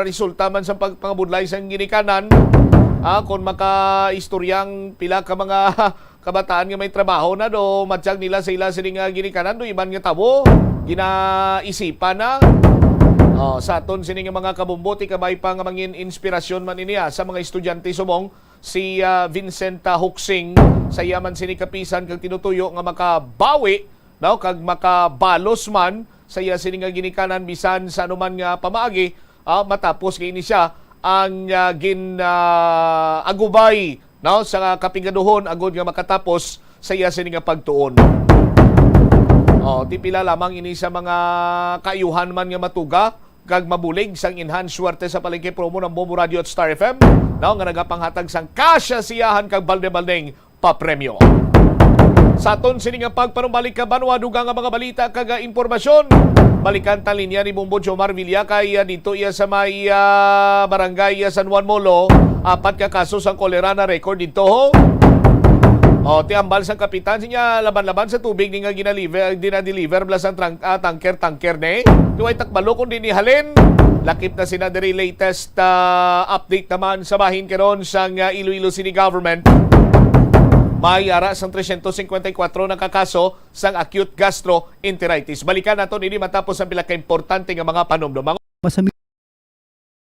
resulta man sa pagpangabudlay sa ginikanan, kung makaistoryang pila ka mga kabataan nga may trabaho na do, matsyag nila sa ila sining ginikanan do, iban nga tabo, ginaisipan na. Sa aton sining mga kabumboti kabay pa nga mangin inspirasyon man iniya sa mga estudyante sumong si Vincent Huxing sa yaman sini kapisan kag tinutuyo nga makabawi daw kag makabalos man sa iya sini nga ginikanan bisan sa anuman nga pamaagi matapos kay ini siya ang agubay no sa kapingaduhon agud nga makatapos sa iya sini nga pagtuon. Di pila lamang ini sa mga kaayuhan man nga matuga kag mabulig sang enhanced swerte sa palengke promo ng Bombo Radio at Star FM nga nagapanghatag sang kasya siyahan kag balde-baldeng papremyo. Sa aton sini nga pagpanumbalik ka banwa dugang nga mga balita kag impormasyon, balikan ta linya ni Bombo Jomar Villa kay dito iya sa may barangay San Juan Molo, 4 ka kaso sang kolera na record dito ho. Tiambal sang kapitan siya laban-laban sa tubig ni nga dinadeliver blas ang tanker ne. Tuway takbalo kung dinihalin. Lakip na sina diri latest update naman sa bahin karon sang Iloilo City Government. May ara sang 354 na kakaso sang acute gastroenteritis. Balikan nato ini matapos ang pila ka importante nga mga panumdum. Masami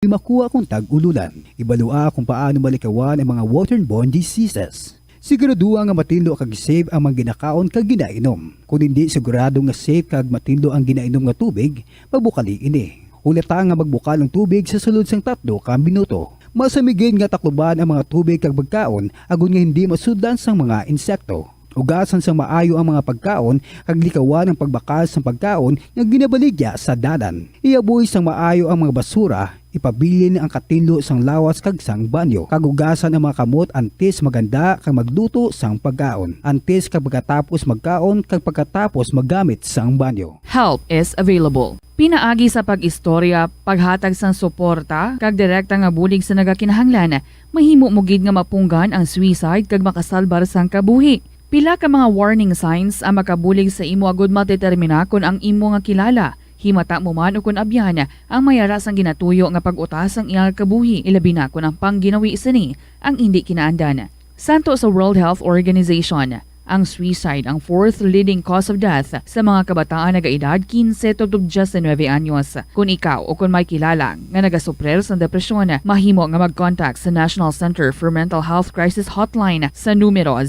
makuha kung tag-ululan. Ibalua kung paano malikawan ang mga waterborne diseases. Siguraduha nga matindlo kag safe ang mga ginakaon kag ginainom. Kung hindi sigurado nga safe kag matindlo ang ginainom nga tubig, magbukali ini. Hulata nga magbukal ang tubig sa sulod sang 3 ka minuto. Masamigin nga takluban ang mga tubig kag pagkaon agon nga hindi masudlan sang mga insekto. Ugasan sang maayo ang mga pagkaon kag likawan ang pagbakal sang pagkaon nga ginabaligya sa dalan. Iabuhi sang maayo ang mga basura, ipabilin ang katinlo sang lawas kag sang banyo. Kagugasan ang mga kamot antes maganda kag magluto sang pagkaon. Antes kag pagkatapos magkaon kag pagkatapos maggamit sang banyo. Help is available. Pinaagi sa pag-istorya, paghatag sang suporta kag direkta nga bulig sa nagakinahanglan, mahimo mugid nga mapunggan ang suicide kag makasalbar sang kabuhi. Pila ka mga warning signs ang makabulig sa imo agud matetermina kung ang imo nga kilala. Himata mo man o kung abyan ang mayara sang ginatuyo nga pag-utas ang iyang kabuhi, ilabi na kung ang pangginawi sini ang hindi kinaandan. Santo sa World Health Organization, ang suicide ang 4th leading cause of death sa mga kabataan nagaedad 15 to 19 anyos. Kung ikaw o kung may kilala nga nagasuprer sa depresyon, mahimo nga mag-contact sa National Center for Mental Health Crisis Hotline sa numero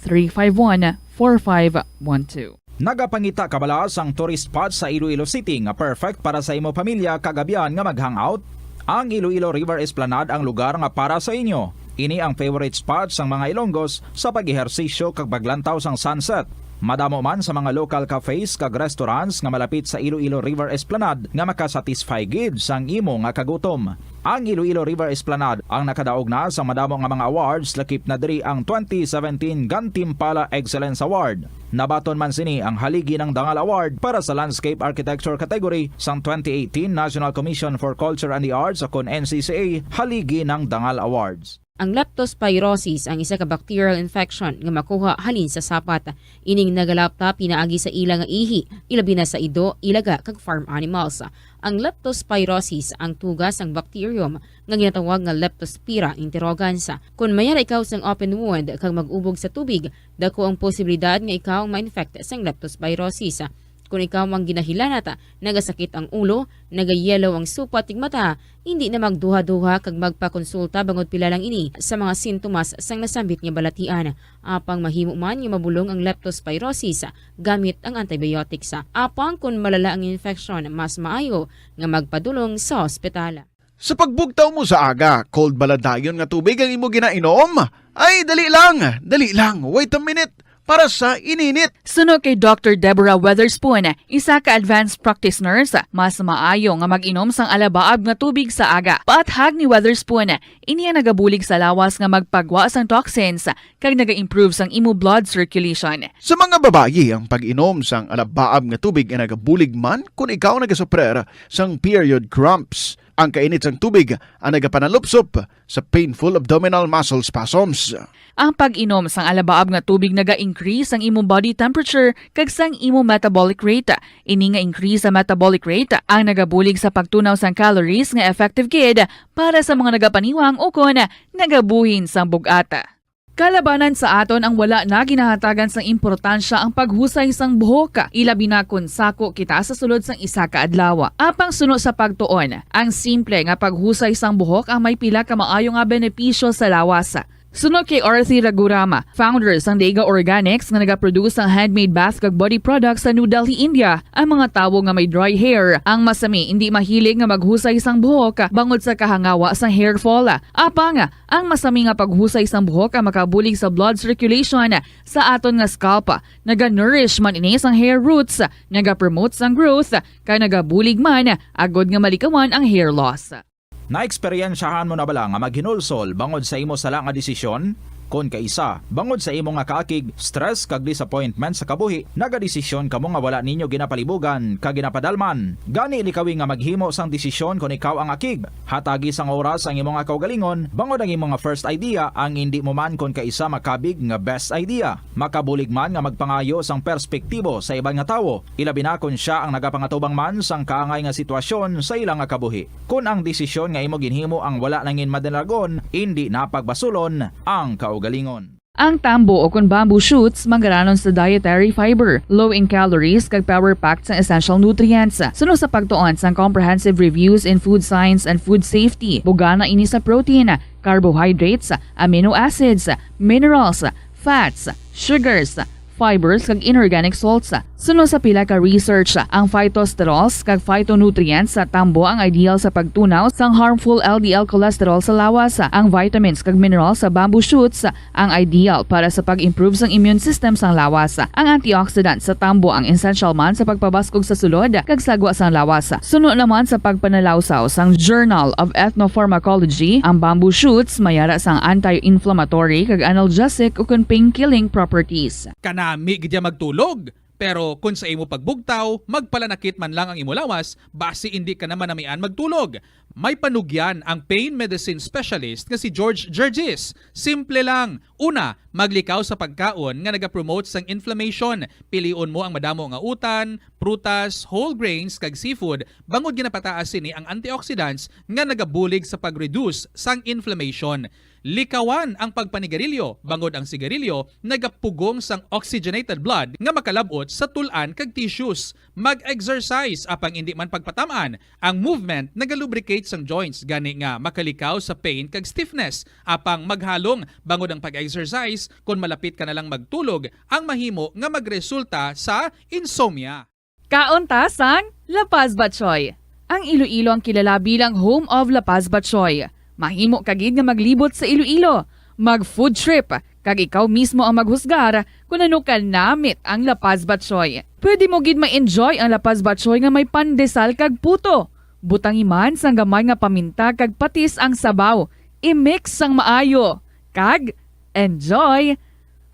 0966-351-4512. Nagapangita kabalas ang tourist spot sa Iloilo City nga perfect para sa imo pamilya kagabihan nga mag-hangout. Ang Iloilo River Esplanade ang lugar nga para sa inyo. Ini ang favorite spot sang mga Ilonggos sa pag-ehersisyo kag paglantaw sang sunset. Madamo man sa mga local cafes kag restaurants nga malapit sa Iloilo River Esplanade nga makasatisfy gid sang imo nga kagutom. Ang Iloilo River Esplanade ang nakadaog na sa madamo nga mga awards, lakip na diri ang 2017 Gantimpala Excellence Award. Nabaton man sini ang haligi ng Dangal Award para sa Landscape Architecture category sang 2018 National Commission for Culture and the Arts o kon NCCA haligi ng Dangal Awards. Ang leptospirosis ang isa ka bacterial infection nga makuha halin sa sapat. Ining nagalapta pinaagi sa ila nga ihi, ilabi na sa ido, ilaga kag farm animals. Ang leptospirosis ang tugas ang bacterium nga ginatawag nga Leptospira interrogans. Kung mayara ikaw sang open wound kag mag-ubog sa tubig, dako ang posibilidad nga ikaw ma-infect sang leptospirosis. Kung ikaw mang ginahilanata, nagasakit ang ulo, nagayelo ang supat tig mata, hindi na magduha-duha kag magpakonsulta bangod pila lang ini sa mga sintomas sang nasambit nga balatian. Apang mahimo man nga mabulong ang leptospirosis gamit ang antibiotics. Apang kung malala ang infection, mas maayo nga magpadulong sa ospital. Sa pagbugtaw mo sa aga, cold baladayon nga tubig ang imo ginainom? Ay, dali lang, wait a minute. Para sa ininit. Suno kay Dr. Deborah Weatherspoon, isa ka advanced practice nurse, mas maayo nga mag-inom sang alabaab nga tubig sa aga. Paathag ni Weatherspoon, iniya nagabulig sa lawas nga magpagwa sang toxins kag naga-improve sang imo blood circulation. Sa mga babayi, ang pag-inom sang alabaab nga tubig ay nagabulig man kung ikaw nagasuprer sang period cramps. Ang kainit sang tubig ang nagapanalupsop sa painful abdominal muscle spasms. Ang pag-inom sang alabaab nga tubig naga-increase ang imong body temperature kag sang imong metabolic rate. Ini nga increase sa metabolic rate ang nagabulig sa pagtunaw sang calories nga effective gid para sa mga nagapaniwang o kon nagabuhin sang bugata. Kalabanan sa aton ang wala na ginahatagan sang importansya ang paghusay sang buhok, ilabi na kun sako kita sa sulod sang isa ka adlaw. Apang suno sa pagtuon, ang simple nga paghusay sang buhok ang may pila ka maayo nga benepisyo sa lawas. Sunod kay Arthi Ragurama, founder sang Dega Organics nga nagaproduce ng handmade bath kag body products sa New Delhi, India. Ang mga tawo nga may dry hair, ang masami hindi mahilig nga maghusay sang buhok bangod sa kahangawa sang hair fall. Apang ang masami nga paghusay sang buhok ang makabulig sa blood circulation sa aton nga scalp. Naga-nourish man ini sang hair roots, naga-promote sang growth, kay nagabulig man agod nga malikawan ang hair loss. Naeksperyensyahan mo na bala nga maghinulsol bangod sa imo sala nga desisyon? Kon kaisa, bangod sa imo nga kaakig, stress kag disappointment sa kabuhi, nagadesisyon kamo nga wala ninyo ginapalibugan kag ginapadalman. Gani likawi nga maghimo sang desisyon kon ikaw ang akig. Hatagi sang oras ang imo nga kaugalingon, bangod ang imo nga first idea ang hindi mo man kon kaisa makabig nga best idea. Makabulig man nga magpangayo sang perspektibo sa ibang nga tawo, ilabi na kon siya ang nagapangatubang man sang kaangay nga sitwasyon sa ilang nga kabuhi. Kun ang desisyon nga imo ginhimo ang wala nangin madalagon, hindi napagbasulon ang kaugalingon. Ang tambo o kun bamboo shoots manggaranon sa dietary fiber, low in calories kag power-packed sa essential nutrients. Suno sa pagtuon sang comprehensive reviews in food science and food safety, bugana ini sa protein, carbohydrates, amino acids, minerals, fats, sugars, fibers kag inorganic salts. Suno sa pila ka research, ang phytosterols kag phytonutrients sa tambo ang ideal sa pagtunaw sang harmful LDL cholesterol sa lawas. Ang vitamins kag minerals sa bamboo shoots ang ideal para sa pag-improve sang immune system sang lawas. Ang antioxidants sa tambo ang essential man sa pagpabaskog sa sulod kag sagwa sang lawas. Suno naman sa pagpanalawsaw sang Journal of Ethnopharmacology, ang bamboo shoots mayara sang anti-inflammatory kag analgesic ug pain-killing properties. Kanami gidya magtulog. Pero kung sa imo pagbugtaw, magpalanakit man lang ang imo lawas, base hindi ka naman namian magtulog. May panugyan ang pain medicine specialist nga si George Gergis. Simple lang. Una, maglikaw sa pagkaon nga nagapromote sang inflammation. Piliun mo ang madamo nga utan, prutas, whole grains kag seafood bangod ginapataas ni ang antioxidants nga nagabulig sa pag-reduce sang inflammation. Likawan ang pagpanigarilyo, bangod ang sigarilyo nagapugong sang oxygenated blood nga makalabot sa tulan kag tissues. Mag-exercise apang hindi man pagpatamaan. Ang movement nagalubricate sang joints gani nga makalikaw sa pain kag stiffness. Apang maghalong bangod ang pag-exercise kung malapit ka na lang magtulog ang mahimo nga magresulta sa insomnia. Kaunta sang La Paz Batchoy. Ang Iloilo ang kilala bilang home of La Paz Batchoy. Mahimo kagid nga maglibot sa Iloilo, mag-food trip, kag ikaw mismo ang maghusgar kung ano ka namit ang La Paz Batchoy. Pwede mo gid ma-enjoy ang La Paz Batchoy nga may pandesal kag puto. Butang iman sang gamay nga paminta kag patis ang sabaw. I-mix sang maayo. Kag enjoy.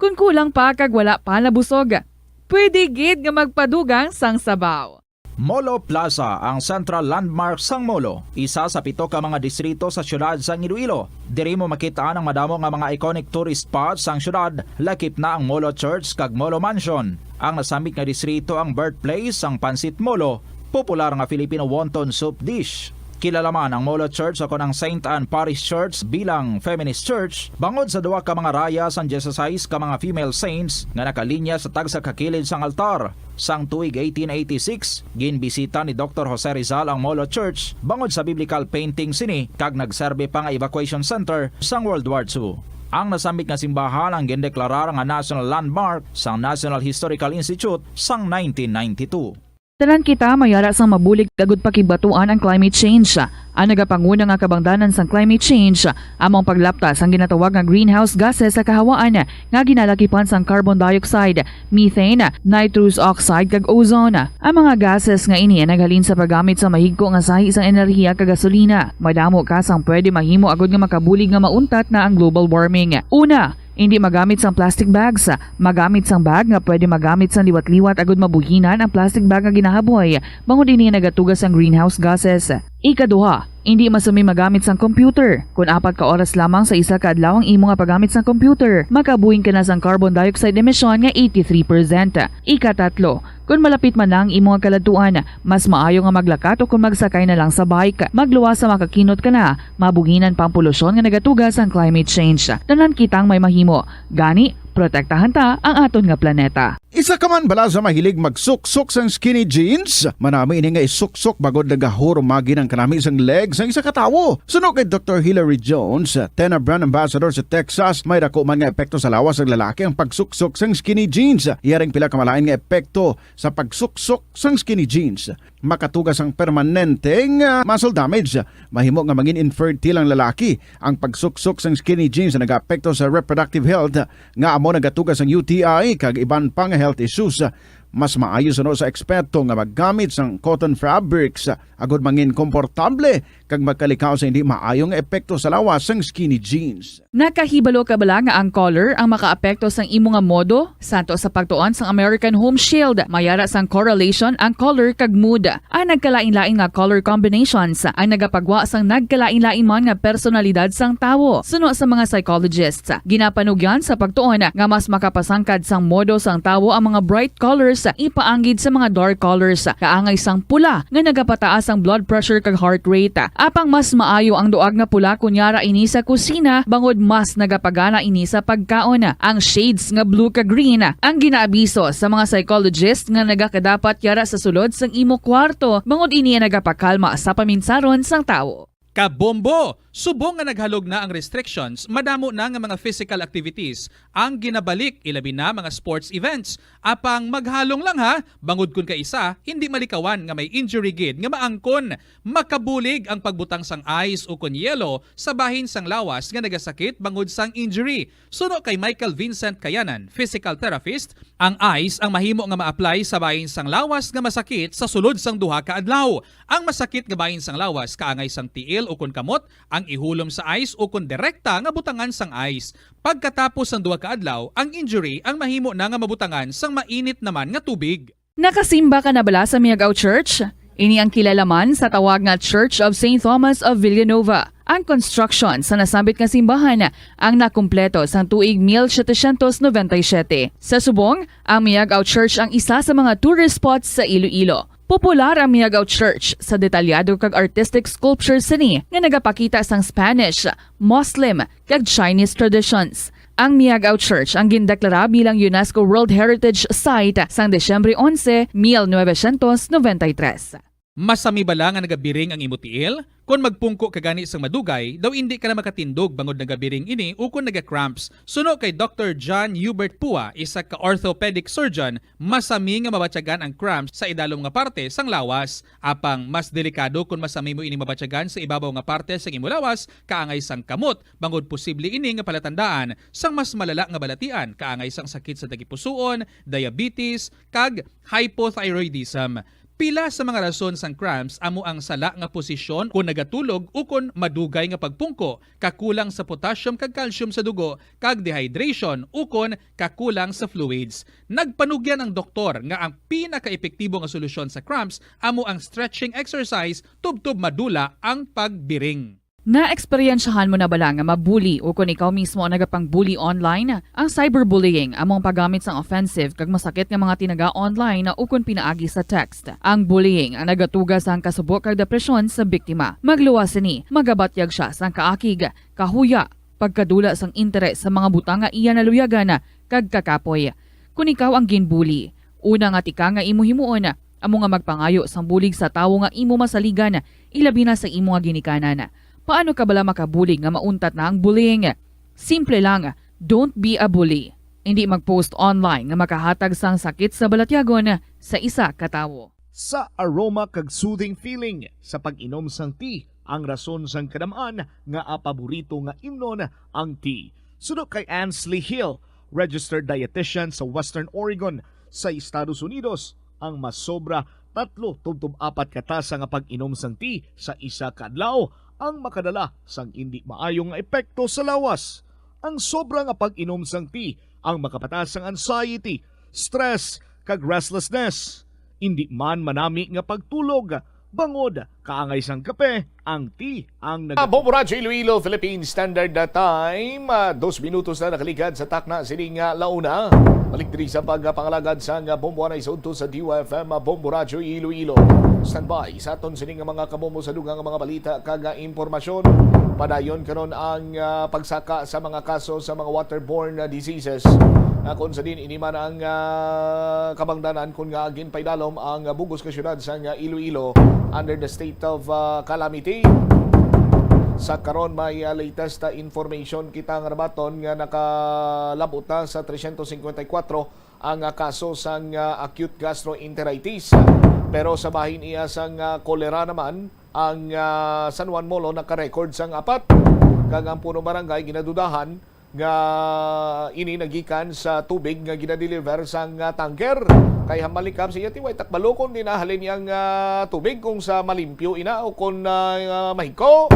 Kung kulang pa kag wala pa nabusog, pwede gid nga magpadugang sang sabaw. Molo Plaza ang central landmark sang Molo, isa sa 7 ka mga distrito sa syudad sang Iloilo. Diri mo makitaan ang madamo nga mga iconic tourist spots sang syudad, lakip na ang Molo Church kag Molo Mansion. Ang nasamit nga distrito ang birthplace sang Pansit Molo, popular nga Filipino wonton soup dish. Kilala man ang Molo Church ako ng St. Anne Parish Church bilang feminist church, bangod sa duwa ka mga raya sang 16 ka mga female saints nga nakalinya sa tagsa kakilid sang altar. Sang tuig 1886, ginbisita ni Dr. Jose Rizal ang Molo Church bangod sa biblical painting sini kag nagserbe pa nga evacuation center sang World War II. Ang nasamit nga simbahan ang gindeklarar nga national landmark sang National Historical Institute sang 1992. Tanan kita mayara sang mabulig kagud pakibatuan ang climate change. Ang nagapanguna nga kabangdanan sang climate change among paglaptas ang ginatawag nga greenhouse gases sa kahawaan nga ginalakipan sang carbon dioxide, methane, nitrous oxide kag ozone. Ang mga gases nga ini naghalin sa paggamit sa mahigko nga sahi sang enerhiya kag gasolina. Madamo ka sang pwede mahimo agud nga makabulig nga mauntat na ang global warming. Una, hindi magamit sang plastic bags. Magamit sang bag nga pwede magamit sang liwat-liwat agud mabuhinan ang plastic bag nga ginahaboy. Bangod ini nagatugas ang greenhouse gases. Ikaduha, hindi masumi magamit sang computer. Kung 4 ka oras lamang sa isa ka adlaw ang imo nga paggamit sang computer, makabuhing ka na sang carbon dioxide emission nga 83%. Ikatatlo, kung malapit man lang imo nga kaladtuan, mas maayo nga maglakat o kung magsakay na lang sa bike. Magluwas sa makakinot ka na, mabuginan pang polusyon nga nagatugas ang climate change. Tanan kitang may mahimo. Gani, protektahan ta ang aton nga planeta. Isa ka man bala sa mahilig magsuksok sang skinny jeans? Manami ini nga isuksok bagod nagahuro magi ng kanami isang legs ang isa katawo. Suno kay Dr. Hillary Jones, Tena brand ambassador sa Texas, may dako man nga epekto sa lawas ng lalaki ang pagsuksok sang skinny jeans. Iyaring pila kamalain nga epekto sa pagsuksok sang skinny jeans. Makatugas ang permanenteng muscle damage. Mahimo nga mangin infertile ang lalaki. Ang pagsuksok sang skinny jeans na nag-apekto sa reproductive health nga amo nagatugas ang UTI kag iban pang health issues. Mas maayo sa eksperto nga maggamit sang cotton fabrics agod mangin komportable kag magkalikaw sa hindi maayong epekto sa lawas sang skinny jeans. Nakahibalo ka bala nga ang color ang makaapekto sang imo nga modo? Santo sa pagtuon sang American Home Shield, mayara sang correlation ang color kag mood. Ang nagkalain-lain nga color combinations ang nagapagwa sang nagkalain-lain man nga personalidad sang tawo. Suno sa mga psychologists, ginapanugyan sa pagtuon nga mas makapasangkad sang modo sang tawo ang mga bright colors ipaanggid sa mga dark colors. Kaangay sang pula nga nagapataas ang blood pressure kag heart rate. Apang mas maayo ang duag nga pula kunyara ini sa kusina bangod mas nagapagana ini sa pagkaon. Ang shades nga blue kag green ang ginaabiso sa mga psychologist nga nagakadapat yara sa sulod sang imo kwarto bangod ini ang nagapakalma sa paminsaron sang tawo. Kabombo! Subong nga naghalog na ang restrictions, madamo na nga mga physical activities ang ginabalik, ilabi na mga sports events. Apang maghalong lang ha, bangod kun ka isa, hindi malikawan nga may injury gid nga maangkon. Makabulig ang pagbutang sang ice o kun yelo sa bahin sang lawas nga nagasakit bangod sang injury. Suno kay Michael Vincent Kayanan, physical therapist, ang ice ang mahimo nga ma-apply sa bahin sang lawas nga masakit sa sulod sang duha ka adlaw. Ang masakit nga bahin sang lawas kaangay sang tiil o kun kamot, ang ihulom sa ice o kung direkta nga butangan sang ice. Pagkatapos ng 2 ka adlaw, ang injury ang mahimo na nga mabutangan sang mainit naman nga tubig. Nakasimba ka na bala sa Miagao Church? Ini ang kilalaman sa tawag nga Church of St. Thomas of Villanova. Ang construction sa nasambit nga simbahan ang nakumpleto sa tuig 1797. Sa subong, ang Miagao Church ang isa sa mga tourist spots sa Iloilo. Popular ang Miagao Church sa detalyado kag artistic sculpture sini nga nagapakita sang Spanish, Muslim kag Chinese traditions. Ang Miagao Church ang gindeklara bilang UNESCO World Heritage Site sang Desyembre 11, 1993. Masami bala nga nagabiring ang imo tiil? Kung magpungko ka gani sang madugay, daw hindi ka na makatindog bangod nagabiring ini o kung naga-cramps. Suno kay Dr. John Hubert Pua, isa ka orthopedic surgeon, masami nga mabatyagan ang cramps sa idalom nga parte sang lawas. Apang mas delikado kung masami mo ini mabatyagan sa ibabaw nga parte sang imo lawas, kaangay sang kamot, bangod posible ini nga palatandaan sang mas malala nga balatian, kaangay sang sakit sa dagipusoon, diabetes, kag hypothyroidism. Pila sa mga rason sang cramps amo ang sala nga posisyon kung nagatulog o kung madugay nga pagpungko, kakulang sa potassium kag calcium sa dugo, kag dehydration o kung kakulang sa fluids. Nagpanugyan ang doktor nga ang pinaka-epektibo nga solusyon sa cramps amo ang stretching exercise tubtob madula ang pagbiring. Na-eksperyensyahan mo na bala nga mabuli o kung ikaw mismo ang nagapang-bully online? Ang cyberbullying among paggamit sang offensive kag masakit nga mga tinaga online na ukon pinaagi sa text. Ang bullying ang nagatugas ang kasubok kag depresyon sa biktima. Magluwas ni, magabatyag siya sang kaakig, kahuya, pagkadula sang interes sa mga butang nga iya naluyagan kag kakapoy. Kung ikaw ang ginbully, una nga tika nga imo himuon, amo nga magpangayo sang bulig sa tawo nga imo masaligan, ilabi na sa imo nga ginikanan. Paano ka bala makabuli nga mauntat na ang bullying? Simple lang, don't be a bully. Hindi mag-post online nga makahatag sang sakit sa balatyagon sa isa ka tawo. Sa aroma kag soothing feeling sa pag-inom sang tea, ang rason sang kadamaan nga paborito nga imnon ang tea. Suno kay Ansley Hill, registered dietitian sa Western Oregon sa Estados Unidos, ang mas sobra 3-4 katasa nga pag-inom sang tea sa isa ka adlaw ang makadala sang hindi maayong epekto sa lawas. Ang sobra nga pag-inom sang tea ang makapataas sang anxiety, stress, kag restlessness. Hindi man manami nga pagtulog, bangod, kaangay sang kape, ang tea, ang Bombo Radyo Iloilo, Philippine Standard Time. 2 minutos na nakaligad sa takna sining launa. Balik diri sa pagpangalagad sa Bombo Anay Sunto sa DYFM Bombo Radyo Iloilo. Standby sa aton sining mga kabombo sa dugang mga balita kaga impormasyon. Padayon karon ang pagsaka sa mga kaso sa mga waterborne diseases. Kung sa din iniman ang kabangdanan kung nga agin paidalom ang bugos ka syudad sa Iloilo under the state of calamity. Sa karon may latest information kita nga nabaton nga nakalabot na sa 354 ang kaso sang acute gastroenteritis. Pero sa bahin iya sang kolera naman ang San Juan Molo naka-record sang 4. Kag ang punong barangay ginadudahan nga ini nagikan sa tubig nga ginadeliver sang tanker. Kay hamalikap siya tiway takbalo kung dinahalin yang tubig kung sa malimpyo ina o kung mahiko.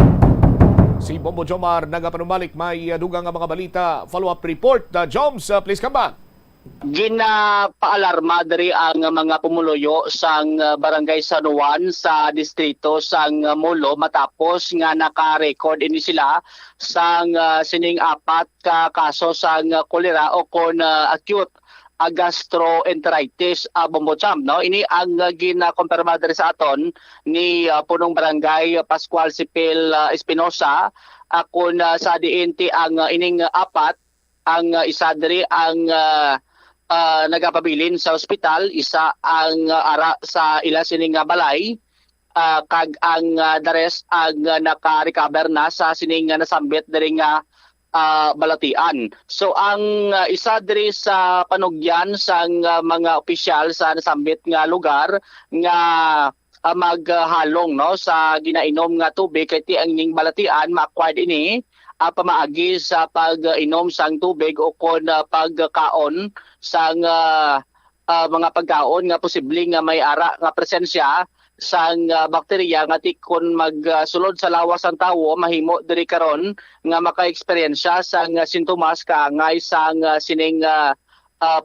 Si Bombo Jomar nagapanumalik may dugang nga mga balita. Follow-up report. Joms, please come back. Ginapaalarma diri ang mga pumuluyo sang barangay San Juan sa distrito sang Molo matapos nga naka-record ini sila sang sining 4 ka kaso sang kolera o kon acute gastroenteritis bombocham, no? Ini ang ginakompirma diri sa aton ni punong barangay Pascual Sipil Espinosa kun sa diinti ang ining 4 ang isa diri ang nagapabilin sa ospital, isa ang ara sa ila sining balay, kag ang the rest ang naka-recover na sa sining nasambit diri nga balatian. So ang isa diri sa panugyan sang mga opisyal sa nasambit nga lugar nga maghalong, no, sa ginainom nga tubig kay ti ang ning balatian ma-acquired ini pamaagi sa pag-inom sang tubig o kon pagkaon sang mga pagkaon nga posibleng nga may ara nga presensya sang bakterya nga tikon magsulod sa lawas ang tawo mahimo diri karon nga maka-eksperyensya sang sintomas kaangay sang sining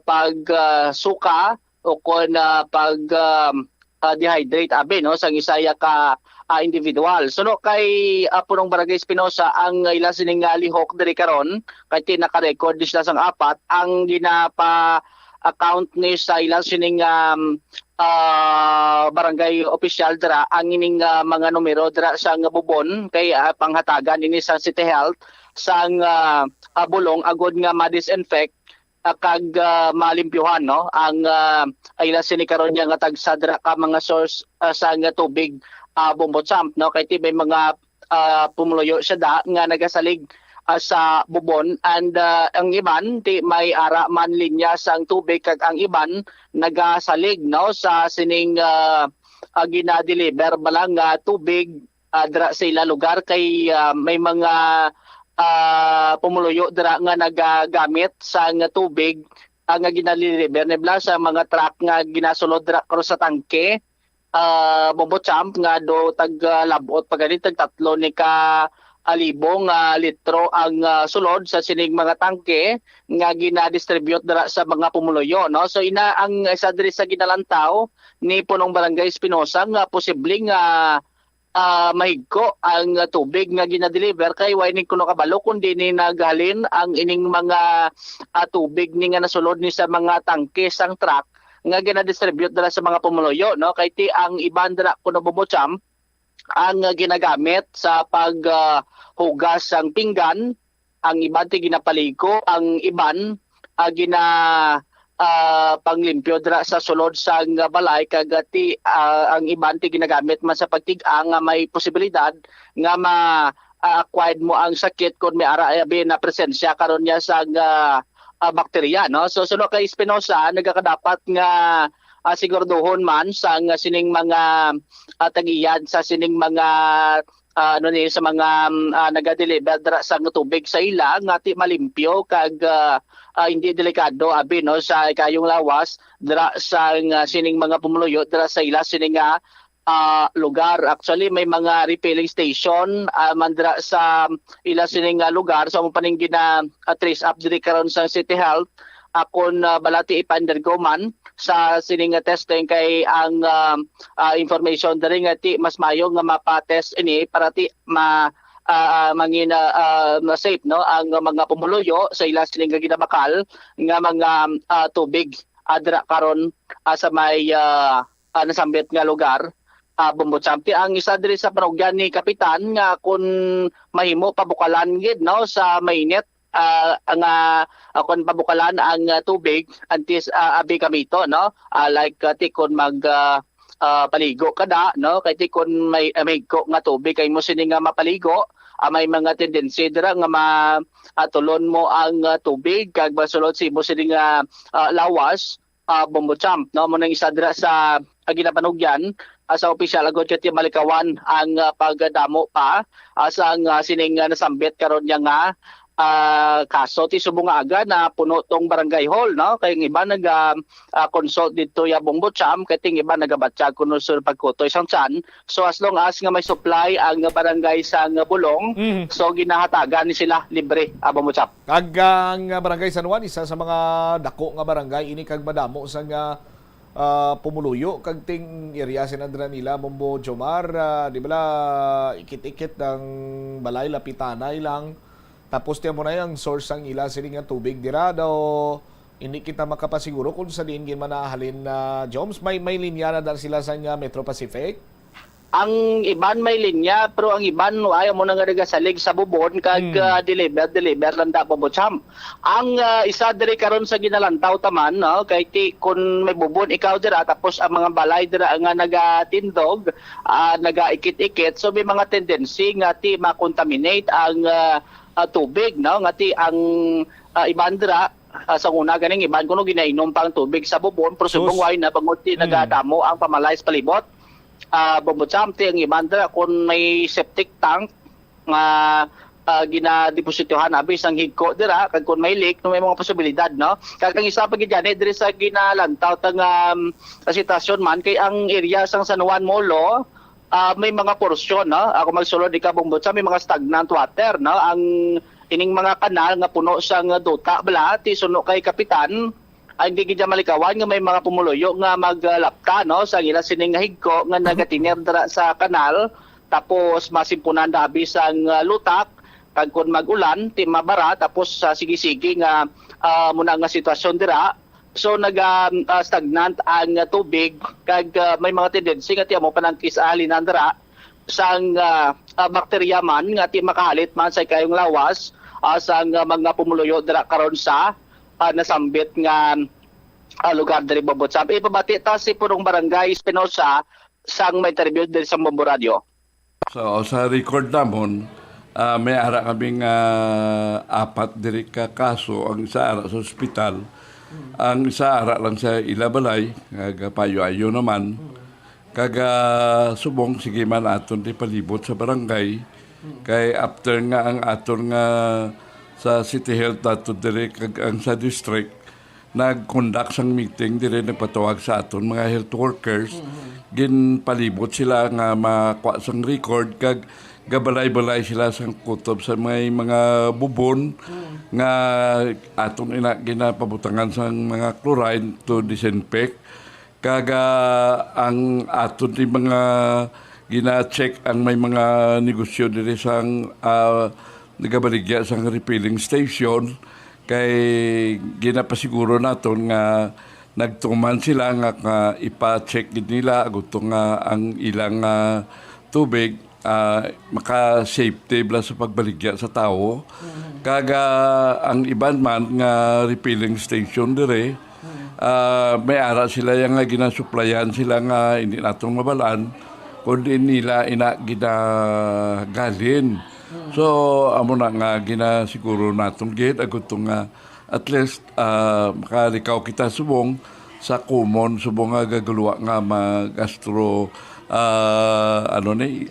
pagsuka o kon pag dehydrate abi, no, sang isaya ka individual. So no kay punong barangay Espinosa ang ila sining lihok diri karon kay tinaka-record di sila sang 4 ang ginapa account ni sa ila sining barangay official dira ang ining mga numero dira sang bubon kay panghatagan ini sa City Health sang bulong agod nga ma-disinfect kag malimpyuhan, no, ang ila sini karon nga tagsa dira ka mga source sang tubig bombocham, no, kay may mga pumuluyo siya da nga nagasalig sa bubon and ang iban ti may ara man linya sang tubig kag ang iban nagasalig, no, sa sining gina-deliver balang tubig dira sa ila lugar kay may mga pumuluyo dira nga nagagamit sang tubig nga ginadeliver nibla sa mga truck nga ginasulod dira karo sa tangke bombocham nga do tag labot pagani tag 3 ni ka alibong litro ang sulod sa sining mga tangke nga gina-distribute dira sa mga pumuluyo, no. So ina ang isa diri sa ginalantaw ni punong barangay Espinosa nga posibleng mahigko ang tubig nga gina-deliver kay waining kuno kabalo kundi ni naghalin ang ining mga tubig ni nga nasulod ni sa mga tangke sang truck nga gina-distribute dira sa mga pumuluyo, no, kay ti ang iban dira kuno bobocham ang ginagamit sa paghugas sang pinggan, ang iban ti ginapaligo, ang iban panglimpyo dira sa sulod sang balay kag ang iban ti ginagamit man sa pagtig-ang nga may posibilidad nga ma-acquired mo ang sakit kung may ara na presensya karon niya sang bakterya, no. So suno kay Espinosa nagakadapat nga siguraduhon man sang sining mga tag-iyad sa sining mga sa mga naga-deliver dira sa tubig sa ila nga ti malimpyo kag hindi delikado abi, no, sa kayong lawas dira sa sining mga pumuluyo dira sa ila sining lugar. Actually may mga refilling station man dira sa ila sining lugar so mo paning gina trace up diri karon sa City Health akon balati ipa-undergo man sa sining testing kay ang information diri nga ti mas mayo nga mapa-test ini para ti mangin safe no ang mga pumuluyo sa ila sining ginabakal nga mga tubig adra karon sa may nasambit nga lugar. Bumbutsampi ang isa diri sa panugyan ni kapitan nga kun mahimo pabukalan gid no sa mainit nga kun pabukalan ang tubig antes abi kamito no like tikon mag paligo kada no kay tikon may ko nga tubig kay mo sini nga mapaligo may mga tendency dira nga matulon mo ang tubig kag basulod si mo sini nga lawas bumbutsamp no mo nang isa dira sa ginapanugyan sa opisyal agod kay Malikawan ang pagdamo pa sa sining nasambit karon nya nga kaso ti subong aga na puno tong barangay hall no kay ng iba consult dito ya Bumbutsamp kay ting iba nagabatsyag kuno sa pagkutoy sang tiyan. So as long as nga may supply ang barangay sang Bulong so ginahatagan ni sila libre Bumbutsamp. Kag ang barangay San Juan isa sa mga dako nga barangay ini kag madamo sa nga pumuluyo kag ting area sinadra nila Bombo Jomar di bala ikit-ikit ng balay lapitanay lang tapos tiyan mo na yung source ang ila sining nga tubig dira daw hindi kita makapasiguro kung sa diin manahalin na Joms may linya na dar sila sa nga Metro Pacific. Ang iban may linya pero ang iban ayaw mo nang nagasalig sa bubon kag deliver lang da Bumbutsamp. Ang isa diri karon sa ginalantaw taman no kay ti kun may bubon ikaw dira tapos ang mga balay dira nga nagatindog nagaikit-ikit so may mga tendency nga ti makontaminate ang tubig no nga ti ang iban dira sa una ganing iban kuno ginainom pang tubig sa bubon pero subong way na panguti nagadamo ang pamalay sa palibot. Bumbutsamp ti ang ibandra kung may septic tank nga ginadepositohan abis ang higko dira kag kung may leak no may mga posibilidad no kag ang isa pa gid diri sa ginalantaw tang sitwasyon man kay ang area sang San Juan Molo may mga porsyon no ako magsulod di ka Bumbutsamp may mga stagnant water no ang ining mga kanal nga puno sang duta bala ti suno kay kapitan hindi gid Malikawan nga may mga pumuluyo nga maglapta no sa ila sining nga higko nga nagatiner dira sa kanal tapos masimpunan dabi sang lutak kag kun magulan ti mabara tapos sige-sige nga muna nga sitwasyon dira so stagnant ang tubig kag may mga tendency nga ti amo panangkis alinan dira sang bakterya man nga ti makahalit man sa kayong lawas sang mga pumuluyo dira karon sa nasambit nga lugar diri Bumbutsamp. Ipabati ta si Purong Barangay Espinosa sang may interview diri sa Bombo Radio. So sa record namon may ara kaming apat diri ka kaso ang isa ara sa ospital ang isa ara lang sa Ilabalay kag payo-ayo naman kag subong sige man aton di palibot sa barangay kay after nga ang aton nga sa City Health ato diri kag ang sa district nag-conduct sang meeting dire nagpatawag sa aton mga health workers ginpalibot sila nga makuha sang record kag gabalay-balay sila sang kutob sa mga bubon nga aton ginapabutangan sang mga chlorine to disinfect kag ang aton di mga gina-check ang may mga negosyo dire sang nagabaligya sang refilling station kay ginapasiguro naton nga nagtuman sila nga ipa-check nila gusto nga ang ilang tubig maka-safety bla sa pagbaligya sa tao. Kaga ang iban man nga refilling station dire may ara sila yang nga ginasuplayan sila nga hindi natong mabalaan kundi nila ina ginagalin. So amo na nga ginasiguro natong gid agot nga at least makalikaw kita subong sa common subong nga gaguluwa nga magastro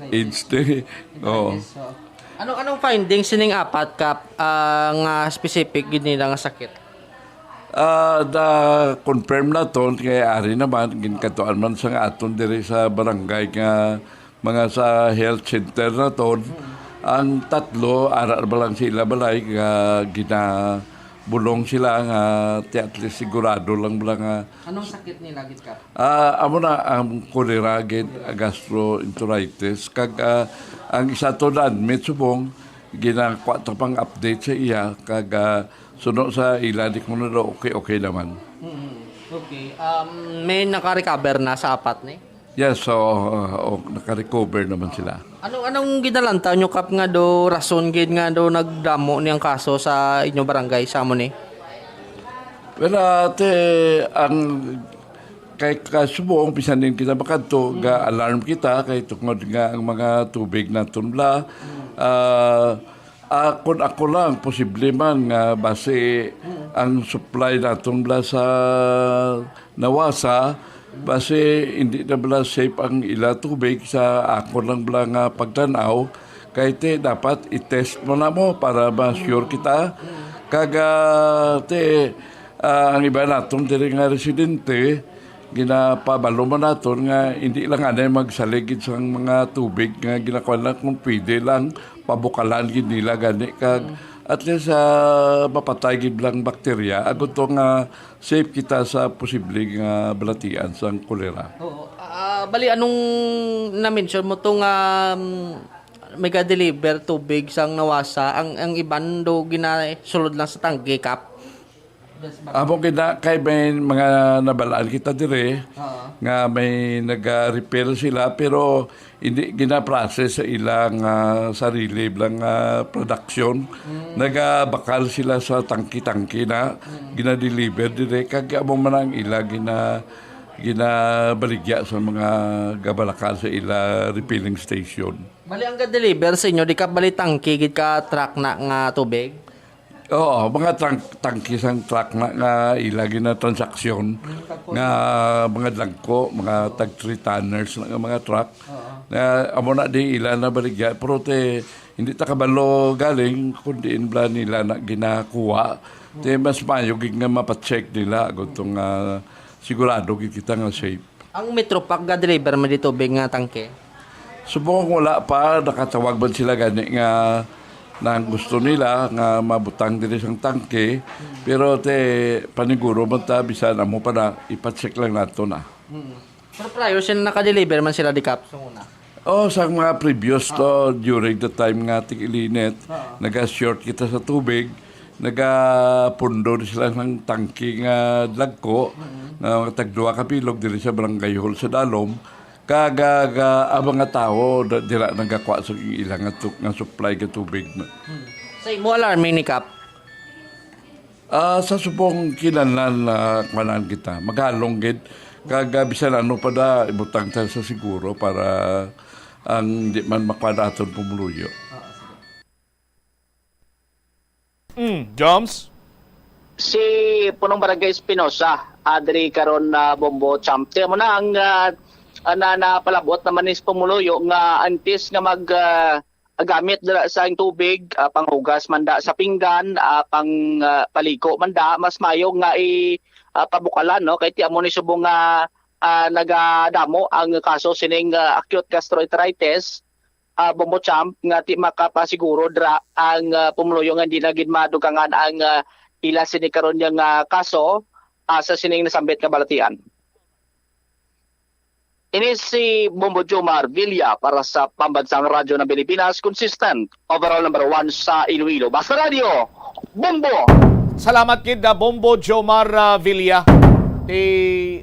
AIDS de. Oh. Anong findings sining apat ka nga specific gid nila nga sakit? Confirm na to kay ari naman ginkatuan man sa aton diri sa barangay nga mga sa health center na to. Ang tatlo ara ba lang sila balay nga bulong sila nga at least sigurado lang nga Anong sakit nila gid Kap? amo na ang cholera gid gastroenteritis kag ang isa to na admit subong ginakwa ta pang update sa iya kag suno sa ila di ko na daw okay naman. Okay. May naka-recover na sa apat ni? Yes, so naka-recover naman sila. Anong gidalantaw nyo Kap nga do rason gid nga do nagdamo niyang kaso sa inyo barangay sa amo ni? Well, ang kay kasubong pisan din kita makadto ga alarm kita kay tungod nga ang mga tubig na tunla ako lang posible man nga base ang supply naton bla sa nawasa base hindi na bala safe ang ila tubig sa ako lang bala nga pagtanaw kay te dapat i-test mo na mo para ma-sure kita kaga te ang iba naton diri nga residente ginapabalo man naton nga hindi lang anay magsaligid sa mga tubig nga ginakuha lang kung pwede lang pabukalan gid nila gani kag at least mapatay gid lang bakterya agud to nga safe kita sa posibleng balatian sa kolera. Oo. Bali anong na-mention mo tong mega deliver tubig sang nawasa ang iban do ginasulod lang sa tangke Kap. Amo kay may mga nabalaan kita dire nga may nag-repair sila pero hindi gina-process sa ilang sarili lang production. Nagabakal sila sa tangki-tangki na gina-deliver dire kag amo man ang ila ginabaligya sa mga gabalakal sa ila refilling station. Bali ang ga-deliver sa inyo di ka bali tangke gid ka truck na nga tubig. Oo, mga tangki sang truck nga ilagi na transaksyon nga mga dangko, mga tag 3 tonners nga mga truck. Na amo na di ila na baligya pero te hindi ta kabalo galing kundi inbla nila na ginakuha. Te mas mayo gid nga mapacheck nila gutong sigurado gid kita nga safe. Ang Metropack ga deliver man dito tubig nga tangke. Subong wala pa nakatawag ba sila gani nga nang gusto nila nga mabutang diri sang tangke pero te paniguro man ta bisan amo pa na ipa-check lang nato na. Pero prior sila naka-deliver man sila di Kap sa una. Sa mga previous to during the time nga tig-ilinet naga-short kita sa tubig nagapundo sila ng tangke nga dagko nga tagduwa ka pilog diri sa barangay hall sa Dalom kaga ang mga tao dira nagakuha sa ilang nga supply ka tubig. Sa imo alarming ni Kap. Sa subong kinahanglan kanan kita maghalong gid kaga bisan ano pa da ibutang ta sa siguro para ang di man makwadaton pumuluyo. Joms? Si Punong Barangay Espinosa, adri karon na Bombo Champ. Mo na ang napalabot naman is pumuluyo nga antes nga gamit dira sa tubig panghugas manda sa pinggan pang paliko manda mas mayo nga pabukalan no kay ti amo ni subong nga nagadamo ang kaso sining acute gastroenteritis Bombo Champ nga ti makapasiguro dira ang pumuluyo nga hindi na gid madugangan ang ila sini karon nga kaso sa sining nasambit nga balatian. Ini si Bombo Jomar Villa para sa Pambansang Radyo ng Pilipinas, consistent, overall number 1 sa Iloilo. Basta Radio, Bombo! Salamat kid Bombo Jomar Villa.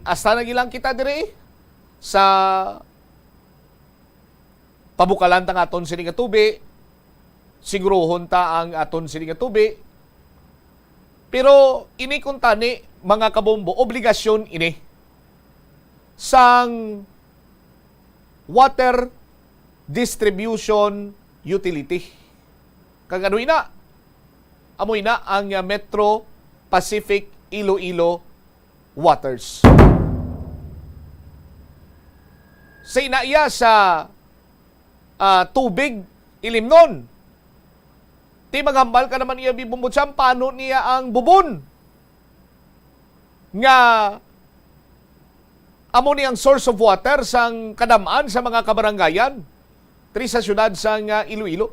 Hasta nagilang kita dire sa pabukalan tang aton sini nga tubi. Sigurohon ta ang aton sini nga tubi. Pero ini kung tani mga kabombo, obligasyon ini sang water distribution utility. Kaganoy na. Amoy na ang Metro Pacific Iloilo Waters. Sa inaiya sa tubig ilimnon. Ti maghambal ka naman iya bibumbutsam, paano niya ang bubon? Nga amo ni ang source of water sang kadamaan sa mga kabaranggayan tri sa syudad sang Iloilo.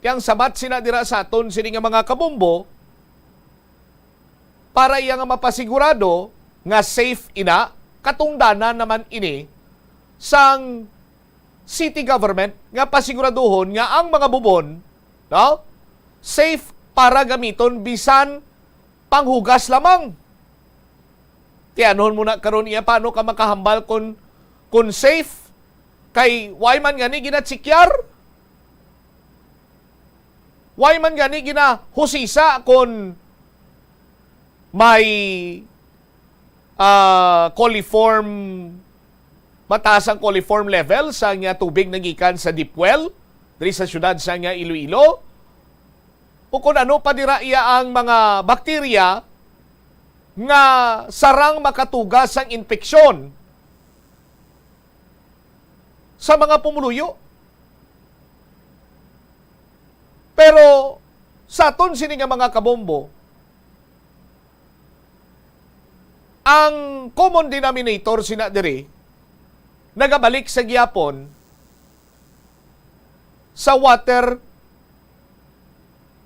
Yang sabat sina dira sa aton sini nga mga kabombo para iya nga mapasigurado nga safe ina, katungdanan naman ini sang city government nga pasiguraduhon nga ang mga bubon, no, safe para gamiton bisan panghugas lamang. Tiyanon mo na karon iya paano ka makahambal kun safe kay why man gani ginatsikyan. Why man gani ginahusisa kung may coliform, mataas ang coliform level sa nga tubig nagikan sa deep well diri sa syudad sa nga Iloilo, o kung ano pa dira iya ang mga bakterya nga sarang makatugas ang infeksyon sa mga pumuluyo. Pero sa aton sini nga mga kabombo, ang common denominator sina diri nagabalik sa gihapon sa water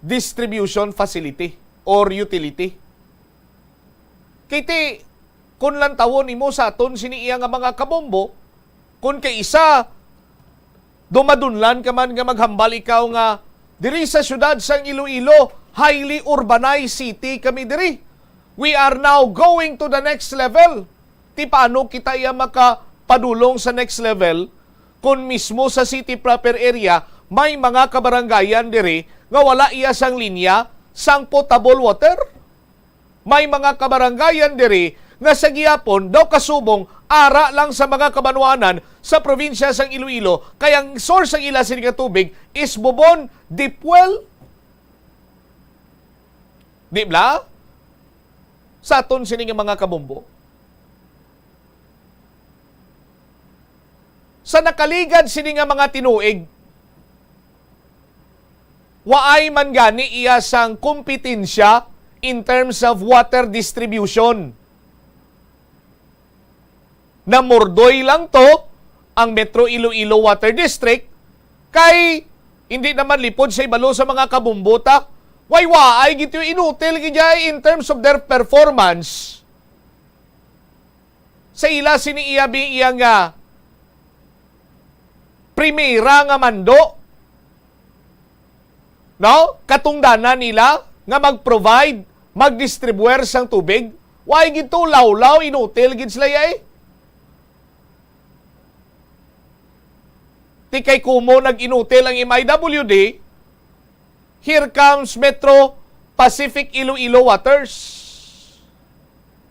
distribution facility or utility. Kiti kun lang tawon imo sa aton sini iya nga mga kabombo, kun kay isa dumadunlan ka man nga maghambal ikaw nga diri sa syudad sang Iloilo, highly urbanized city kami diri. We are now going to the next level. Ti paano kita iya makapadulong sa next level kung mismo sa city proper area may mga kabaranggayan diri nga wala iya sang linya sang potable water. May mga kabaranggayan diri nga sa gihapon daw kasubong ara lang sa mga kabanwanan sa probinsya sang Iloilo, kaya ang source ng ila sining tubig is bubon, deep well. Di ba? Sa aton sining mga kabombo. Sa nakaligad sining mga tinuig, waay man gani iya sang kompetensya in terms of water distribution. Namurdoy lang to ang Metro Iloilo Water District kay hindi naman lipod sa ibalo sa mga kabumbota. Waay gito inutil gidya in terms of their performance. Sa ila sini iya nga primera nga mando, no? Katungdanan nila nga mag-provide, mag-distribuer sang tubig. Why gito lawlaw inutil gid sila ay? Ti kay kumo nag-inutil ang MIWD, here comes Metro Pacific Iloilo Waters.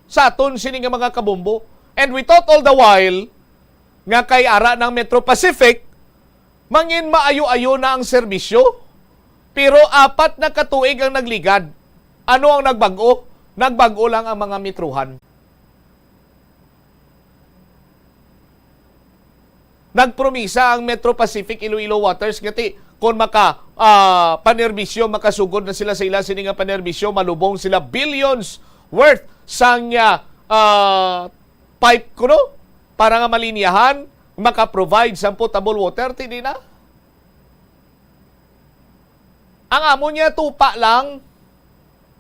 Sa aton sini nga mga kabombo. And we thought all the while nga kay ara ng Metro Pacific mangin maayo-ayo na ang serbisyo. Pero 4 na katuig ang nagligad. Ano ang nagbago? Nagbago lang ang mga metruhan. Nagpromisa ang Metro Pacific Iloilo Waters ngati kung panerbisyo, makasugod na sila sa ila sini nga panerbisyo, malubong sila billions worth sang pipe kuno para nga malinyahan, maka-provide sang potable water, tindi na. Ang amo niya tupa lang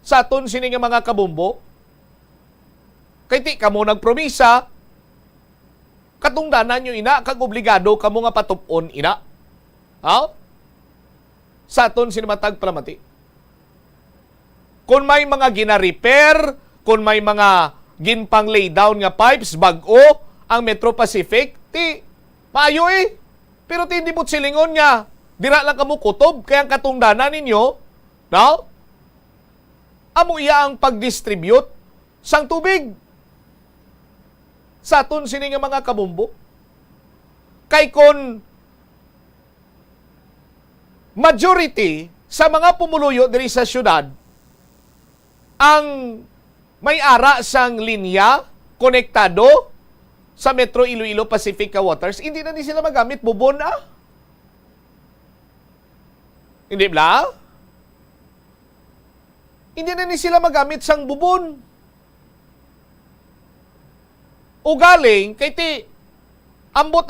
sa aton sini nga mga kabumbo. Kay ti kamo nagpromisa, katungdanan nyo ina, kag obligado kamo nga patupon ina. Ha? Sa aton sinimatag pramati. Kung may mga gina-repair, kung may mga ginpang lay down nga pipes, bag-o, ang Metro Pacific, ti, maayo eh. Pero ti hindi mo silingon nga, dira lang kamo kutob, kaya ang katungdanan ninyo, no? Amo iya ang pag-distribute sang tubig. Sa aton sini nga mga kabumbo. Kay kon majority sa mga pumuluyo diri sa syudad ang may ara sang linya konektado sa Metro Iloilo Pacific Waters, hindi na ni sila magamit bubon Hindi ba? Hindi na ni sila magamit sang bubon. O galing kay ti ambot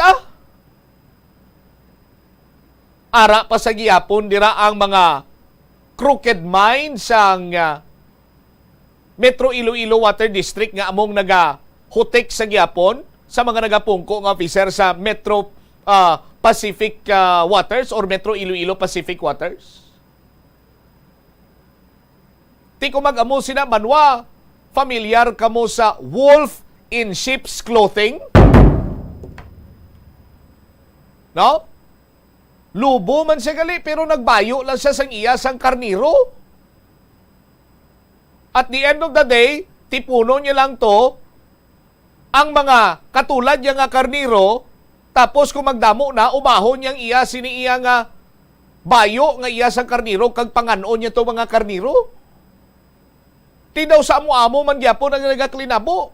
ara pa sa gihapon dira ang mga crooked minds sang Metro Iloilo Water District nga among nagahutik sa gyapon sa mga nagapungko nga officer sa Metro Pacific Waters or Metro Iloilo Pacific Waters. Ti ko mag-amo sina manwa, familiar kamo sa wolf in sheep's clothing? No? Lubo man siya gali, pero nagbayo lang siya sang iya sang karniro. At the end of the day, tipuno niya lang to, ang mga katulad niya nga karniro, tapos kung magdamo na, umahon niyang iya, sini iya nga bayo nga iya sang karniro, kag panganon niya to mga karniro. Ti daw sa amo-amo man gyapon ang nagaklinabo.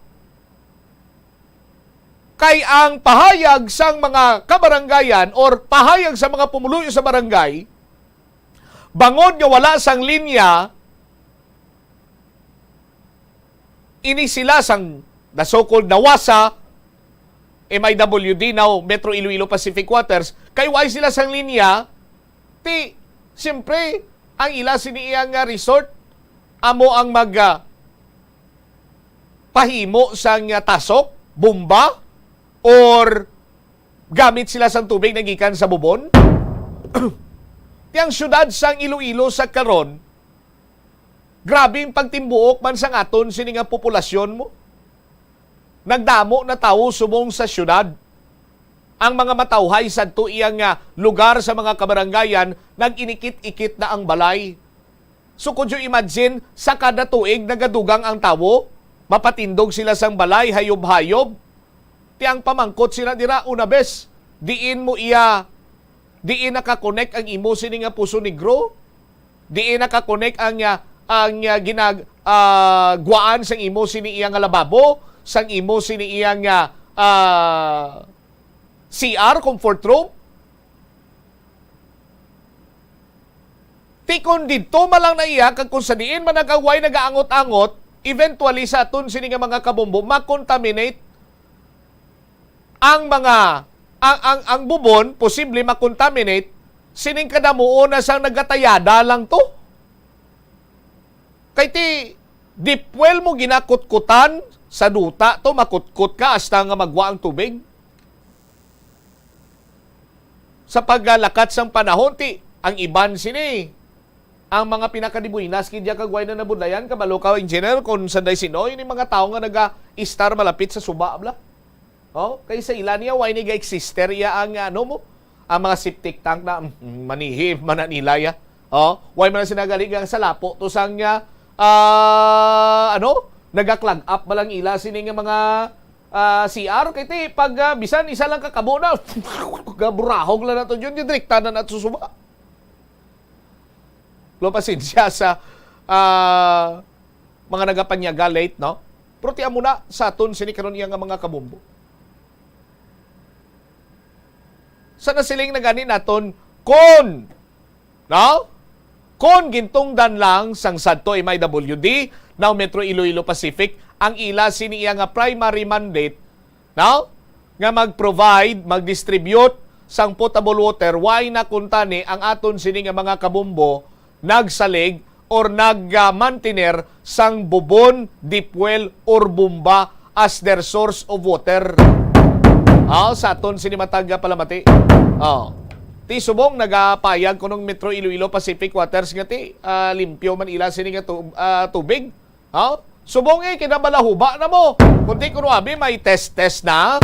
Kay ang pahayag sang mga kabaranggayan or pahayag sa mga pumuluyo sa barangay, bangod nga wala sang linya, ini sila sang the so-called NAWASA, MIWD, now Metro Iloilo Pacific Waters, kay why sila sang linya, ti, siyempre, ang ila siniyang resort, amo ang pahimo sang tasok, bomba, or gamit sila sang tubig na gikan sa bubon. Tiyang syudad sang Iloilo sa karon, grabe yung pagtimbuok man sang aton sini nga populasyon mo. Nagdamo na tao subong sa syudad. Ang mga matawhay sa iyang lugar sa mga kabaranggayan, nag-inikit-ikit na ang balay. So could you imagine, sa kada tuig nagadugang ang tawo, mapatindog sila sang balay, hayob-hayob. Tiyang pamangkot sila dira, una bes, diin diin nakakonek ang imo sini nga Puso Negro, diin nakakonek ang guaan sang imo sini iyang lababo, sang imo sini iyang CR, comfort room. Tikon dito malang na iya, kag kung sa diin man nagaway nagaangot-angot, eventually sa aton sini nga mga kabombo, makontaminate ang ang bubon, posible makontaminate, sining kadamuon na sang nagatayada lang to. Kay ti, dipwel mo ginakutkutan sa duta to, makutkut ka hasta nga magwa ang tubig. Sa paggalakat sang panahon, ti, ang iban sini, ang mga pinakadibuinas, kidya kagway na nabudlayan, kabalo ka, engineer, kung sanday sinoy, yung mga tao nga naga-star malapit sa suba, bla. Oh, kay sa ilan niya, why niya exister ya ang mo? Ang mga septic tank na manihib, mananilaya. Oh, why man sinagaligang sa lapo to sang nagaklag up malang ila sining mga CR kay ti pag bisan isa lang kakabo na gaburahog lang nato yun direkta na nato susuba. Lo pasensya sa mga nagapanyaga late, no? Pero ti amo na sa aton sini karon iya nga mga kabombo. Sana siling nagani naton kon, no? Kon gintungdan lang sang sadto MIWD, now Metro Iloilo Pacific, ang ila siniya nga primary mandate, no? Nga mag-provide, mag-distribute sang potable water, why na kuntani ang aton sini nga mga kabombo nagsalig or nag-mantener sang bubon, deep well, or bomba as their source of water. Sa aton sinimatag palamati. Ti subong nagapayag kunong Metro Iloilo Pacific Waters nga ti limpyo man ila sini nga tubig. Subong kinabalahuba na mo. Kunti kuno abi may test na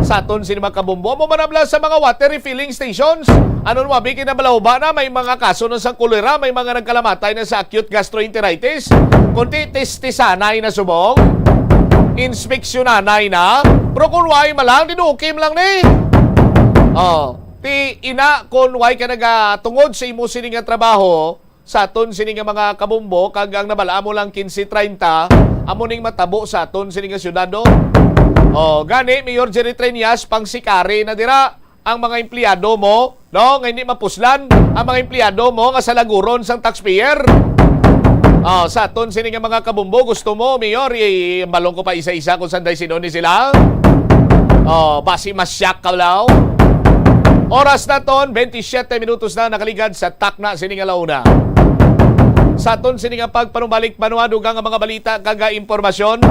sa aton sini makabombo mo manabla sa mga water refilling stations. Ano mo abi kinabalahuba na may mga kaso na sa kolera, may mga nagkalamatay na sa acute gastroenteritis. Kunti testisanay na subong. Inspeksyonan na, pero kung why malang, dinukim lang ni. Ti ina, kung why ka nagatungod sa imo sining nga trabaho, sa aton sining nga mga kabombo, kag ang nabala mo lang 15-30, amo ning matabo sa aton sining nga syudad, no? Gani, Mayor Jerry Treñas, pang sikari na dira, ang mga empleyado mo, no? Nga hindi mapuslan, ang mga empleyado mo, nga sa laguron sang taxpayer. Sa aton sini nga mga kabumbo, gusto mo, Mayor, balong ko pa isa-isa kung sanday sinoni sila. Basi masyak ka lao. Oras na ton, 27 minutos na nakaligad sa takna sini nga launa. Sa aton sini nga pagpanubalik manuadugang nga mga balita kaga impormasyon.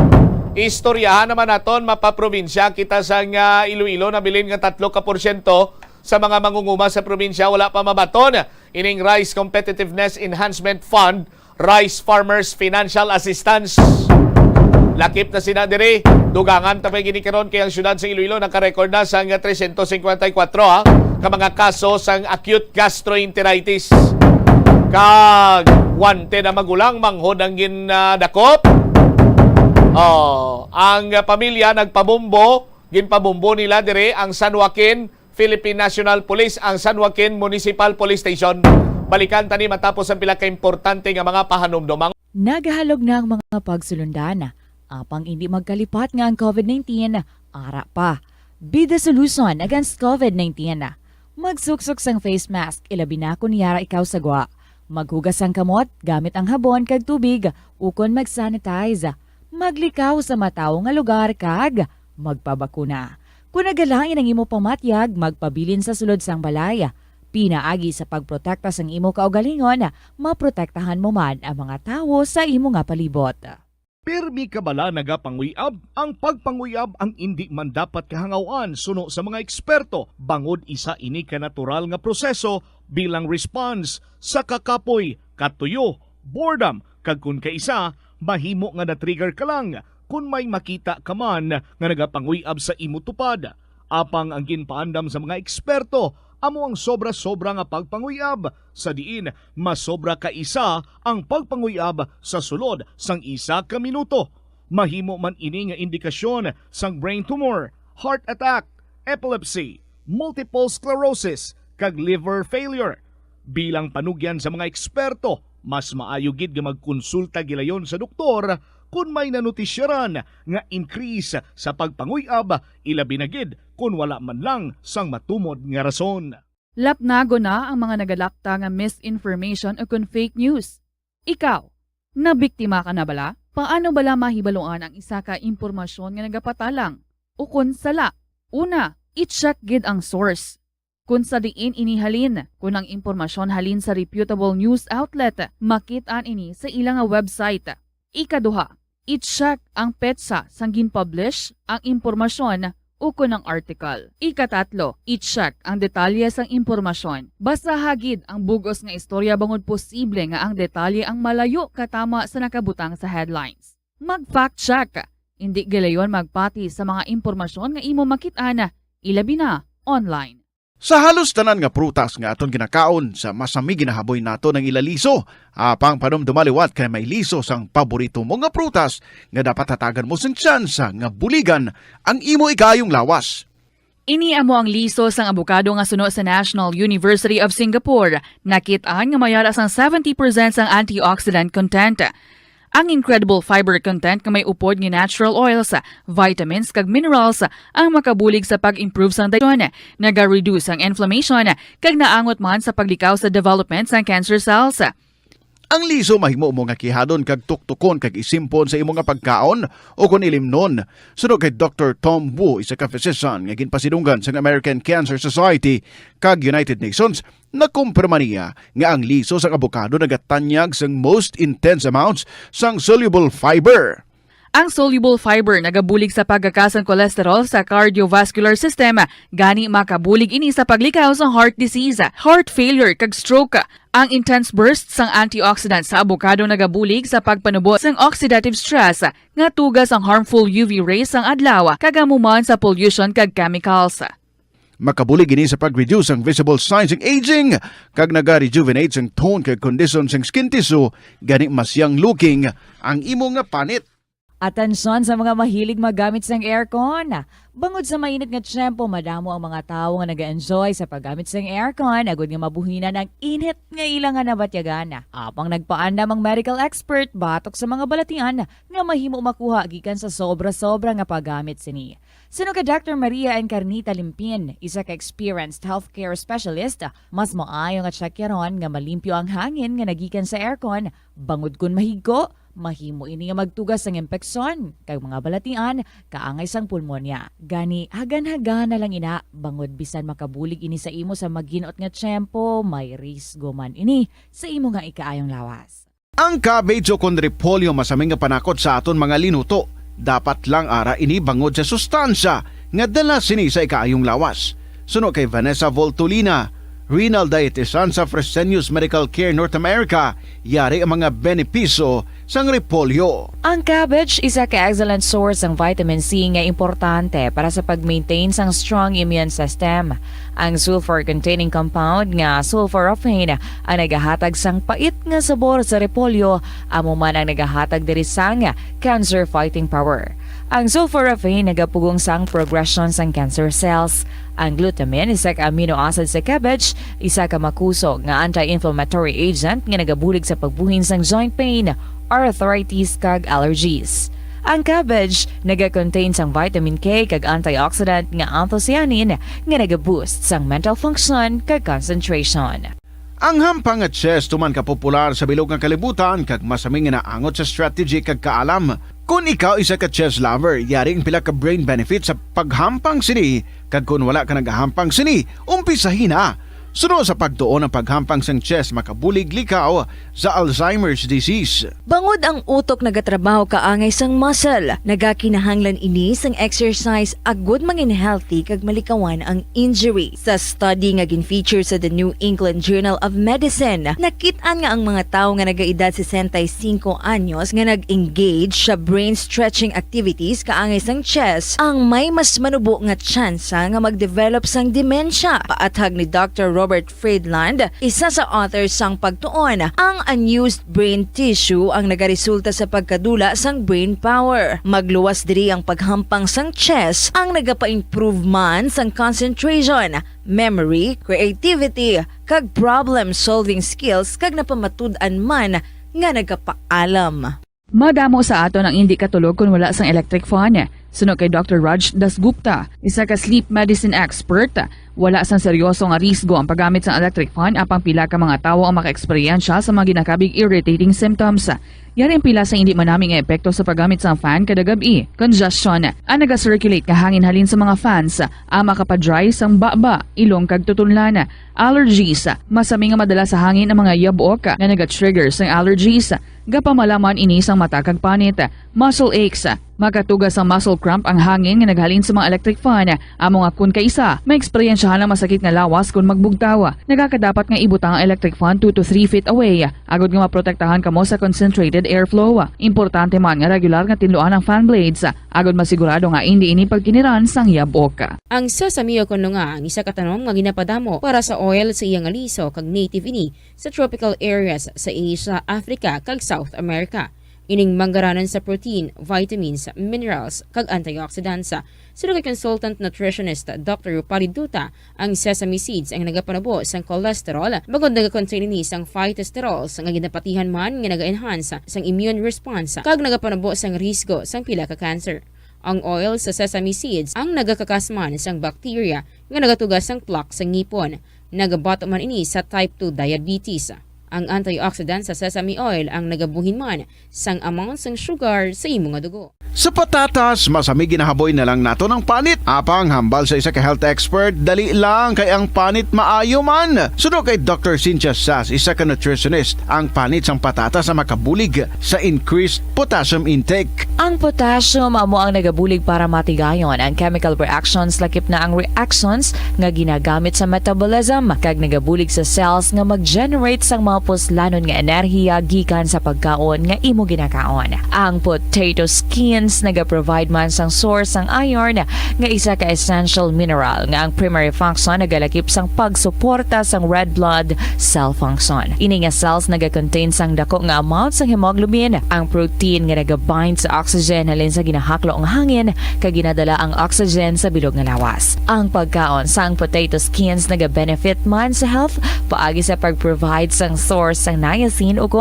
Istoryahan naman naton mapaprobinsya kita sa nga Iloilo na bilin nga 3% sa mga mangunguma sa probinsya wala pa mabaton. Ining Rice Competitiveness Enhancement Fund, Rice Farmers Financial Assistance. Lakip na sina diri, dugangan tapay ginikaron kay ang syudad sa Iloilo naka-record na sa 354 ka mga kaso sang acute gastroenteritis. Kag wante na magulang manghod ang ginadakop. Ang pamilya ginpabombo nila dire ang San Joaquin Philippine National Police, ang San Joaquin Municipal Police Station. Balikan tani matapos ang pila ka importante nga mga pahanumdumang. Nagahalog na ang mga pagsulundan. Apang hindi magkalipat nga ang COVID-19, ara pa. Be the solution against COVID-19. Magsuksok sang face mask, ilabi na kung niyara ikaw sagwa. Maghugas ang kamot, gamit ang habon kag tubig, ukon mag-sanitize. Maglikaw sa mataw nga lugar kag magpabakuna. Kung nagalain ang imo pamatyag, magpabilin sa sulod sang balay. Pinaagi sa pagprotekta sang imo kaugalingon, maprotektahan mo man ang mga tawo sa imo nga palibot. Pirmi kabala nagapanguyab, ang pagpanguyab ang hindi man dapat kahangawan suno sa mga eksperto. Bangod isa ini ka natural nga proseso bilang response sa kakapoy, katuyo, boredom, kag kun kaisa, mahimo nga na-trigger ka lang kung may makita ka man nga nagapanguyab sa imo tupad. Apang ang ginpaandam sa mga eksperto, amo ang sobra-sobra nga pagpanguyab sa diin masobra ka isa ang pagpanguyab sa sulod sang isa ka minuto. Mahimo man ini nga indikasyon sang brain tumor, heart attack, epilepsy, multiple sclerosis kag liver failure. Bilang panugyan sa mga eksperto, mas maayo gid nga magkonsulta gilayon sa doktor kung may nanutisyaran nga increase sa pagpanguyab, ilabi na gid kung wala man lang sang matumod nga rason. Lapnago na ang mga nagalakta nga misinformation o kung fake news. Ikaw, nabiktima ka na bala? Paano bala mahibaluan ang isa ka impormasyon nga nagapatalang? O kung sala? Una, i-check gid ang source. Kung sa diin inihalin, kung ang impormasyon halin sa reputable news outlet, makitaan ini sa ilang website. Ikaduha, i-check ang petsa sang gin-publish ang impormasyon o kung ang article. Ikatatlo, i-check ang detalye sang impormasyon. Basta hagid ang bugos nga istorya bangod posible nga ang detalye ang malayo katama sa nakabutang sa headlines. Mag-fact check. Hindi gilayon magpati sa mga impormasyon nga imo makita-na, ilabi na online. Sa halos tanan nga prutas nga aton ginakaon sa masami ginahaboy nato ng ilaliso, apang panumdumaliwat kay may liso sang paborito mo nga prutas nga dapat hatagan mo sang tsansa nga buligan ang imo ikayong lawas. Ini amo ang liso sang abukado nga suno sa National University of Singapore. Nakitaan nga mayara sang 70% sang antioxidant content. Ang incredible fiber content nga may upod nga natural oils, vitamins kag minerals ang makabulig sa pag-improve sang digestion, naga-reduce ang inflammation kag naangot man sa paglikaw sa development sang cancer cells. Ang liso mahimo mo nga kihadon kag tuktukon kag isimpon sa imo nga pagkaon o kun ilimnon. Suno kay Dr. Tom Wu, isa ka physician nga ginpasidunggan sa American Cancer Society kag United Nations, nakumpirma niya nga ang liso sa abokado nagatanyag sang most intense amounts sang soluble fiber. Ang soluble fiber nagabulig sa pagkakasang cholesterol sa cardiovascular system, gani makabulig ini sa paglikaw sa heart disease, heart failure kag stroke. Ang intense burst sang antioxidant sa abokado nagabulig sa pagpanubo sang oxidative stress nga tugas ang harmful UV rays sang adlaw kagamuman sa pollution kag chemicals. Makabulig ini sa pag-reduce ang visible signs ng aging kag naga-rejuvenate sang tone kag condition sang skin tissue, gani mas young looking ang imo nga panit. Atensyon sa mga mahilig magamit sang aircon. Bangod sa mainit nga tiyempo, madamo ang mga tao nga nag-enjoy sa paggamit sang aircon, agud nga mabuhinan ang init nga ilang nga nabatyagan. Apang nagpaandam ang medical expert batok sa mga balatian nga mahimo makuha gikan sa sobra-sobra nga paggamit sini. Sino ka Dr. Maria Encarnita Limpin, isa ka experienced healthcare specialist, mas maayo nga tsakyaron nga malimpyo ang hangin nga nagikan sa aircon, bangod kun mahigko, mahimo ini nga magtugas sang impeksyon kag mga balatian kaangay sang pulmonya. Gani hagan-hagan na lang ina bangod bisan makabulig ini sa imo sa maginot nga tiyempo, may risgo man ini sa imo nga ikaayong lawas. Ang cabbage o kon repolyo masaming nga panakot sa aton mga linuto. Dapat lang ara ini bangod sa sustansya nga dala sini sa ikaayong lawas. Suno kay Vanessa Voltolina, renal dietitian sa Fresenius Medical Care North America, yari ang mga benepisyo sang repolyo. Ang cabbage isa ka excellent source ng vitamin C nga importante para sa pag-maintain sang strong immune system. Ang sulfur-containing compound nga sulforaphane ang nagahatag sang pait nga sabor sa repolyo, amo man ang nagahatag diri sang cancer-fighting power. Ang sulforaphane nagapugong sang progression sang cancer cells. Ang glutamine, isa ka amino acid sa cabbage, isa ka makusog nga anti-inflammatory agent nga nagabulig sa pagbuhin sang joint pain, arthritis kag allergies. Ang cabbage naga-contain sang vitamin K kag antioxidant nga anthocyanin nga naga-boost sang mental function kag concentration. Ang hampang at chess tuman ka popular sa bilog nga kalibutan kag masaming nga naangot sa strategy kag kaalam. Kung ikaw isa ka chess lover, yaring pila ka brain benefit sa paghampang sini kag kung wala ka nagahampang sini, umpisahin na. Suno sa pagtuon ng paghampang sang chess makabulig likaw sa Alzheimer's disease. Bangod ang utok nagatrabaho kaangay sang muscle, nagakinahanglan ini sang exercise agud mangin healthy kag malikawan ang injury. Sa study nga gin-feature sa The New England Journal of Medicine, nakit-an nga ang mga tawo nga nagaedad 65 anyos nga nag-engage sa brain stretching activities kaangay sang chess ang may mas manubo nga tsansa nga mag-develop sang demensya. Paathag ni Dr. Robert Friedland, isa sa authors sang pagtuon, ang unused brain tissue ang nagaresulta sa pagkadula sang brain power. Magluwas diri ang paghampang sang chess ang nagapa-improve man sang concentration, memory, creativity, kag problem-solving skills kag napamatud-an man nga nagapaalam. Madamo sa ato ang hindi katulog kung wala sang electric fan. Suno kay Dr. Raj Dasgupta, isa ka sleep medicine expert, wala sang seryoso nga risgo ang paggamit sa electric fan apang pila ka mga tawo ang maka-eksperyensya sa mga ginakabig irritating symptoms. Yari ang pila sa hindi manaming epekto sa paggamit sa fan kada gabi. Congestion, ang naga-circulate nga hangin halin sa mga fans, ang makapadry sang baba, ilong kag tutunlan. Allergies, masami nga madala sa hangin ang mga yabok nga naga-trigger sang allergies. Gapamalaman ini sang mata kag panit. Muscle aches, makatugas ang muscle cramp ang hangin nga naghalin sa mga electric fan. Amo nga kun kaisa, may eksperyensyahan ang masakit nga lawas kung magbugtaw. Nagakadapat nga ibutang ang electric fan 2 to 3 feet away. Agod nga maprotektahan kamo sa concentrated airflow. Importante man nga regular nga tinluan ang fan blades. Agod masigurado nga hindi ini pagkiniran sang yabok. Ang sesame o kuno nga ang isa ka tanom nga ginapadamo para sa oil sa iyang aliso kag native ini sa tropical areas sa Asia, Africa kag South America. Ining manggaranan sa protein, vitamins, minerals, kag antioxidants. Sino kay consultant nutritionist Dr. Rupali Duta, ang sesame seeds ang nagapanabo sang cholesterol, bagod nagakontain ini sang phytosterols nga ginapatihan man nga naga-enhance sang immune response kag nagapanabo sang risgo sang pila ka cancer. Ang oil sa sesame seeds ang nagakakasman sang bacteria nga nagatugas sang plaque sa ngipon. Nagabato man ini sa type 2 diabetes. Ang antioxidant sa sesame oil ang nagabuhin man sang amount sang sugar sa imong dugo. Sa patatas, masami ginahaboy na lang nato ng panit. Apang hambal sa isa ka health expert, dali lang kay ang panit maayo man. Suno kay Dr. Cynthia Sass, isa ka nutritionist, ang panit sang patatas sa makabulig sa increased potassium intake. Ang potassium amo ang nagabulig para matigayon ang chemical reactions lakip na ang reactions nga ginagamit sa metabolism kag nagabulig sa cells nga mag-generate sang mga puslanon nga enerhiya gikan sa pagkaon nga imo ginakaon. Ang potato skins naga-provide man sang source sang iron nga isa ka essential mineral nga ang primary function nagalakip sang pagsuporta sang red blood cell function. Ini nga cells naga-contain sang dako nga amount sang hemoglobin, ang protein nga naga-bind sa oxygen halin sa ginahaklo ang hangin kag ginadala ang oxygen sa bilog nga lawas. Ang pagkaon sang potato skins naga-benefit man sa health paagi sa pag-provide sang source sang niacin ug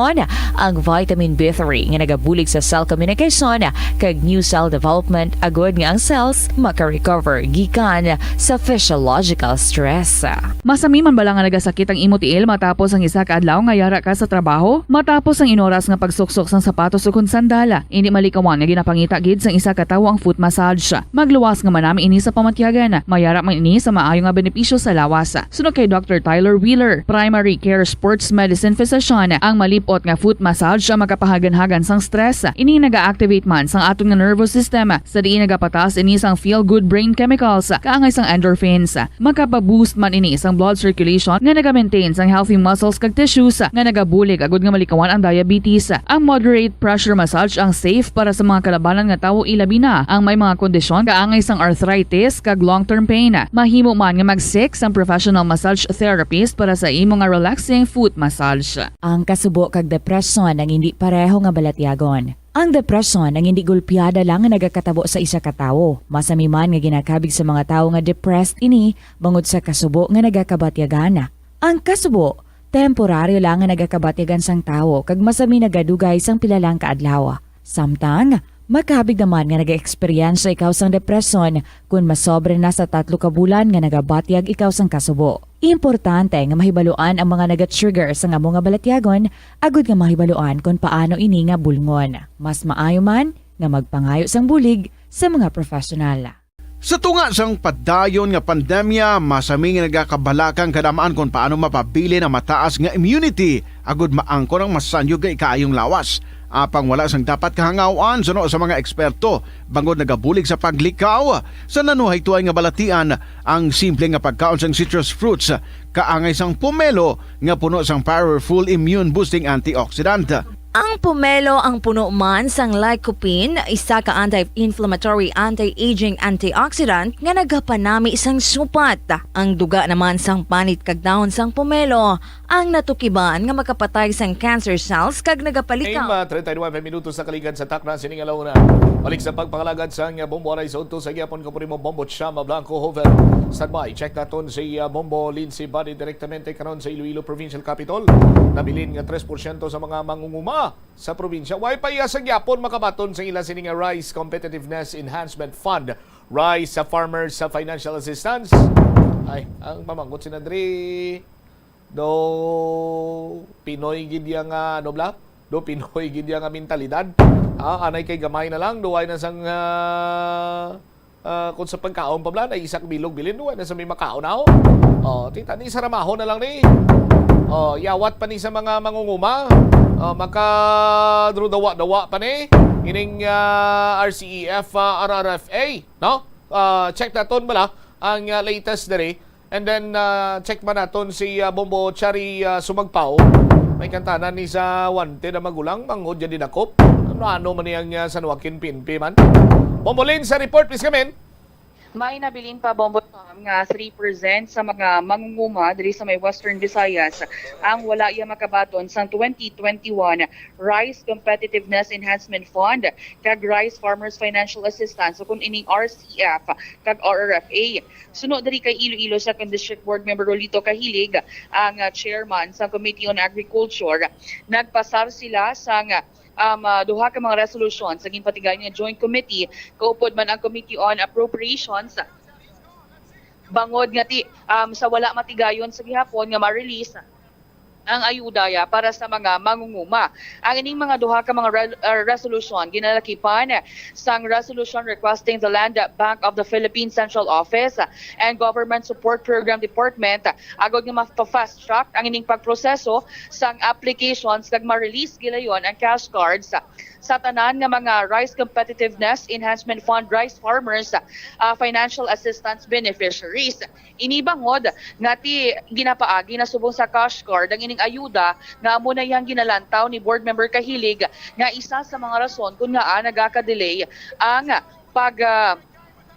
ang vitamin B3 nga nagabulig sa cell communication kag kag new cell development agud nga ang cells maka-recover gikan sa physiological stress. Masami man bala nga nagasakit ang imo tiil matapos ang isa ka adlaw nga yara ka sa trabaho? Matapos ang inoras nga pagsuksok sang sapatos ug sandala, hindi malikawan nga ginapangita gid sang isa ka tawo ang foot massage. Magluwas nga manami ini sa pamatyagan. Mayara man ini sa maayo nga benepisyo sa lawas. Sunod kay Dr. Tyler Wheeler, primary care sports medicine physician, ang malipot nga foot massage ang makapahagan-hagan sang stress. Ini naga-activate man sang aton nga nervous system sa diin nagapatas ini sang feel-good brain chemicals kaangay sang endorphins. Makapaboost man ini sang blood circulation nga naga-maintain sang healthy muscles kag tissues nga nagabulig agud nga malikawan ang diabetes. Ang moderate pressure massage ang safe para sa mga kalabanan nga tawo ilabi na ang may mga kondisyon kaangay sang arthritis kag long-term pain. Mahimo man nga mag-seek sang professional massage therapist para sa imo nga relaxing foot massage. Ang kasubo kag depresyon ang hindi pareho nga balatyagon. Ang depresyon ang hindi gulpiyada lang nga nagakatabo sa isa ka tawo. Masami man nga ginakabig sa mga tawo nga depressed ini bangod sa kasubo nga nagakabatyagan. Ang kasubo temporaryo lang nga nagakabatyagan sang tawo kag masami nagadugay sang pila lang ka adlaw. Samtang makabig naman nga naga-experience ikaw sang depresyon kung masobre na sa 3 ka bulan nga nagabatyag ikaw sang kasubo. Importante nga mahibaluan ang mga naga-trigger sa nga mga balatyagon agud nga mahibaluan kung paano ini nga bulngon. Mas maayo man nga magpangayo sang bulig sa mga profesional. Sa tunga sang padayon nga pandemya, masami nga nagakabalakang kadamaan kung paano mapabili na mataas nga immunity agud maangkon ang masanyo nga ikaayong lawas. Apang wala sang dapat kahangawan suno sa mga eksperto bangod nagabulig sa paglikaw sa nanuhay tuay nga balatian ang simple nga pagkaon sang citrus fruits kaangay sang pomelo nga puno sang powerful immune boosting antioxidant. Ang pomelo ang puno man sang lycopene, isa ka anti-inflammatory, anti-aging antioxidant nga nagapanami sang supat. Ang duga naman sang panit kag dahon sang pomelo ang natukiban nga makapatay sang cancer cells kag nagapalikaw. 39 minutos sa kaligan sa takna sining alaw na. Balik sa pagpangalagad sa Bombo Aray sa unto sa gyapon ko mo Bombo Chama Blanco Hover. Standby, check naton si Bombo Lindsay Body direktamente karon sa Iloilo Provincial Capital. Nabilin nga 3% sa mga mangunguma sa probinsya. Wi-Fi sa gyapon makabaton sa ila sining Rice Competitiveness Enhancement Fund. Rice sa farmers sa financial assistance. Ay, ang mamanggot si Nadri do Pinoy gid nga nobla. Do Pinoy gid nga mentalidad. Anay kay gamay na lang duway na sang kung sa pagkaon pa bla na isak bilog bilin duway na sa may makaon na. Tita ni saramaho na lang ni. Yawat pa ni sa mga mangunguma. Makadrudawa-dawa pa ni ining RCEF RRFA, no? Check naton bala ang latest dere. And then check ba naton si Bombo Chari Sumagpao. May kantanan ni sa wante na magulang manghod dyan dinakop. Ano man niyang San Joaquin Pinpi man. Bombo Lin sa report, please come in. May nabilin pa Bombo nga 3% sa mga mangunguma diri sa may Western Visayas ang wala iya makabaton sa 2021 Rice Competitiveness Enhancement Fund kag Rice Farmers Financial Assistance o kung ining RCF kag RRFA. Sunod diri kay Iloilo Second District Board Member Rolito Kahilig ang chairman sa Committee on Agriculture. Nagpasar sila sa duha ka mga resolution sa ginpatigayon nga Joint Committee kaupod man ang Committee on Appropriations bangod nga sa wala matigayon sa gihapon nga ma-release ang ayudaya para sa mga mangunguma. Ang ining mga duha ka mga resolution ginalakipan sang resolution requesting the Land Bank of the Philippines Central Office and Government Support Program Department agod nga ma-fast track ang ining pagproseso sang applications kag ma-release gilayon ang cash cards sa tanan nga mga Rice Competitiveness Enhancement Fund rice farmers financial assistance beneficiaries. Inibangod nga ginapaagi na subong sa cash card ang ining ayuda nga amo na yang ginalantaw ni board member Kahilig nga isa sa mga rason kung nga nagaka-delay ang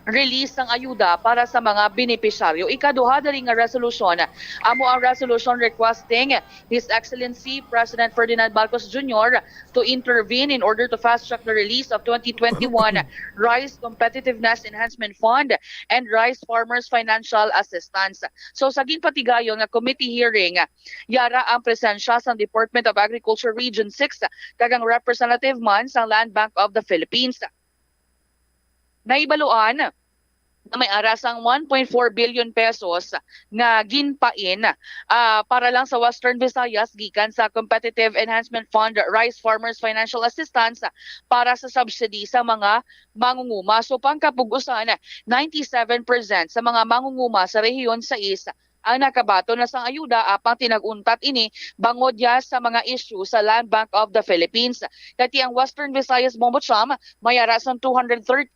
release ng ayuda para sa mga benepisyaryo. Ikaduha dali nga resolution amo ang resolution requesting His Excellency President Ferdinand Marcos Jr. to intervene in order to fast-track the release of 2021 Rice Competitiveness Enhancement Fund and Rice Farmers Financial Assistance. So sa ginpatigayon nga committee hearing, yara ang presensya sa Department of Agriculture Region 6 kag ang representative man sa Land Bank of the Philippines. Naibaluan na may arasang 1.4 billion pesos nga ginpain para lang sa Western Visayas gikan sa Competitive Enhancement Fund Rice Farmers Financial Assistance para sa subsidy sa mga mangunguma. So pangkapugusan, 97% sa mga mangunguma sa rehiyon 6 ang nakabato na sang ayuda apang tinag-untat ini bangod ya sa mga issue sa Land Bank of the Philippines. Kati ang Western Visayas Mombocham may arasang 273,000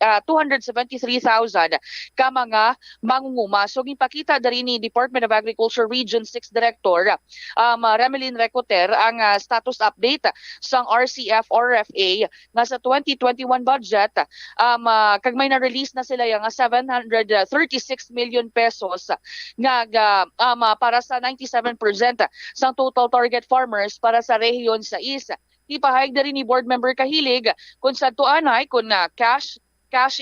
ka mga mangunguma. So gipakita diri ni Department of Agriculture Region 6 Director Remelin Recoter ang status update sang RCF RFA nga sa 2021 budget kag may na-release na sila nga 736 million pesos nga para sa 97% sa total target farmers para sa rehiyon 6. Ipahayag na rin ni Board Member Kahilig kung sa tuanay kung cash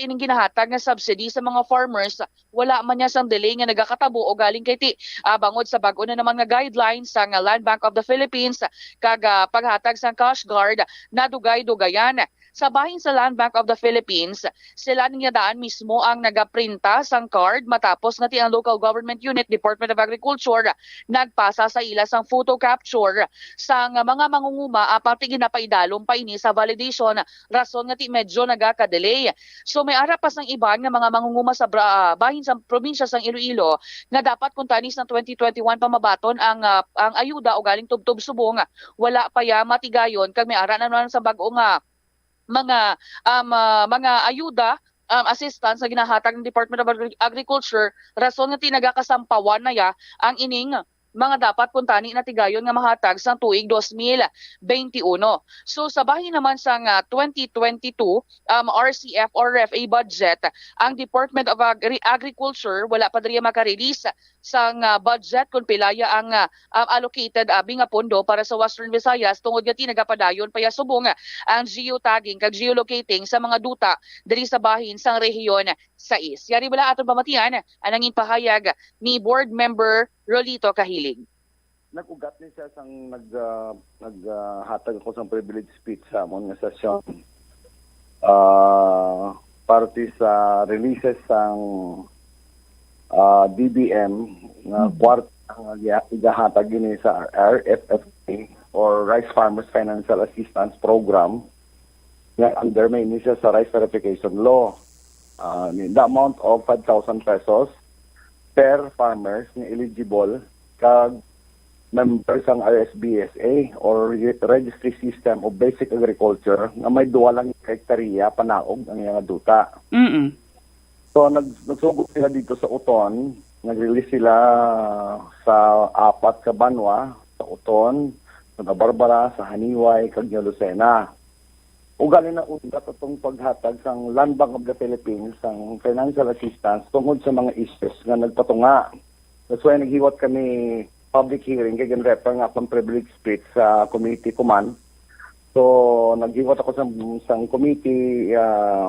ining ginahatag nga subsidy sa mga farmers, wala man niya sang delay nga nagakatabo o galing kay ti bangod sa bag-o na naman nga guidelines sa Land Bank of the Philippines kag paghatag sang cash guard na dugay-dugayan. Sa bahin sa Land Bank of the Philippines, sila niya daan mismo ang nagaprinta sang card matapos nga ti ang local government unit, Department of Agriculture, nagpasa sa ila sang photo capture sang mga mangunguma apang ti ginapaidalom pa ini sa validation, rason nga ti medyo nagaka-delay. So may ara pa sang iban nga mga mangunguma sa bahin sa probinsya sang Iloilo nga dapat kung tanis ng 2021 pamabaton ang ayuda o galing tubtob subong, wala pa ya matigayon kag may ara na naman sa bag-o nga mga ayuda assistance na ginahatag ng Department of Agriculture, rason nga tinagakasampawan na ya ang ining mga dapat kuntani na tigayon nga mahatag sa tuig 2021. So sa bahin naman sa 2022 RCF or RFA budget, ang Department of Agriculture wala pa diri maka-release sa budget kung pilaya ang allocated abi nga pondo para sa Western Visayas tungod nga tinagapadayon pa ya subong ang geotagging kag geolocating sa mga duta diri sa bahin sang rehiyon 6. Yari bala aton pamatian anangin pahayag ni Board Member Rolito Kahilig. Nag-ugat ni siya sang naghatag ako sang privilege speech sa amon nga session. Parte sa releases sang DBM nga kwarta nga igahatag ini sa RFFA or Rice Farmers Financial Assistance Program nga under may ini siya sa Rice Verification Law. The amount of 5,000 pesos per farmers na eligible kag members ng RSBSA or Registry System of Basic Agriculture nga may duwa lang hektarya panaog ang mga duta. So nagsugod sila dito sa Uton, nag-release sila sa 4 sa Banwa, sa Uton, sa Barbara, sa Haniway, kag Lucena. Ugali na ugat itong paghatag sang Land Bank of the Philippines sang financial assistance tungod sa mga issues nga nagpatunga. That's why naghiwat kami public hearing kay refer nga akong privilege speech sa committee kuman. So naghiwat ako sa committee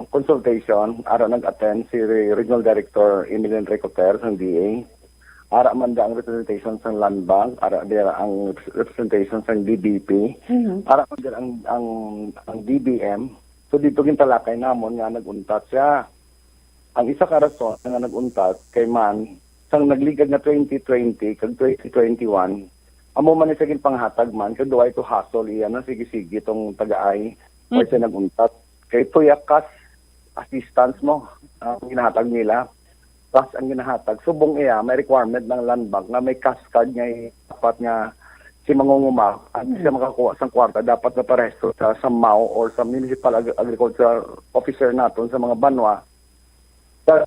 consultation ara nag-attend si Regional Director Emilien Recoter ng DA. Ara man da ang representation sa Land Bank, ara dira ang representation sa DBP, ara man dira ang DBM. So dito gintalakay namon nga naguntat siya. Ang isa ka rason nga naguntat kay man sang nagligad na 2020 kag 2021, amo man sa panghatag man kag duay to hassle iya na sige-sige tong taga-ay or sa naguntat. Kay tuyakas assistance mo ang ginahatag nila. Plus ang ginahatag, subong iya, may requirement ng Land Bank na may cascade nga dapat nga si mangunguma at siya makakuha sa kwarta, dapat na paresto sa MAO or sa Municipal Agricultural Officer naton sa mga banwa.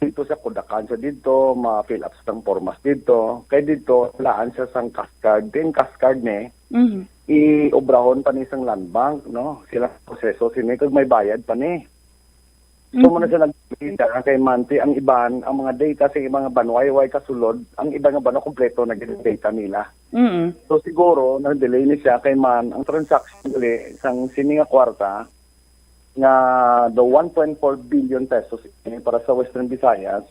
Dito sa kudakan siya dito, ma-fill up sa formas dito. Kaya dito, laan siya sa cascade. Din cascade ni, i-obrahon pa ni isang Land Bank, no? Sila proseso, sinikag may bayad pa ni. So muna siya nag-data kay Manti, ang iban, ang mga data sa mga banway kasulod, ang iba nga banwa kompleto na data nila. So siguro, nag-delay ni siya kay Man, ang transaction ulit, isang sininga kwarta, nga the 1.4 billion pesos para sa Western Visayas,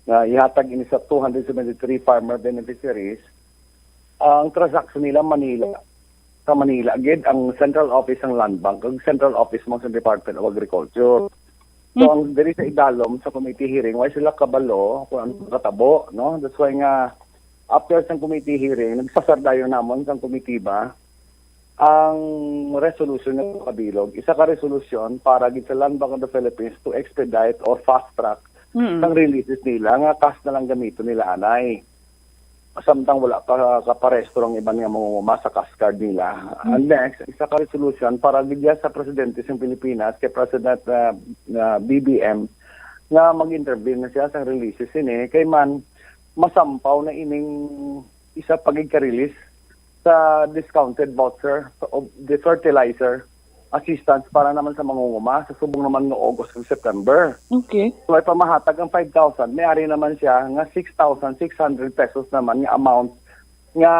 na ihatag ini sa 273 farmer beneficiaries, ang transaction nila Manila, sa Manila, agad ang central office ng Land Bank, ang central office mo sa Department of Agriculture. So, ang diri sa idalom sa committee hearing, why sila kabalo kung ano katabo, no? That's why nga, after sa committee hearing, nagsasardayo namon sa committee ba, ang resolution ng kabilog, isa ka resolution para gid sa Land Bank of the Philippines to expedite or fast track ang releases nila, nga cash na lang gamito nila anay. Samtang wala pa kaparesto ng iban nga mangunguma sa cash card nila. And next, isa ka resolution para bigyan sa presidente ng Pilipinas, kay President BBM, nga mag-intervene na siya sa releases ini, kay man masampaw na ining isa pagigka-release sa discounted voucher of the fertilizer assistance para naman sa mangunguma sa subong naman no August ug September. Okay. So ay pamahatag ang 5,000, may-ari naman siya nga 6,600 pesos naman nga amount nga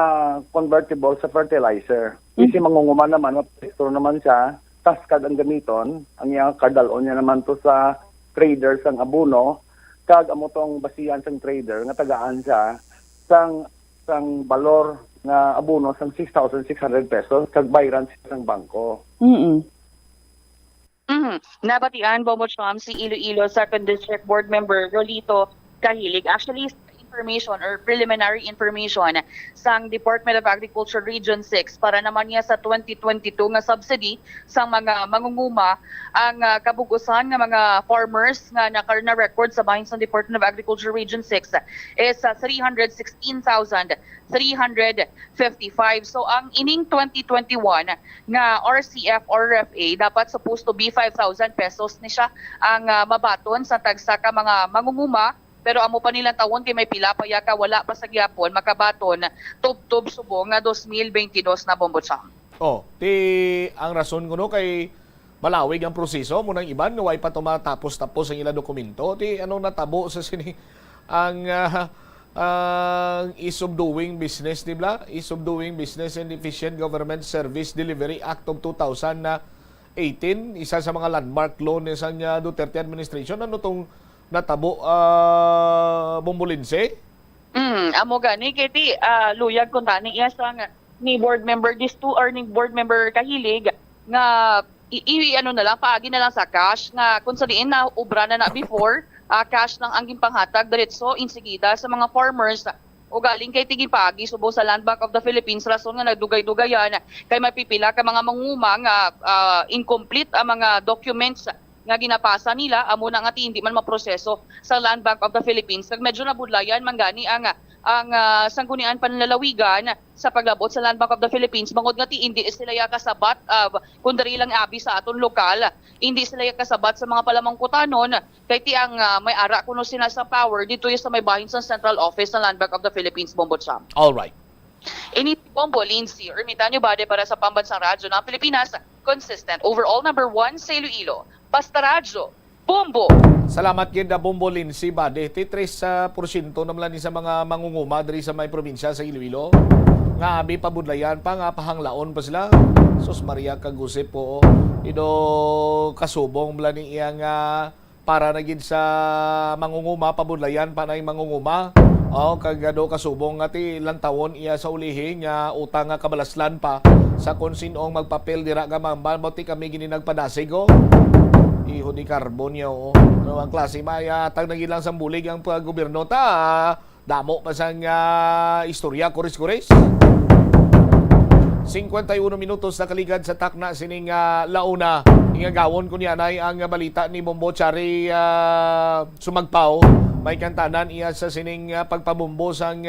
convertible sa fertilizer. Kasi mangunguma naman, mapistro naman siya, taskad ang gamiton, ang iyang kardalon niya naman to sa traders ang abono, kag amo tong basihan sang trader nga tagaan siya sang balor nga abono sang 6,600 pesos kag bayaran siya sang bangko. Nabatian Bombo Chom si Iloilo 2nd District Board Member Rolito Cahilig. Actually, information or preliminary information sang Department of Agriculture Region 6 para naman niya sa 2022 nga subsidy sa mga mangunguma ang kabugusan ng mga farmers nga na-record sa bahin sa Department of Agriculture Region 6 is 316,355. So ang ining 2021 nga RCF or RFA dapat supposed to be 5,000 pesos ni siya ang mabaton sa tagsa ka mga mangunguma. Pero amo pa nilang tawon kay may pila pa yaka wala pa sa gyapon makabaton tub-tub subong nga 2022 na Bombochang. Ang rason kuno kay malawig ang proseso mo ng iban nga way pa tumatapos-tapos ang ilang dokumento. Anong natabo sa sini ang Ease of Doing Business, di ba? Ease of Doing Business and Efficient Government Service Delivery Act of 2018, isa sa mga landmark law ni sang Duterte administration. Ano tong natabo Bombolinse? Amo gani kiti luyag kun tani iya sang ni board member ni board member Kahilig nga ano na lang paagi na lang sa cash nga kung sa diin na ubra na before cash lang ang gipanghatag diretso insigida sa mga farmers o galing kay tigipagi subo sa Land Bank of the Philippines rason nga nagdugay-dugayan kay mapipila ka mga manguma nga incomplete ang mga documents nga ginapasa nila amo na nga hindi man maproseso sa Land Bank of the Philippines kag medyo nabudlayan man gani ang sanggunian panlalawigan sa paglabot sa Land Bank of the Philippines bangod nga hindi sila kasabat kun diri lang abi sa aton lokal hindi sila kasabat sa mga palamangkutanon kay ti ang may ara kuno sila sa power dito sa may bahin sa Central Office ng Land Bank of the Philippines Bombocham. All right. Ini Bombo Lindsay Ermitanyo Bade para sa Pambansang Radyo ng Pilipinas, consistent overall number 1 sa Iloilo. Basta Radyo, Bombo! Salamat gid Bombo Lindsay Bade. 3% naman ni sa mga mangunguma diri sa may probinsya sa Iloilo. Nga abi pabudlayan pa nga pahanglaon pa sila. Sus Maria kagusip po. Ido kasubong bla ni iya nga para na gid sa mangunguma pabudlayan pa na mangunguma. Kagado kasubong nga ti ilang tawon iya sa ulihi nga utang nga kabalaslan pa sa kung sinong magpapel dira nga mambati kami gini nagpadasig iho di carbon yaw ano ang klase maya tag nagilang sambulig ang gobyerno damo pa sang istorya kuris-kuris 51 minutos na kaligad sa takna sining launa ingagawon ko niyanay ang balita ni Bombo Chari sumagpaw may kantanan iya sa sining pagpabumbo sang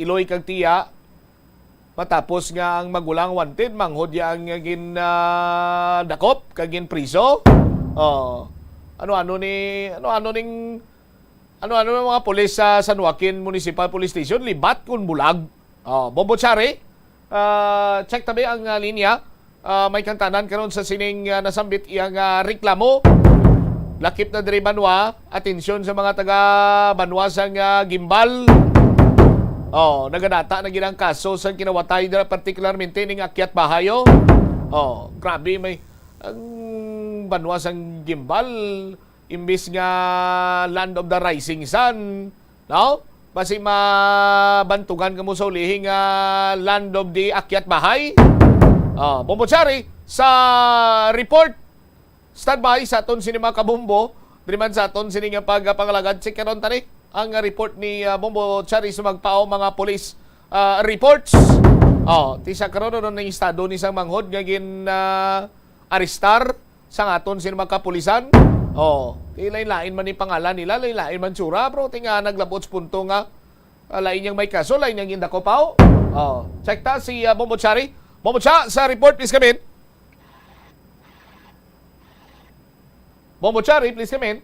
Iloy kag tiya matapos nga ang magulang wanted manghod ya ang dakop kag gin priso. Ano ning mga pulis sa San Joaquin Municipal Police Station libat kun bulag. Bombo Chari, check tabi ang linya. May kantanan karon sa sining nasambit iyang reklamo. Lakip na diri Banwa, atensyon sa mga taga Banwa sang gimbal. Nagadata na ginang kaso sa kinawatay na particularmente ning akyat bahayo. Grabe may ang Banwa sang gimbal imbis nga land of the rising sun, no? Basi mabantugan kamo sa ulihing land of the akyat bahay. Bombochari sa report Standby sa aton sini mga kabombo. Driman sa aton sini nga pagpangalagad. Si karon tani ang report ni Bombo Chari sa magpao mga police reports. Tisa karon ng estado ni sang manghod nga gin arestar sa aton sini mga kapulisan. Lain-lain man ni pangalan nila, lain-lain man tsura, bro. Tinga naglabot sa punto nga lain niyang may kaso, lain niyang indako pao. Check ta si Bombo Chari. Bombo Cha, sa report, please come in. Bombo Chari, please come in.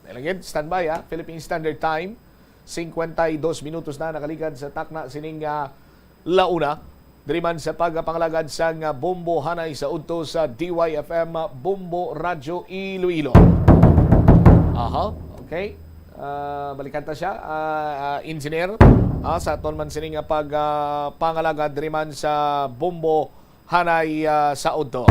Nalagid, standby Philippine Standard Time. 52 minutos na nakaligad sa takna sining launa. Diriman sa pagpangalagad sa Bombo Hanay sa udto sa DYFM Bombo Radyo Iloilo. Okay. Balikan ta siya, engineer. Sa aton man sining pagpangalagad diriman sa Bombo Hanay sa udto.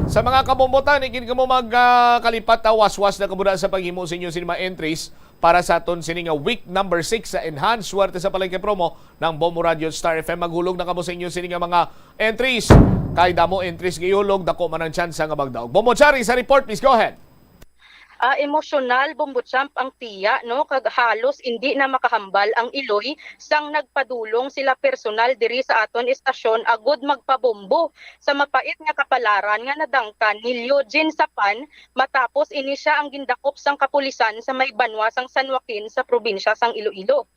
Sa mga kabombotan, ikin ka mo magkalipat waswas na kabuda sa paghimo sa inyo sinima entries para sa aton sining week number 6 sa Enhanced Swerte sa Palengke Promo ng Bombo Radio Star FM. Maghulog na kamo sa inyo sining mga entries. Kay damo entries gayulog, dako man ang chance nga magdaog. Bombo Chari, sa report, please go ahead. Emosyonal bumbutsamp ang tiya, no, kag halos hindi na makahambal ang iloy sang nagpadulong sila personal diri sa aton istasyon agud magpabombo sa mapait nga kapalaran nga nadangkan ni Eugene Sapan matapos ini siya ang gindakop sang kapulisan sa may banwa sang San Joaquin sa probinsya sang Iloilo.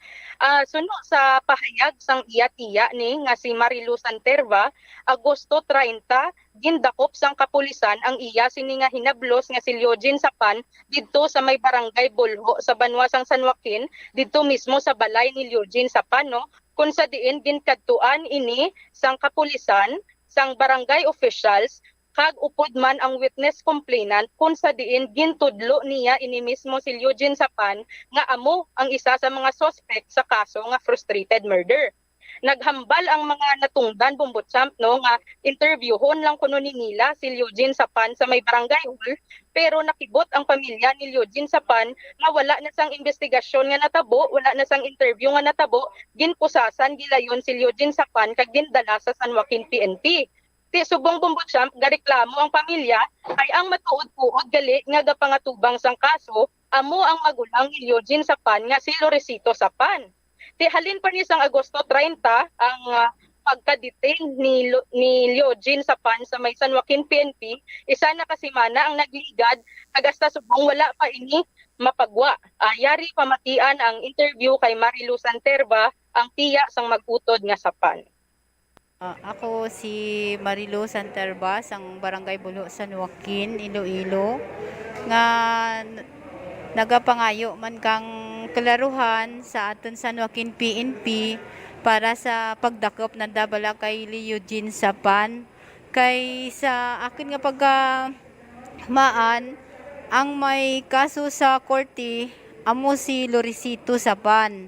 Suno sa pahayag sang iya tiya ni nga si Marilu Santerva, Agosto 30 gindakop sang kapulisan ang iya sini nga hinablos nga si Eugene Sapan didto sa may barangay Bulho sa banwa sang San Joaquin, didto mismo sa balay ni Eugene Sapan, no, kung sa diin ginkadtuan ini sang kapulisan sang barangay officials kag upod man ang witness complainant kung sa diin gintudlo niya ini mismo si Eugene Sapan nga amo ang isa sa mga suspect sa kaso nga frustrated murder. Naghambal ang mga natungdan bumbutsamp, no, nga interviewon lang kuno ni nila si Eugene Sapan sa may barangay hall, pero nakibot ang pamilya ni Eugene Sapan nga wala na sang investigasyon nga natabo, wala na sang interview nga natabo, ginpusasan gilayon si Eugene Sapan kag gindala sa San Joaquin PNP. Ti subong bumbutsamp gareklamo ang pamilya kay ang matuod-puod gali nga gapangatubang sang kaso amo ang magulang ni Eugene Sapan nga si Loresito Sapan. Ti halin pa ni sang Agosto 30 ang pagka-detain ni Eugene Sapan sa may San Joaquin PNP, isa na kasimana ang nagligad agasta subong wala pa ini mapagwa. Yari pamatian ang interview kay Marilu Santerva, ang tiya sang mag-utod nga Sapan. Ako si Marilu Santerva sang Barangay Bulho San Joaquin, Iloilo, nga nagapangayo man kang kalaruhan sa aton San Joaquin PNP para sa pagdakop ng dabala kay Eugene Sapan. Kay sa akin nga pagkamaan, ang may kaso sa korte, amo si Loresito Sapan.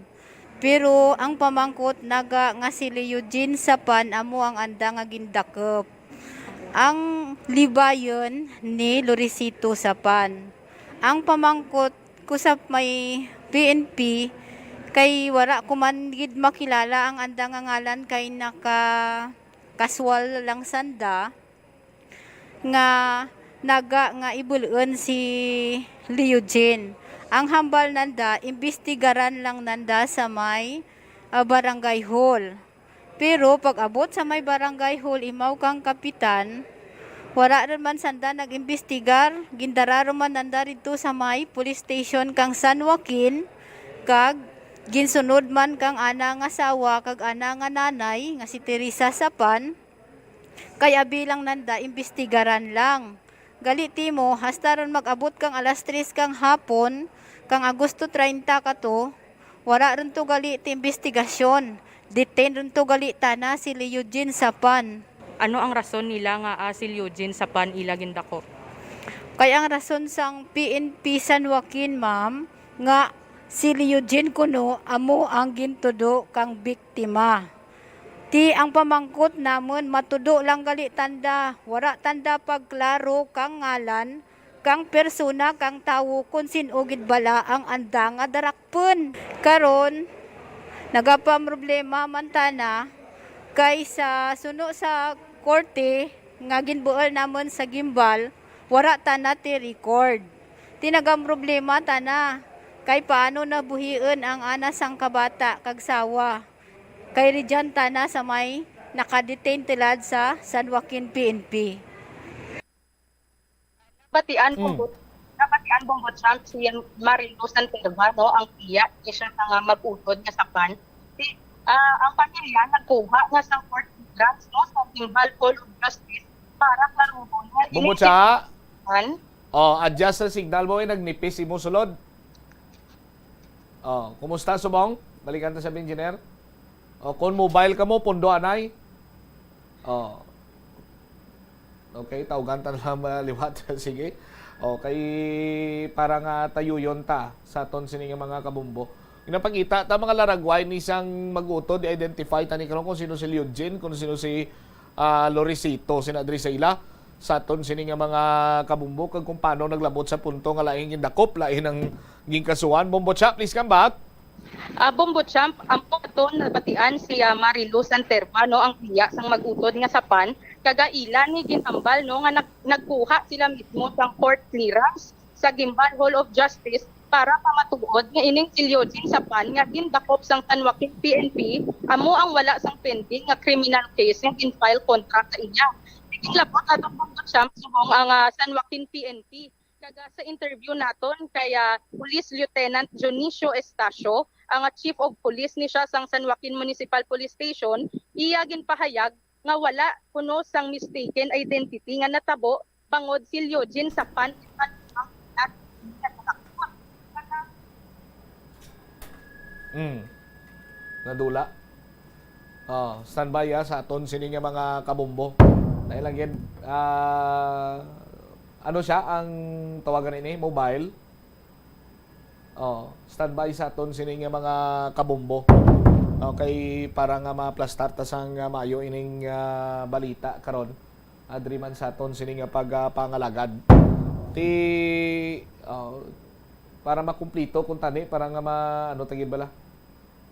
Pero ang pamangkot nga si Eugene Sapan amo ang anda nga gindakop. Ang libayon ni Loresito Sapan. Ang pamangkot ko sa may PNP kay wala ko man gid makilala ang anda nga ngalan kay kaswal lang sanda nga nga ibulon si Eugene. Ang hambal nanda, imbestigaran lang nanda sa may barangay hall. Pero pag abot sa may barangay hall, imaw kang kapitan, wala rin man sanda nag-imbestigar, gindararo man nanda rito sa may police station kang San Joaquin, kag ginsunod man kang ana nga asawa, kag ana nga nanay, nga si Teresa Sapan, kaya bilang nanda, imbestigaran lang. Galiti mo, hasta ron mag-abot kang alas 3 kang hapon, kang Agosto 30 ka to, wala rin to gali ti investigasyon. Detain rin to gali na si Eugene Sapan. Ano ang rason nila nga si Eugene Sapan ilagin dako? Kaya ang rason sang PNP San Joaquin, ma'am, nga si Eugene kuno amo ang gintudo kang biktima. Ti ang pamangkot namon matudo lang gali tanda, wala tanda pagklaro kang ngalan, kang persona, kang tawo kun sinugid bala ang anda nga darakpon. Karon nagapam problema man tana Kaysa suno sa korte nga ginbuol namon sa gimbal, wara ta na ti record. Tinagang problema ta na. Kay paano nabuhiin ang anas sang kabata kag sawa. Kay rijan ta na sa may nakadetain tilad sa San Joaquin PNP. Batian Bombot Champ si Marilo Santerva, no, ang tiya niya siya nga mag-utod nga sa pan. Ang pamilya nagkuha nga sa court grants, no, sa Gimbal Hall of Justice para klaruhon nga Bumutsa. Adjust sa signal mo, nagnipis imo sulod. Kumusta subong? Balikan ta sa engineer. Kung mobile ka mo, pundo anay. Okay, tawagan ta na liwat. Sige. Okay, para nga tayo yun ta sa ton sining mga kabumbo. Inapakita ta mga laragway ni isang mag-utod, identify tani karon kung sino si Eugene, kung sino si Lorisito, sinadri sa ila sa ton sining mga kabumbo kag kung paano naglabot sa punto nga laing gindakop, laing ang gingkasuhan. Bombo Chap, please come back. Bombo Champ, ang paton na batian si Marilo Santerva, no, ang tiya sang mag-utod nga sa pan, kagaila ni ginhambal, no, nga nagkuha sila mismo sang court clearance sa Gimbal Hall of Justice para pamatuod nga ining si Eugene sa pan nga gindakop sang San Joaquin PNP amo ang wala sang pending nga criminal case nga gin-file kontra sa iya. Labot atong Bombo Champ subong ang San Joaquin PNP. Kaga sa interview naton kaya Police Lieutenant Jonicio Estacio, ang Chief of Police ni siya sang San Joaquin Municipal Police Station, iya ginpahayag nga wala kuno sang mistaken identity nga natabo bangod si Eugene sa pan. Nadula. Standby sa aton sini nga mga kabumbo. Dahil lang yan, ano siya ang tawagan ini? Mobile? Standby sa aton sini nga mga kabumbo. Okay, para nga ma-plastar ta sang maayo ining balita karon. Adriman sa aton sini nga pagpangalagad. Para makumplito kung tani para nga ano tagid bala.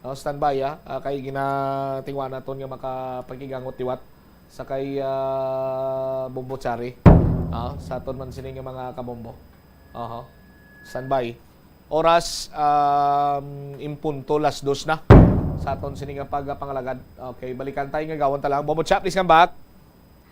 Standby kay ginatingwa naton nga makapagkigangot tiwat sa kay Bombo Chari. Sa aton man sini nga mga kabombo. Standby. Oras impunto las 2 na. Sa aton sini nga pagpangalagad. Okay, balikan tayo nga gawon ta lang. Bombo Chap, please come back.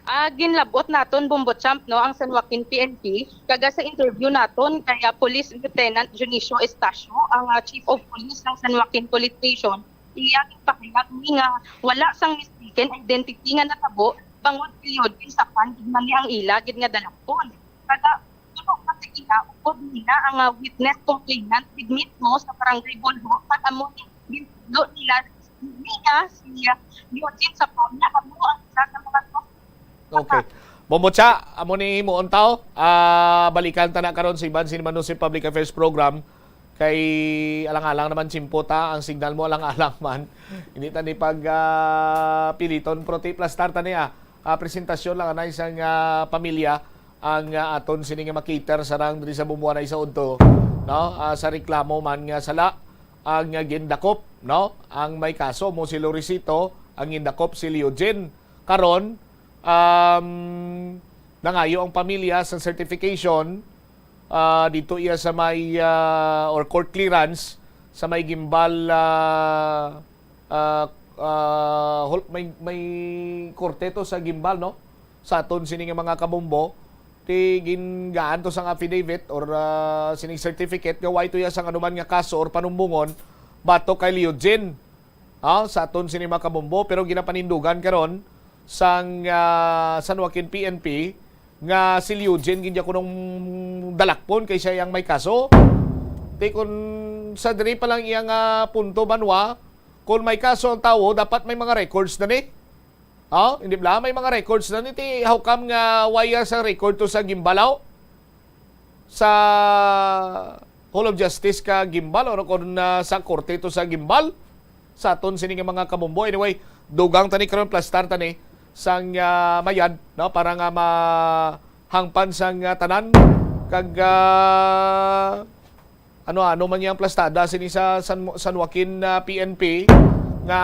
Ginlabot naton Bombo Champ, no, ang San Joaquin PNP kaga sa interview naton kaya Police Lieutenant Jonicio Estacio, ang Chief of Police ng San Joaquin Police Station, iya ipakita nga wala sang mistaken identity nga natabo bangod period sa pan ni ang ila gid nga dalakon. Kada tulo ka sa ila ug nila ang witness complainant gid mismo sa barangay Bolho at amo do nila niya si Eugene sa pan na amo ang isa sa mga. Okay. Bombocha, amo ni mo untaw. Balikan ta na karon sa Iban Sinimanon si Public Affairs Program kay alang-alang naman chimpota ang signal mo alang-alang man. Hindi ta ni pag piliton proti plastar ta niya. Presentasyon lang na isang pamilya ang aton sini nga makiter sarang diri sa bumuanay sa udto, no? Sa reklamo man nga sala ang gindakop, no? Ang may kaso mo si Lorisito, ang gindakop si Eugene. Karon nangayo ang pamilya sa certification dito iya sa may or court clearance sa may Gimbal may korte to sa Gimbal, no, sa aton sini nga mga kabombo ti gingaan to sang affidavit or sining certificate nga way to iya sang anuman nga kaso or panumbungon bato kay Eugene sa aton sini mga kabombo, pero ginapanindugan karon sang San Joaquin PNP nga si Eugene ginya kunong dalakpon kay siya yang may kaso. Di kun sa diri pa lang iyang punto banwa, kung may kaso ang tao dapat may mga records na ni. Hindi ba may mga records na ni ti how come nga waya sa record to sa Gimbalaw sa Hall of Justice ka Gimbal or kung sa korte to sa Gimbal sa aton sini nga mga kabombo. Anyway, dugang tani karon plastar tani sang mayad, no, para nga mahangpan sang tanan kag ano man yang plastada sini sa San Joaquin PNP nga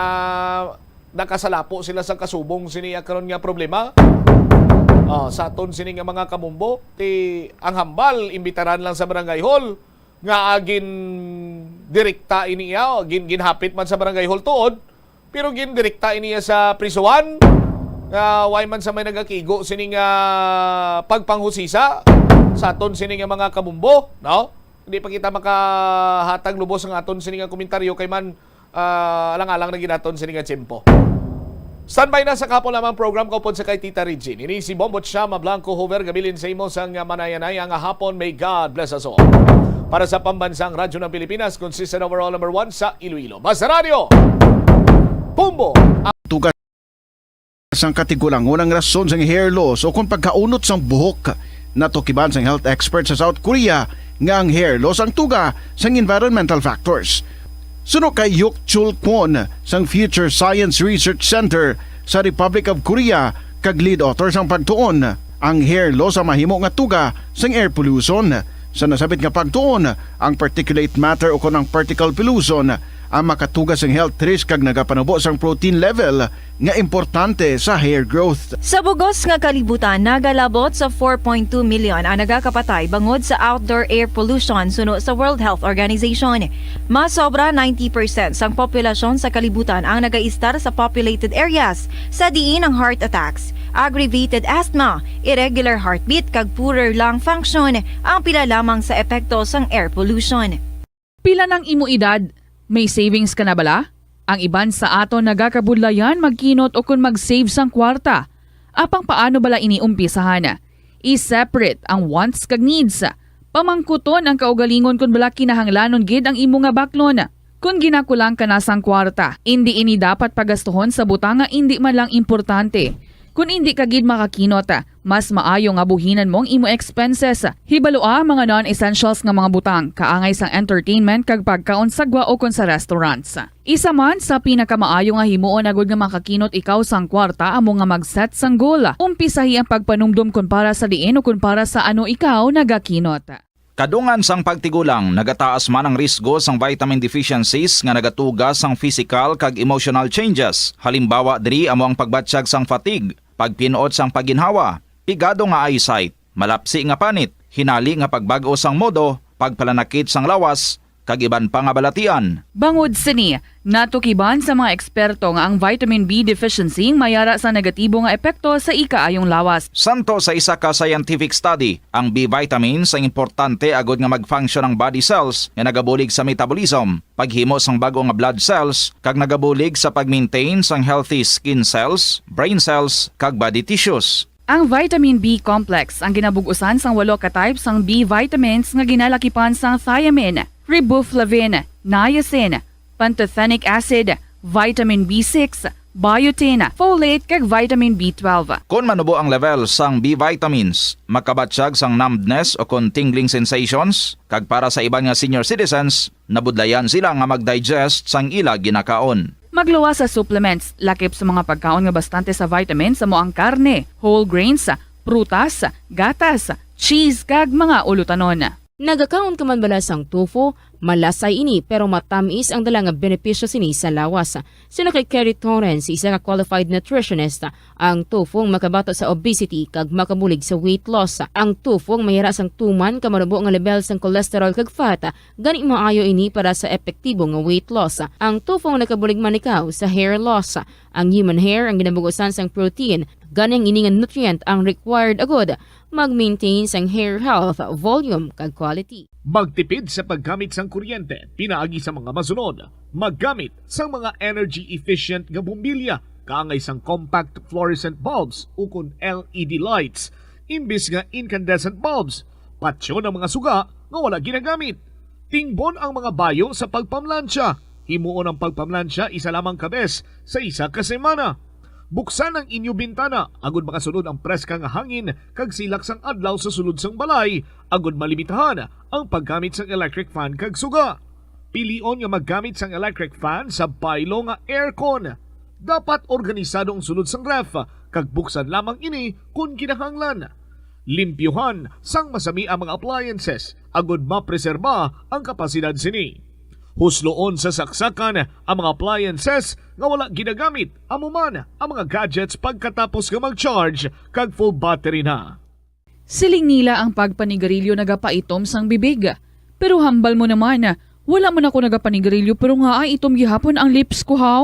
nakasalapo sila sa kasubong sini karon nga problema. Sa aton sini nga mga kamumbo, ang hambal imbitaran lang sa barangay hall nga agin direkta iniya, ginhapit man sa barangay hall tuod, pero gindirekta iniya sa prisuan. Why man sa may nagakigo sini nga pagpanghusisa sa aton sini nga mga kamumbo, no? Hindi pa kita makahatag lubos ang aton sini nga komentaryo kay man alang-alang na ginaton sini nga tiyempo. Standby na sa kapon lamang program ko po sa kay Tita Regine. Ini si Bombot Shama Blanco Hover gabilin sa imo sang manayanay ang hapon. May God bless us all. Para sa pambansang radyo ng Pilipinas, consistent overall number 1 sa Iloilo. Basta Radio! Pumbo! Tugas ang katigulangon ang rason sang hair loss o kung pagkaunot sang buhok na tukiban sang health expert sa South Korea nga ang hair loss ang tuga sang environmental factors. Suno kay Yuk Chul Kwon sang Future Science Research Center sa Republic of Korea kag lead author sang pagtuon ang hair loss ang mahimo nga tuga sang air pollution. Sa nasabit nga pagtuon ang particulate matter o kunang particle pollution ang makatugas ang health risk kag nagapanubo sang protein level nga importante sa hair growth. Sa bugos nga kalibutan, nagalabot sa 4.2 million ang nagakapatay bangod sa outdoor air pollution suno sa World Health Organization. Mas sobra 90% sang populasyon sa kalibutan ang nagaistar sa populated areas sa diin ang heart attacks, aggravated asthma, irregular heartbeat kag poorer lung function ang pila lamang sa epekto sang air pollution. Pila ng imo edad? May savings ka na bala? Ang iban sa aton nagakabudlayan magkinot o kung mag-save sang kwarta. Apang paano bala iniumpisahan? I-separate ang wants kag needs. Pamangkuton ang kaugalingon kung bala kinahanglanon gid ang imo nga baklon. Kung ginakulang ka na sang kwarta, hindi ini dapat pagastuhon sa butang nga hindi man lang importante. Kung hindi ka gid makakinot, mas maayo nga buhinan mong imo expenses. Hibaloa mga non-essentials nga mga butang, kaangay sang entertainment kag pagkaon sa gwa o kon sa restaurants. Isa man sa pinakamaayo nga himuon agud nga makakinot ikaw sang kwarta amo nga mag-set sang goal. Umpisahi ang pagpanumdum kun para sa diin o kun para sa ano ikaw nagakinot. Kadungan sang pagtigulang, nagataas man ang risgo sang vitamin deficiencies nga nagatugas sang physical kag emotional changes. Halimbawa diri amo ang pagbatsyag sang fatigue, pagpinuot sang paginhawa, pigado nga eyesight, malapsi nga panit, hinali nga pagbago sang modo, pagpalanakit sang lawas, kag iban pa nga balatian. Bangod sini, natukiban sa mga eksperto nga ang vitamin B deficiency mayara sa negatibo nga epekto sa ikaayong lawas. Santo sa isa ka scientific study, ang B vitamins ang importante agod nga mag-function ang body cells nga nagabulig sa metabolism, paghimo sang bago nga blood cells, kag nagabulig sa pag-maintain sang healthy skin cells, brain cells, kag body tissues. Ang vitamin B complex ang ginabugusan sang 8 ka types sang B vitamins nga ginalakipan sang thiamine, riboflavin, niacin, pantothenic acid, vitamin B6, biotin, folate kag vitamin B12. Kung manubo ang level sang B vitamins, makabatsyag sang numbness o kung tingling sensations, kag para sa iban nga senior citizens, nabudlayan sila nga mag-digest sang ila ginakaon. Magluwa sa supplements, lakip sa mga pagkaon nga bastante sa vitamins sa moang karne, whole grains, prutas, gatas, cheese kag mga ulutanon. Nagakaon ka man bala sang tofu, malasay ini pero matamis ang dala nga benepisyo sini sa lawas. Sino kay Kerry Torrens, isa ka qualified nutritionist, ang tofu ang makabato sa obesity kag makabulig sa weight loss. Ang tofu ang mayara sang tuman ka marubo nga level sang cholesterol kag fat, gani maayo ini para sa epektibo nga weight loss. Ang tofu ang nakabulig man ikaw sa hair loss. Ang human hair ang ginabugusan sang protein, ganing ini nga nutrient ang required agod mag-maintain sang hair health, volume kag quality. Magtipid sa paggamit sang kuryente, pinaagi sa mga masunod. Maggamit sang mga energy-efficient nga bumbilya, kaangay sang compact fluorescent bulbs ukon LED lights, imbis nga incandescent bulbs. Patsyo ng mga suga nga wala ginagamit. Tingbon ang mga bayo sa pagpamlansya. Himuon ang pagpamlansya isa lamang kabes sa isa ka semana. Buksan ang inyo bintana, agud makasunod ang preska nga hangin kag silak sang adlaw sa sulod sang balay, agud malimitahan ang paggamit sang electric fan kag suga. Pilion nga maggamit sang electric fan sa baylo nga aircon. Dapat organisado ang sulod sang ref kag buksan lamang ini kung kinahanglan. Limpyuhan sang masami ang mga appliances, agud mapreserba ang kapasidad sini. Husloon sa saksakan ang mga appliances nga wala ginagamit amuman ang mga gadgets pagkatapos nga mag-charge kag full battery na. Siling nila ang pagpanigarilyo nagapaitom sang bibig. Pero hambal mo naman, wala man ako nagapanigarilyo pero nga ay itom gihapon ang lips ko how?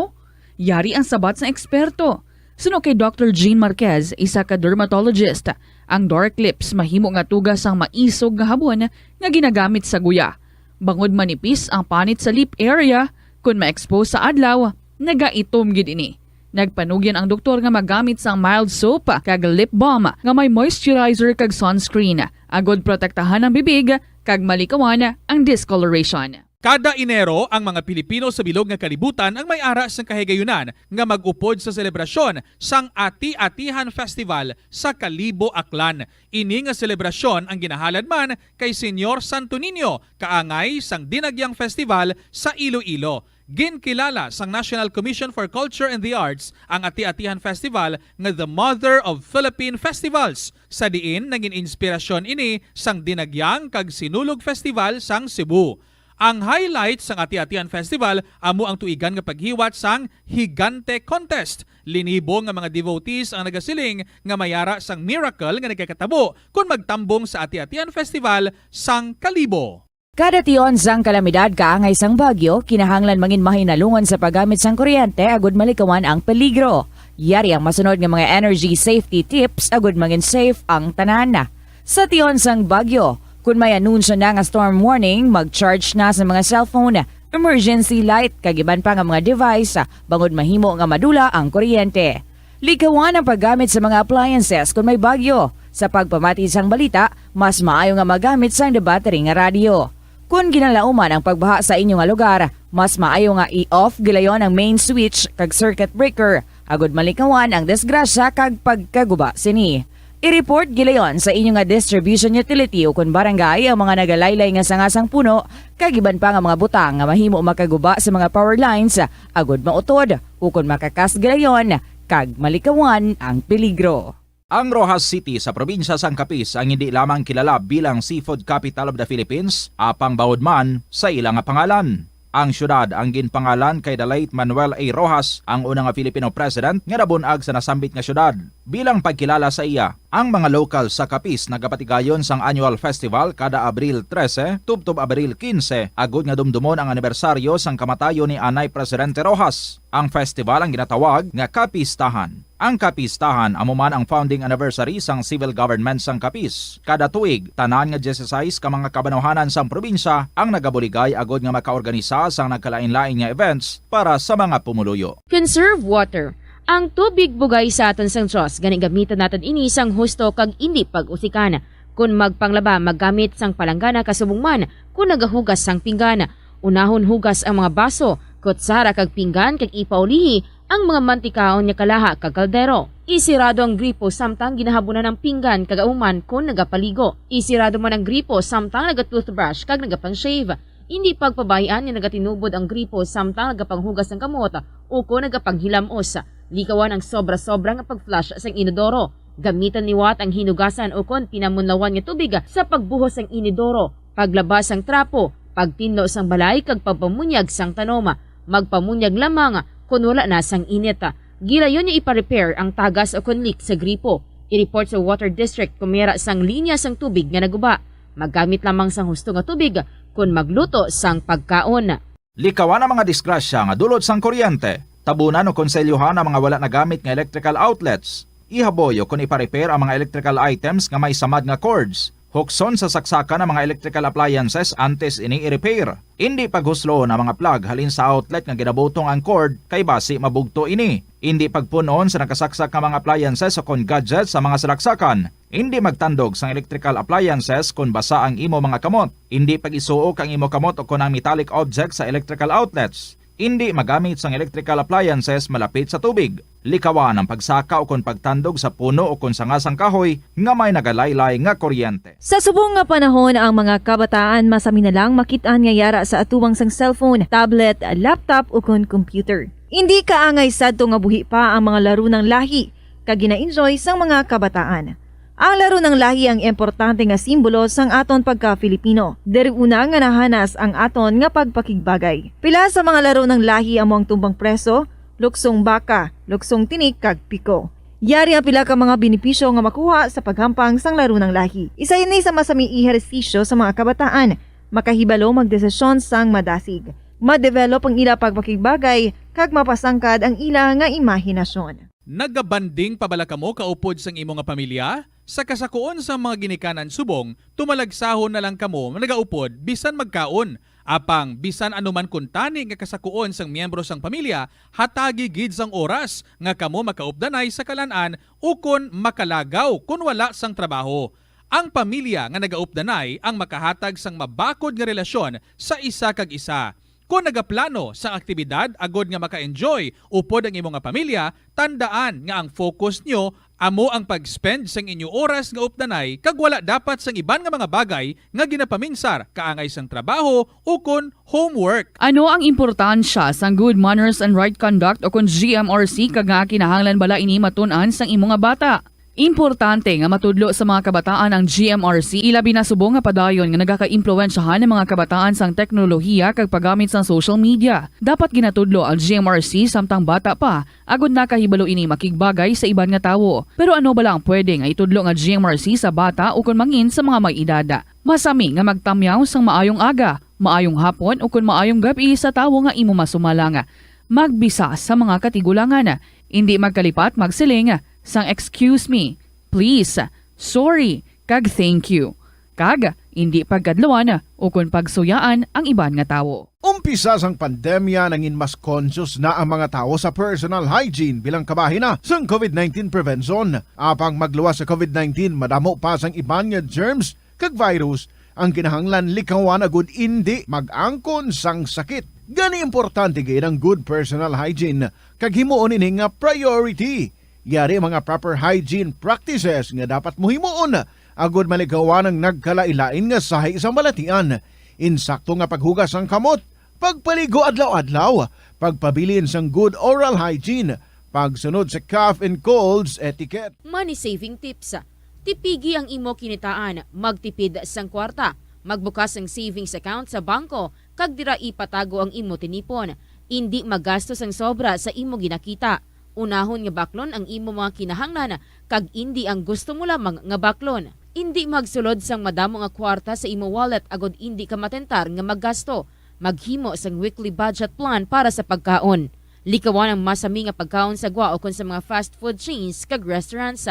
Yari ang sabat sa eksperto. Suno kay Dr. Jean Marquez, isa ka dermatologist, ang dark lips mahimo nga tugas ang maisog nga habon nga ginagamit sa guya. Bangod manipis ang panit sa lip area, kung ma-expose sa adlaw, nagaitom gid ini. Nagpanugyan ang doktor nga magamit sang mild soap kag lip balm nga may moisturizer kag sunscreen, agod protektahan ang bibig kag malikawan ang discoloration. Kada Enero, ang mga Pilipino sa bilog nga kalibutan ang may ara sa kahigayunan nga mag-upod sa selebrasyon sang Ati-Atihan Festival sa Kalibo, Aklan. Ini nga selebrasyon ang ginahalad man kay Senyor Santo Niño, kaangay sang Dinagyang Festival sa Iloilo. Ginkilala sang National Commission for Culture and the Arts ang Ati-Atihan Festival nga the Mother of Philippine Festivals. Sa diin naging inspirasyon ini sang Dinagyang kag Sinulog Festival sang Cebu. Ang highlight sang Ati-Atihan Festival amo ang tuigan nga paghiwat sang Higante Contest. Linibo nga mga devotees ang nagasiling nga mayara sang miracle nga nagkakatabo kung magtambong sa Ati-Atihan Festival sang Kalibo. Kada tion sang kalamidad kaangay sang bagyo, kinahanglan mangin mahinalungon sa paggamit sang kuryente agud malikawan ang peligro. Yari ang masunod nga mga energy safety tips agud mangin safe ang tanan. Sa tion sang bagyo, kung may anunsyo na nga storm warning, mag-charge na sa mga cellphone, emergency light, kagiban pa nga mga device, bangod mahimo nga madula ang kuryente. Likawan ang paggamit sa mga appliances kung may bagyo. Sa pagpamati sang balita, mas maayo nga magamit sang battery nga radio. Kung ginalauman ang pagbaha sa inyong nga lugar, mas maayo nga i-off gilayon ang main switch kag circuit breaker, agud malikawan ang disgrasya kag pagkaguba sini. I-report gilayon sa inyong nga distribution utility o kung barangay ang mga nagalaylay nga sangasang puno, kagiban pa nga mga butang nga mahimo makaguba sa mga power lines, agud mautod o kung makakas gilayon, kag malikawan ang peligro. Ang Rojas City sa probinsya sang Capiz ang hindi lamang kilala bilang seafood capital of the Philippines, apang bawod man sa ilang nga pangalan. Ang syudad ang ginpangalan kay the late Manuel A. Rojas, ang unang nga Filipino president nga nabunag sa nasambit nga syudad. Bilang pagkilala sa iya, ang mga local sa Capiz nagapatigayon sang annual festival kada Abril 13 tubtob Abril 15, agud nga dumdumon ang anibersaryo sang kamatayon ni Anay Presidente Rojas. Ang festival ang ginatawag nga Capistahan. Ang Capistahan amo man ang founding anniversary sang civil government sang Capiz. Kada tuig, tanan nga 16 ka mga kabanuhanan sang probinsya ang nagabuligay agod nga makaorganisa sang nagkalain-lain nga events para sa mga pumuluyo. Conserve water. Ang tubig bugay sa aton sang Diyos, gani gamitan natin ini sang husto kag indi pag-usikan. Kung magpanglaba, maggamit sang palanggana kasubong man, kung nagahugas sang pinggana. Unahon hugas ang mga baso, kutsara kag pinggan kag ipaulihi ang mga mantikaon nga kalaha kag kaldero. Isirado ang gripo samtang ginahabunan ng pinggan kag auman kung nagapaligo. Isirado man ang gripo samtang nagatoothbrush kag nagapang-shave. Hindi pagpabayaan nga nagatinubod ang gripo samtang nagapanghugas ng kamot o kung nagapanghilamos. Likawan ang sobra-sobra nga pag-flush sa inodoro. Gamitan ni Watt ang hinugasan o kung pinamunlawan nga tubig sa pagbuhos ng inodoro, paglabas ang trapo, pagtinlo sang balay kag pagpamunyag sang tanoma, magpamunyag lamang kung wala na sang init. Gilayon niya ipa-repair ang tagas o kung leak sa gripo. I-report sa Water District kung mayroon sang linya sang tubig nga naguba. Maggamit lamang sang husto nga tubig kung magluto sang pagkaon. Likawan ang mga disgrasya nga dulot sang kuryente. Tabunan o konselyuhan ang mga wala nagamit nga electrical outlets. Ihaboyo kung ipa-repair ang mga electrical items nga may samad nga cords. Hukson sa saksakan ng mga electrical appliances antes ini i-repair. Hindi paghuslo na mga plug halin sa outlet nga ginabutong ang cord kay basi mabugto ini. Hindi pagpunon sa nakasaksak nga mga appliances o kon gadgets sa mga salaksakan. Hindi magtandog sa electrical appliances kung basa ang imo mga kamot. Hindi pag-isuok ang imo kamot o kon ang metallic objects sa electrical outlets. Hindi magamit sang electrical appliances malapit sa tubig. Likawan ang pagsaka o kon pagtandog sa puno o kon sangasang kahoy nga may nagalaylay nga kuryente. Sa subong nga panahon, ang mga kabataan masami na lang makitaan nga yara sa atuwang sang cellphone, tablet, laptop o kon computer. Hindi kaangay sadto nga buhi pa ang mga laro ng lahi kag gina-enjoy sang mga kabataan. Ang laro ng lahi ang importante nga simbolo sang aton pagka-Filipino. Diri una nga nahanas ang aton nga pagpakigbagay. Pila sa mga laro ng lahi among tumbang preso, luksong baka, luksong tinik kag piko. Yari ang pila ka mga benepisyo nga makuha sa paghampang sang laro ng lahi. Isa ini sa masami ehersisyo sa mga kabataan, makahibalo magdesisyon sang madasig. Ma-develop ang ila pagpakigbagay kag mapasangkad ang ila nga imahinasyon. Nagabanding pabala kamo kaupod sang imo nga pamilya? Sa kasakuon sa mga ginikanan subong, tumalagsahon na lang kamo nagaupod bisan magkaon. Apang bisan anuman kuntani nga kasakuon sang miyembro sang pamilya, hatagi gid sang oras nga kamo makaupdanay sa kalan-an ukon makalagaw kun wala sang trabaho. Ang pamilya nga nagaupdanay ang makahatag sang mabakod nga relasyon sa isa kag isa. Kung nagaplano sa aktibidad agod nga maka-enjoy upod ang imong nga pamilya, tandaan nga ang focus nyo amo ang pag-spend sang inyo oras nga updanay kag wala dapat sang iban nga mga bagay nga ginapaminsar kaangay sang trabaho ukon homework. Ano ang importansya sang good manners and right conduct o kung GMRC kag nga kinahanglan bala ini matun-an sang imo nga bata? Importante nga matudlo sa mga kabataan ang GMRC ilabi na subong nga padayon nga nagaka-impluwensyahan ng mga kabataan sang teknolohiya kag paggamit sang social media. Dapat ginatudlo ang GMRC samtang bata pa agud nakahibalo ini makigbagay sa iban nga tawo. Pero ano bala ang pwede nga itudlo nga GMRC sa bata ukon mangin sa mga may edada? Masami nga magtamyaw sang maayong aga, maayong hapon ukon maayong gabi sa tawo nga imo masumalanga. Magbisa sa mga katigulangan, hindi magkalipat magsiling sang excuse me, please, sorry, kag thank you. Kag hindi pagkadlawan o kung pagsuyaan ang iban nga tawo. Umpisa sang pandemya nangin mas conscious na ang mga tao sa personal hygiene bilang kabahina sang COVID-19 prevention. Apang magluwas sa COVID-19, madamo pa sang iban nga germs kag virus ang kinahanglan likawan agud hindi mag-angkon sang sakit. Gani importante gayud ang good personal hygiene kag himuon ini nga priority. Yari mga proper hygiene practices nga dapat muhimuon agud malikawan ang nagkalailain nga sahi sa balatian. Insakto nga paghugas ang kamot, pagpaligo adlaw-adlaw, pagpabilin sang good oral hygiene, pagsunod sa cough and colds etiquette. Money saving tips. Tipigi ang imo kinitaan, magtipid sang kwarta, magbukas ang savings account sa bangko, kag dira ipatago ang imo tinipon. Hindi magastos ang sobra sa imo ginakita. Unahon nga baklon ang imo mga kinahanglan kag hindi ang gusto mo lamang nga baklon. Hindi magsulod sang madamo nga kwarta sa imo wallet agod hindi ka matentar nga maggasto. Maghimo sang weekly budget plan para sa pagkaon. Likawan ang masami nga pagkaon sa gwa o kun sa mga fast food chains kag restaurants.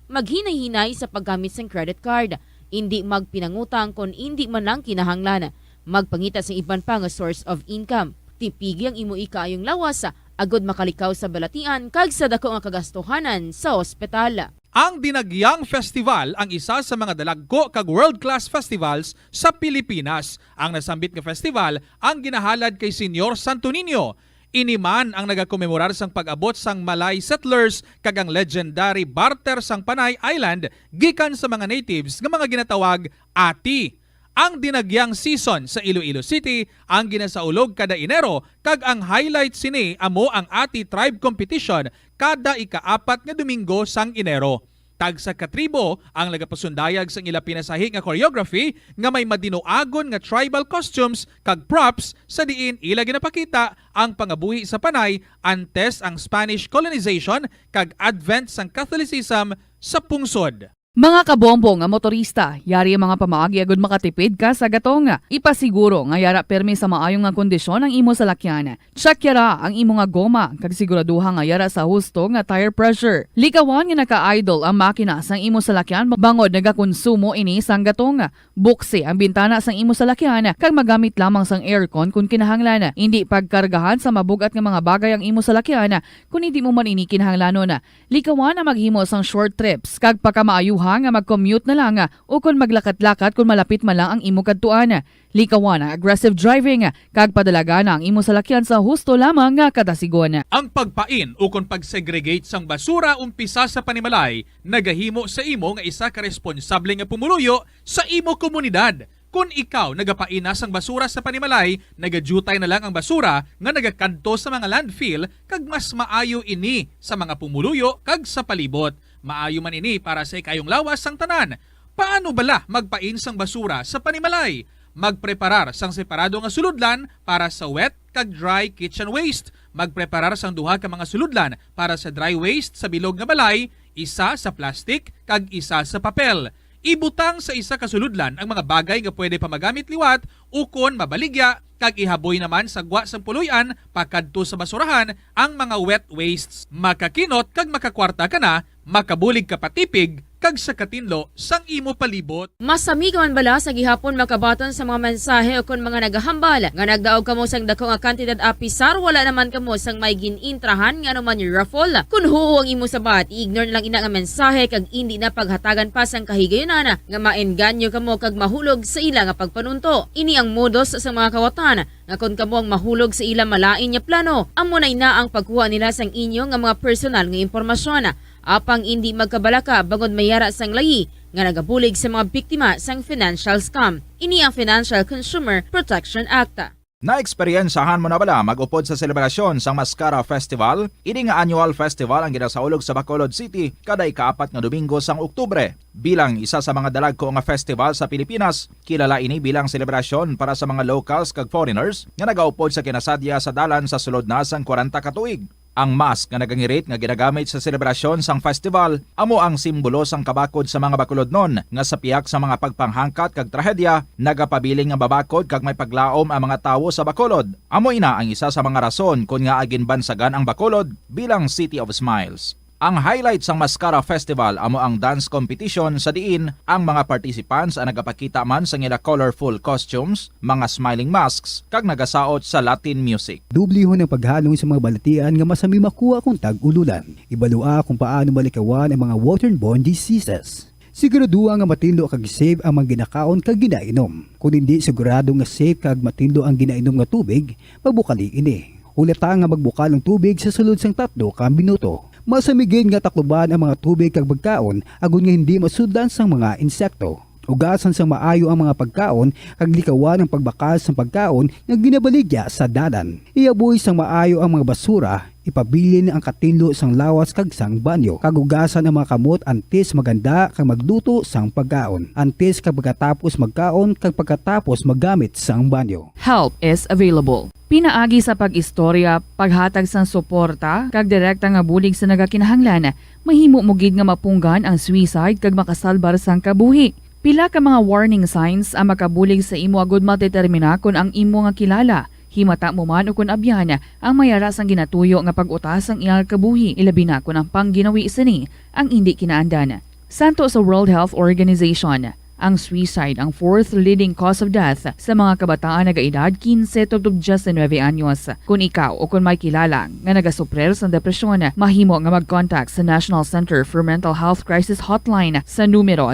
Maghinay-hinay sa paggamit sang credit card. Hindi magpinangutang kun hindi man lang kinahanglan. Magpangita sa iban pa nga source of income. Tipigi ang imo ikayong lawas agod makalikaw sa balatian kag sa dako nga kagastuhanan sa ospital. Ang Dinagyang Festival ang isa sa mga dalagko kag world-class festivals sa Pilipinas. Ang nasambit nga festival ang ginahalad kay Senyor Santo Niño. Iniman ang nagakomemorar sang pag-abot sang Malay settlers kag ang legendary barter sang Panay Island gikan sa mga natives nga mga ginatawag Ati. Ang dinagyang season sa Iloilo City ang ginasaulog kada Enero kag ang highlight sini amo ang Ati Tribe Competition kada ika-4 nga Domingo sang Enero. Tag sa katribo ang nagapasundayag sang ila pinasahi nga choreography nga may madinoagon nga tribal costumes kag props sa diin ila ginapakita ang pangabuhi sa Panay antes ang Spanish colonization kag advent sang Catholicism sa pungsod. Mga kabombo nga motorista, yari ang mga pamaagi agud makatipid ka sa gatong. Ipasiguro nga yara permi sa maayong nga kondisyon ang imo salakyan. Check yara ang imo nga goma kag siguraduha nga yara sa husto nga tire pressure. Likawan nga naka-idle ang makina sang imo salakyan bangod nagakonsumo ini sang gatong. Buksi ang bintana sang imo salakyan kag magamit lamang sang aircon kung kinahanglan. Hindi pagkargahan sa mabugat nga mga bagay ang imo salakyan kung hindi mo man ini kinahanglanon. Likawan ang maghimo sang short trips kag pagkamaayuhan nga mag-commute na lang o kung maglakat-lakat kung malapit man lang ang imo kadtuan. Likawan ang aggressive driving kag padalaga na ang imo salakyan sa husto lamang nga kadasigon. Ang pagpain o kung pagsegregate sang basura umpisa sa panimalay nagahimo sa imo nga isa ka responsable nga pumuluyo sa imo komunidad. Kung ikaw nagapaina sang basura sa panimalay, nagadutay na lang ang basura nga nagakadto sa mga landfill kag mas maayo ini sa mga pumuluyo kag sa palibot. Maayo man ini para sa ikayong lawas sang tanan. Paano bala magpain sang basura sa panimalay? magpreparar sang separado nga suludlan para sa wet kag dry kitchen waste. Magpreparar sang duha ka mga suludlan para sa dry waste sa bilog nga balay, isa sa plastic kag isa sa papel. Ibutang sa isa ka suludlan ang mga bagay nga pwede pa magamit liwat ukon mabaligya kag ihaboy naman sa gwa sang puluyan pakadto sa basurahan ang mga wet wastes. Makakinot kag makakwarta ka na, makabulig ka patipig kag sa katinlo sang imo palibot. Masami ka man bala sa gihapon makabaton sa mga mensahe o kung mga nagahambal nga nagdaog kamo sang dako nga kantidad apisar wala naman kamo sang may ginintrahan nga naman yung raffle. Kung huo ang imo sabat, ignore na lang ina nga mensahe kag hindi na paghatagan pa sang kahigayonan nga maengganyo kamo kag mahulog sa ila nga pagpanunto. Ini ang modus sa mga kawatan nga kung kamo ang mahulog sa ila malain nga plano, amo na ina ang pagkuha nila sang inyo nga mga personal nga impormasyon. Apang hindi magkabalaka bangod mayara sang layi nga nagabulig sa mga biktima sang financial scam. Ini ang Financial Consumer Protection Act. Na-eksperyensahan mo na bala mag-upod sa selebrasyon sang Mascara Festival? Ini nga annual festival ang ginasaulog sa Bacolod City kada ika-4 nga Domingo sang Oktubre. Bilang isa sa mga dalagko nga festival sa Pilipinas, kilala ini bilang selebrasyon para sa mga locals kag foreigners nga nagaupod sa kinasadya sa dalan sa sulod na sang 40 ka tuig. Ang mask nga nagangirit nga ginagamit sa selebrasyon sang festival amo ang simbolo sang kabakod sa mga Bacolodnon nga sa piyak sa mga pagpanghangkat kag trahedya nagapabiling nga babakod kag may paglaom ang mga tawo sa Bacolod. Amo ina ang isa sa mga rason kung nga agin bansagan ang Bacolod bilang City of Smiles. Ang highlight sang Mascara Festival amo ang dance competition sa diin ang mga participants ang nagapakita man sa ila colorful costumes, mga smiling masks, kag nagasaot sa Latin music. Dublihon ang paghalong sa mga balatian nga masami makuha kung tag-ululan. Ibalua kung paano malikawan ang mga waterborne diseases. Siguraduha nga matindlo kag safe ang mga ginakaon kag ginainom. Kung hindi sigurado nga safe kag matindlo ang ginainom nga tubig, mabukali ini. Hulata nga magbukal ng tubig sa sulod sang 3 ka minuto. Masamigin nga takloban ang mga tubig kag pagkaon agon nga hindi masudlan sang mga insekto. Ugasan sang maayo ang mga pagkaon kag likawan ang pagbakas sang pagkaon nga ginabaligya sa dalan. Iaboy sang maayo ang mga basura, ipabilin ang katinlo sang lawas kag sang banyo. Kag ugasan ang mga kamot antes maganda kag magluto sang pagkaon. Antes kag pagkatapos magkaon kag pagkatapos magamit sang banyo. Help is available. Pinaagi sa pag-istorya, paghatag sang suporta, kag direkta nga bulig sa nagakinahanglan, mahimo mo gid nga mapunggan ang suicide kag makasalbar sang kabuhi. Pila ka mga warning signs ang makabulig sa imo agud matetermina kung ang imo nga kilala. Himata mo man o kung abyan ang mayara sang ginatuyo nga pag-utas ang iyang kabuhi, ilabi na kung ang pangginawi sini ang hindi kinaandan. Santo sa World Health Organization, ang suicide ang 4th leading cause of death sa mga kabataan nagaedad 15 to 19 anyos. Kung ikaw o kung may kilala nga nagasuprer sa depresyon, mahimo nga mag-contact sa National Center for Mental Health Crisis Hotline sa numero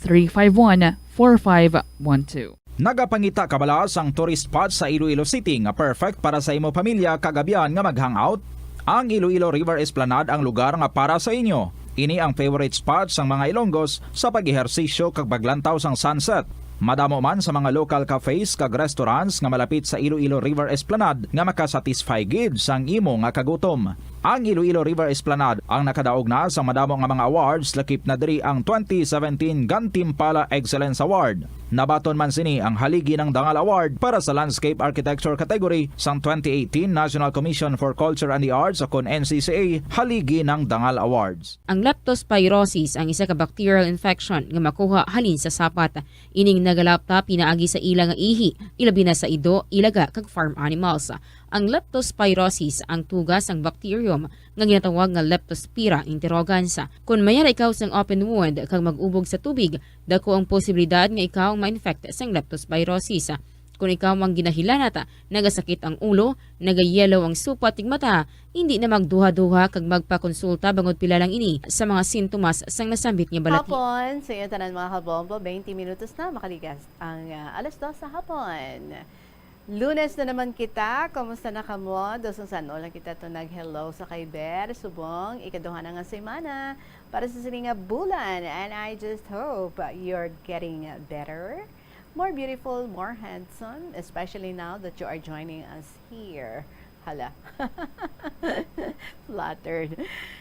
0966-351-4512. Nagapangita kabala sang tourist spot sa Iloilo City nga perfect para sa imo pamilya kagabihan nga mag-hangout. Ang Iloilo River Esplanade ang lugar nga para sa inyo. Ini ang favorite spot sang mga Ilonggos sa pag-ehersisyo kag paglantaw sang sunset. Madamo man sa mga local cafes kag restaurants nga malapit sa Iloilo River Esplanade nga makasatisfy gid sang imo nga kagutom. Ang Iloilo River Esplanade ang nakadaog na sa madamo nga mga awards lakip na diri ang 2017 Gantimpala Excellence Award. Nabaton man sini ang haligi ng Dangal Award para sa Landscape Architecture category sang 2018 National Commission for Culture and the Arts o kon NCCA haligi ng Dangal Awards. Ang leptospirosis ang isa ka bacterial infection nga makuha halin sa sapat. Ining nagalapta pinaagi sa ila nga ihi, ilabi na sa ido, ilaga kag farm animals. Ang leptospirosis ang tugas ang bacterium nga ginatawag nga Leptospira interrogans. Kung mayara ikaw sang open wound kag mag-ubog sa tubig, dako ang posibilidad nga ikaw ma-infect sang leptospirosis. Kung ikaw mang ginahilanata, nagasakit ang ulo, nagayelo ang supat tig mata, hindi na magduha-duha kag magpakonsulta bangod pila lang ini sa mga sintomas sang nasambit nga balati. Hapon, sa iyo tanan mga kabombo, 20 minutos na makaligas ang alas 2 sa hapon. Lunes na naman kita, kumusta na kamo? Dosong sano lang kita to nag-hello sa Kaiber, subong, ikaduha na nga semana para sa sininga bulan. And I just hope you're getting better, more beautiful, more handsome, especially now that you are joining us here. Hala. Flattered.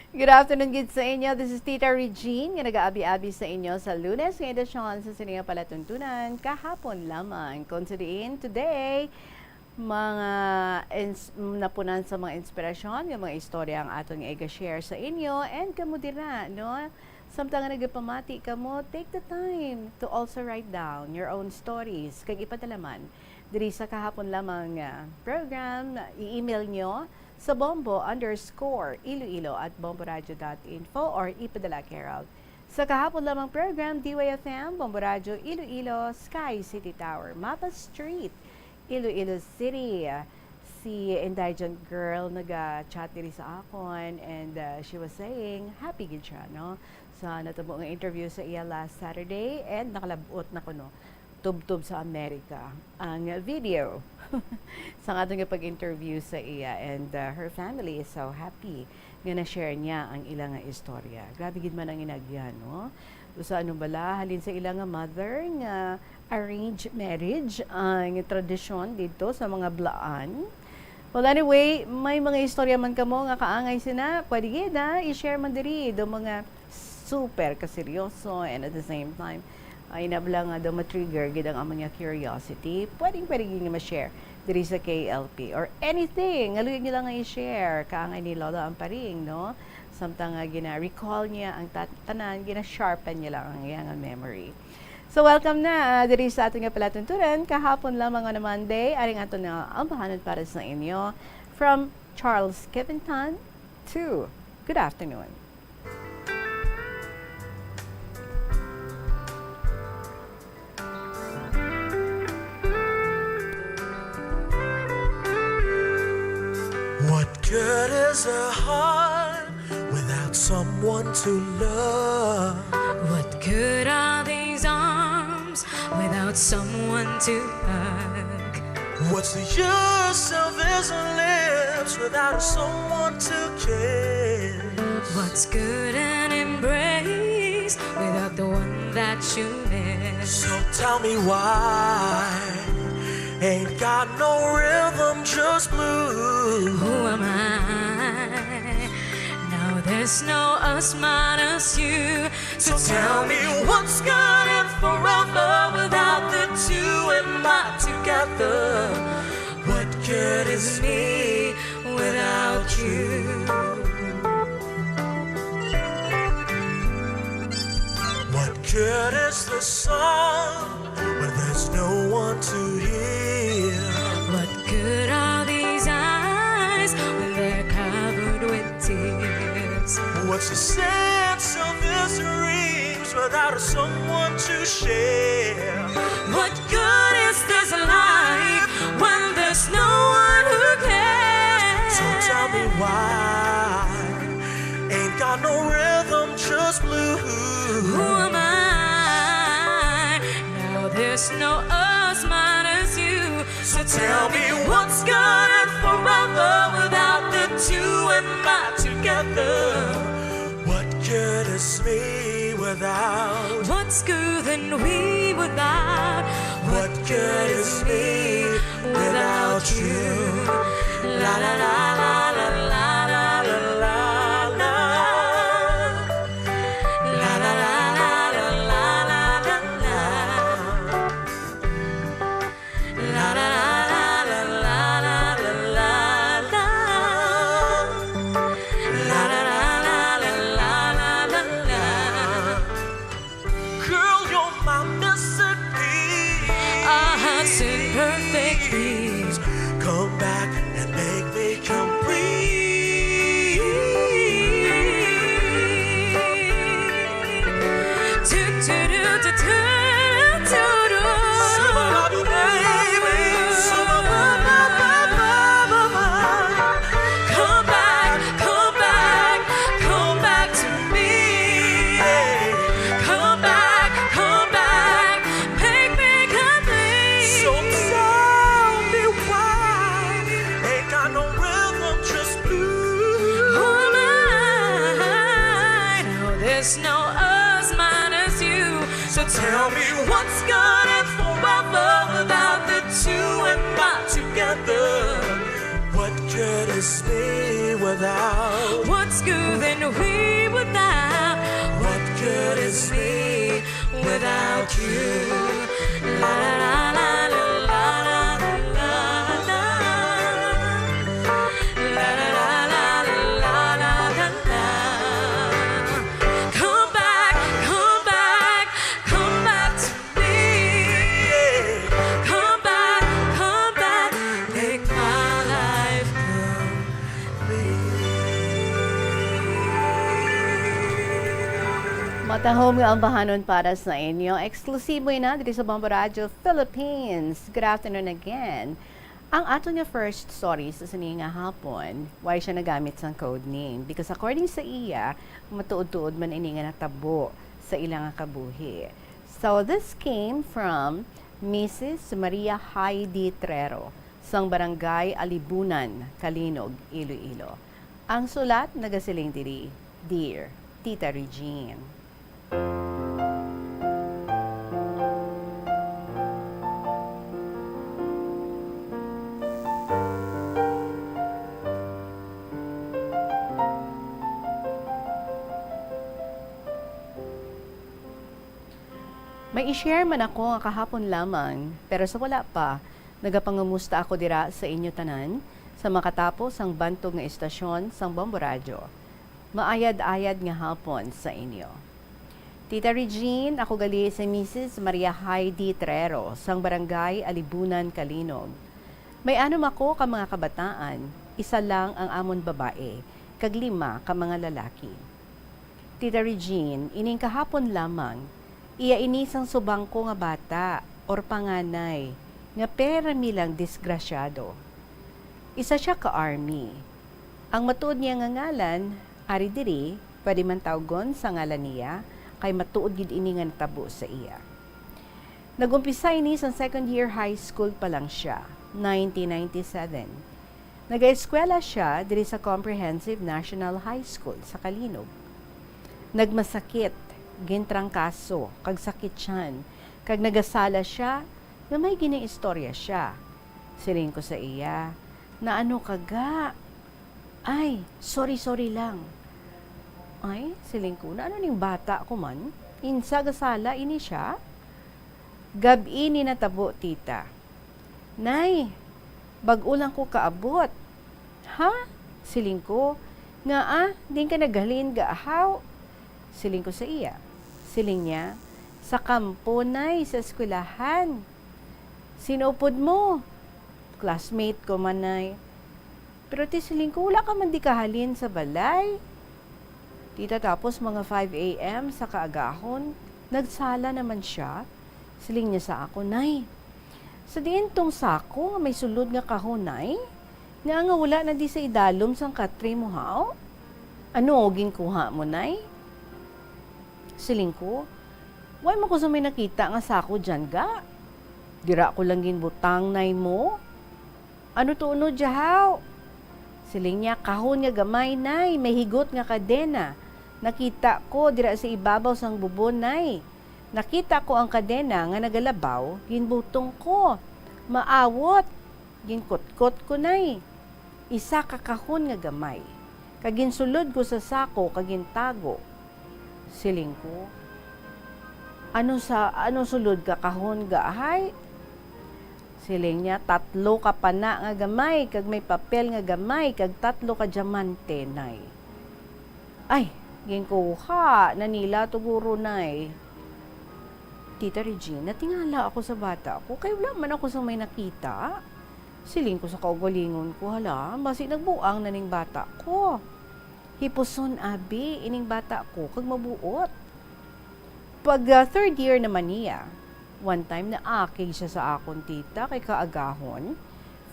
Good afternoon, good sa inyo. This is Tita Regine, nga nag-aabi-abi sa inyo sa Lunes, ng edisyon sa Siningang Palatuntunan, kahapon lamang. Considering today, mga napunan sa mga inspirasyon, yung mga istorya ang atong i-share sa inyo, and kamo dira, no? Samtang nga nagpamati kamo, take the time to also write down your own stories, kag ipadalaman diri sa kahapon lamang program. I-email nyo sa bombo_iloilo@bomboradio.info or ipadala Carol. Sa kahapon lamang program, DYFM, Bombo Radio, Iloilo, Sky City Tower, Mapa Street, Iloilo City. Si Indigent Girl nag-chat diri sa akon, and she was saying, happy gid siya, no? Sa natabo nga interview sa iya last Saturday, and nakalabot na ko, no? Tub-tub sa Amerika ang video sa atong pag-interview sa iya, and her family is so happy nga na-share niya ang ilang istorya. Grabe gid man ang inagyan, no? Sa ano bala, halin sa ilang mother nga arranged marriage ang tradisyon dito sa mga blaan. Well, anyway, may mga istorya man kamo nga kaangay sina, pwede gid i-share man diri do mga super kaseryoso, and at the same time ay nabla nga daw ma-trigger gid ang among curiosity. Pwede gid nga ma-share diri sa KLP or anything. Aluy nila nga i-share kaangay ni Lola Amparing, no? Samtang gina-recall niya ang tanan, gina-sharpen niya lang ang iyang memory. So welcome na diri sa ating palatuntunan kahapon lamang on a Monday. Aring ato na ang bahanan para sa inyo from Charles Kevinton to good afternoon. What good is a heart without someone to love? What good are these arms without someone to hug? What's the use of these lips without someone to kiss? What's good an embrace without the one that you miss? So tell me why ain't got no rhythm, just blues. Who am I? Now there's no us minus you. So tell me what's good and forever without the two and I together. What good is me without you? What good is the song when there's no one to hear? What good are these eyes when they're covered with tears? What's the sense of these dreams without someone to share? What good is this life when there's no one who cares? So tell me why ain't got no rhythm, just blues. Who am I? Now there's no us minus you. So tell me what's good and forever without the two and I together. What good is me without? What's good than we without? What good is me without you? La la la la la la la la la. Come back and make me complete. Come back to me. Come back, make me complete. So tell me why ain't got no rhythm, just blues. Who am I? Now there's no us minus you. So tell me what's good and forever without the two and not together. What good without? What's good and we without? What good is me without you? La la la la la la la la la la la la la la la. Come back, come back, come back to me. Come back, make my life Matahom nga ang bahanon para sa inyo. Eksklusibo na dito sa Bombo Radio Philippines. Good afternoon again. Ang ato niya first story sa sininga hapon, why siya nagamit sa code name? Because according sa iya, matuod-tuod man ini nga natabo sa ilang kabuhi. So this came from Mrs. Maria Heidi Trero, sang barangay Alibunan, Kalinog, Iloilo. Ang sulat nagasiling diri, Dear Tita Regine. May i-share man ako nga kahapon lamang, pero sa wala pa, nagapangamusta ako dira sa inyo tanan sa makatapos ang bantog nga istasyon sang Bombo Radio. Maayad-ayad nga hapon sa inyo. Tita Regine, ako gali si Mrs. Maria Heidi Trero sang barangay Alibunan, Kalinog. May anom ako ka mga kabataan, isa lang ang amon babae, kag 5 ka mga lalaki. Tita Regine, ining kahapon lamang, iya inisang subang ko nga bata or panganay nga pera milang disgrasyado. Isa siya ka army. Ang matuod niya nga ngalan, ari diri, pwede man tawgon sa ngalan niya, kay matuod gid ini nga natabo sa iya. Nagumpisa ini sa second year high school pa lang siya, 1997. Nag-eskwela siya diri sa Comprehensive National High School sa Kalinog. Nagmasakit, gintrangkaso, kag sakit siyan, kag nagasala siya, na may gining istorya siya. Siling ko sa iya, na ano kaga? Ay, sorry lang. Ay, siling ko, na ano ning bata ko man? Insa gasala ini siya? Gabi ni natabo, tita. Nay, bag-ulang ko kaabot. Ha? Siling ko, nga din ka naghalin gaahaw. Siling ko sa iya. Siling niya, sa kampo, nay, sa eskwelahan. Sinupod mo. Classmate ko man, nay. Pero siling ko, wala ka man di kahalin sa balay. Tita, tapos mga 5 a.m. sa kaagahon, nagsala naman siya. Siling niya sa ako, nay. Sa diin tong sako, may sulod nga kahon, nay. Nga wala na di sa idalom sang katri mo, hao? Ano, ginkuha mo, nay? Siling ko, why mo ko sa may nakita nga sako dyan ga? Dira ko lang ginbutang nay mo. Ano to uno jahaw? Siling niya, kahon nga gamay nay, may higot nga kadena. Nakita ko dira sa ibabaw sang bubon nay. Nakita ko ang kadena nga nagalabaw, ginbutong ko. Maawot, ginkutkot ko nay. Isa ka kahon nga gamay. Kaginsulod ko sa sako, kagintago. Siling ko, ano sulod ka kahon gaahay? Siling niya, 3 ka pana nga gamay, kag may papel nga gamay, kag 3 ka diamante, nay. Ay, ginkuha, nanila tuguro, nay. Tita Regine, natingala ako sa bata ko, kay wala man ako sa may nakita. Siling ko sa kaugalingon ko, hala, basi nagbuang na ning bata ko. Hipuson abi, ining bata ko, kag mabuot. Pag 3rd year naman niya, one time na akig siya sa akon tita, kay kaagahon,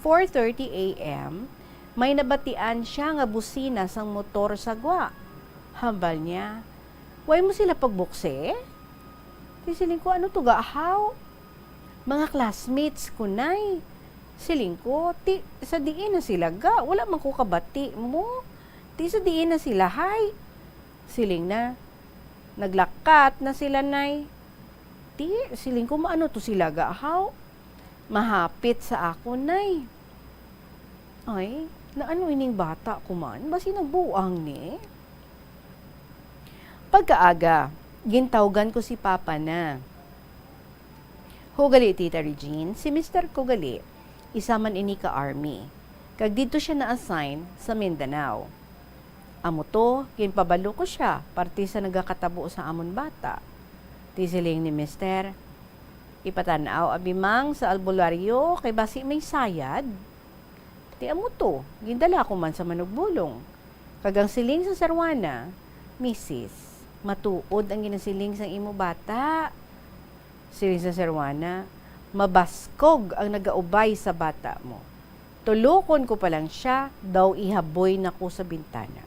4:30 a.m., may nabatian siya nga busina sang motor sa gwa. Hambal niya, way mo sila pagbukse? Siling ko, ano to gaahaw? Mga classmates ko, nay. Siling ko, sa diin na sila ga, wala man ko kabati mo. Sa diin na sila, hay. Siling na, naglakat na sila, nay. Siling ko, maano to sila gaahaw? Mahapit sa ako, nay. Ay, Na ano ining bata ko man, basi nagbuang ni. Pagkaaga, gintawgan ko si Papa na. Hugali, Tita Regine, si Mr. Kugali, isa man ini ka army. Kag dito siya na-assign sa Mindanao. Amo to, ginpabalo ko siya, parte sa nagakatabo sa amon bata. Tisiling ni Mister, ipatanaw abimang sa albularyo kay basi may sayad. Ti amo to, gindala ko man sa manugbulong. Kagang siling sa Sarwana, Mrs., matuod ang ginasiling sa imo bata. Siling sa Sarwana, mabaskog ang nagaubay sa bata mo. Tulukon ko pa lang siya, daw ihaboy na ko sa bintana.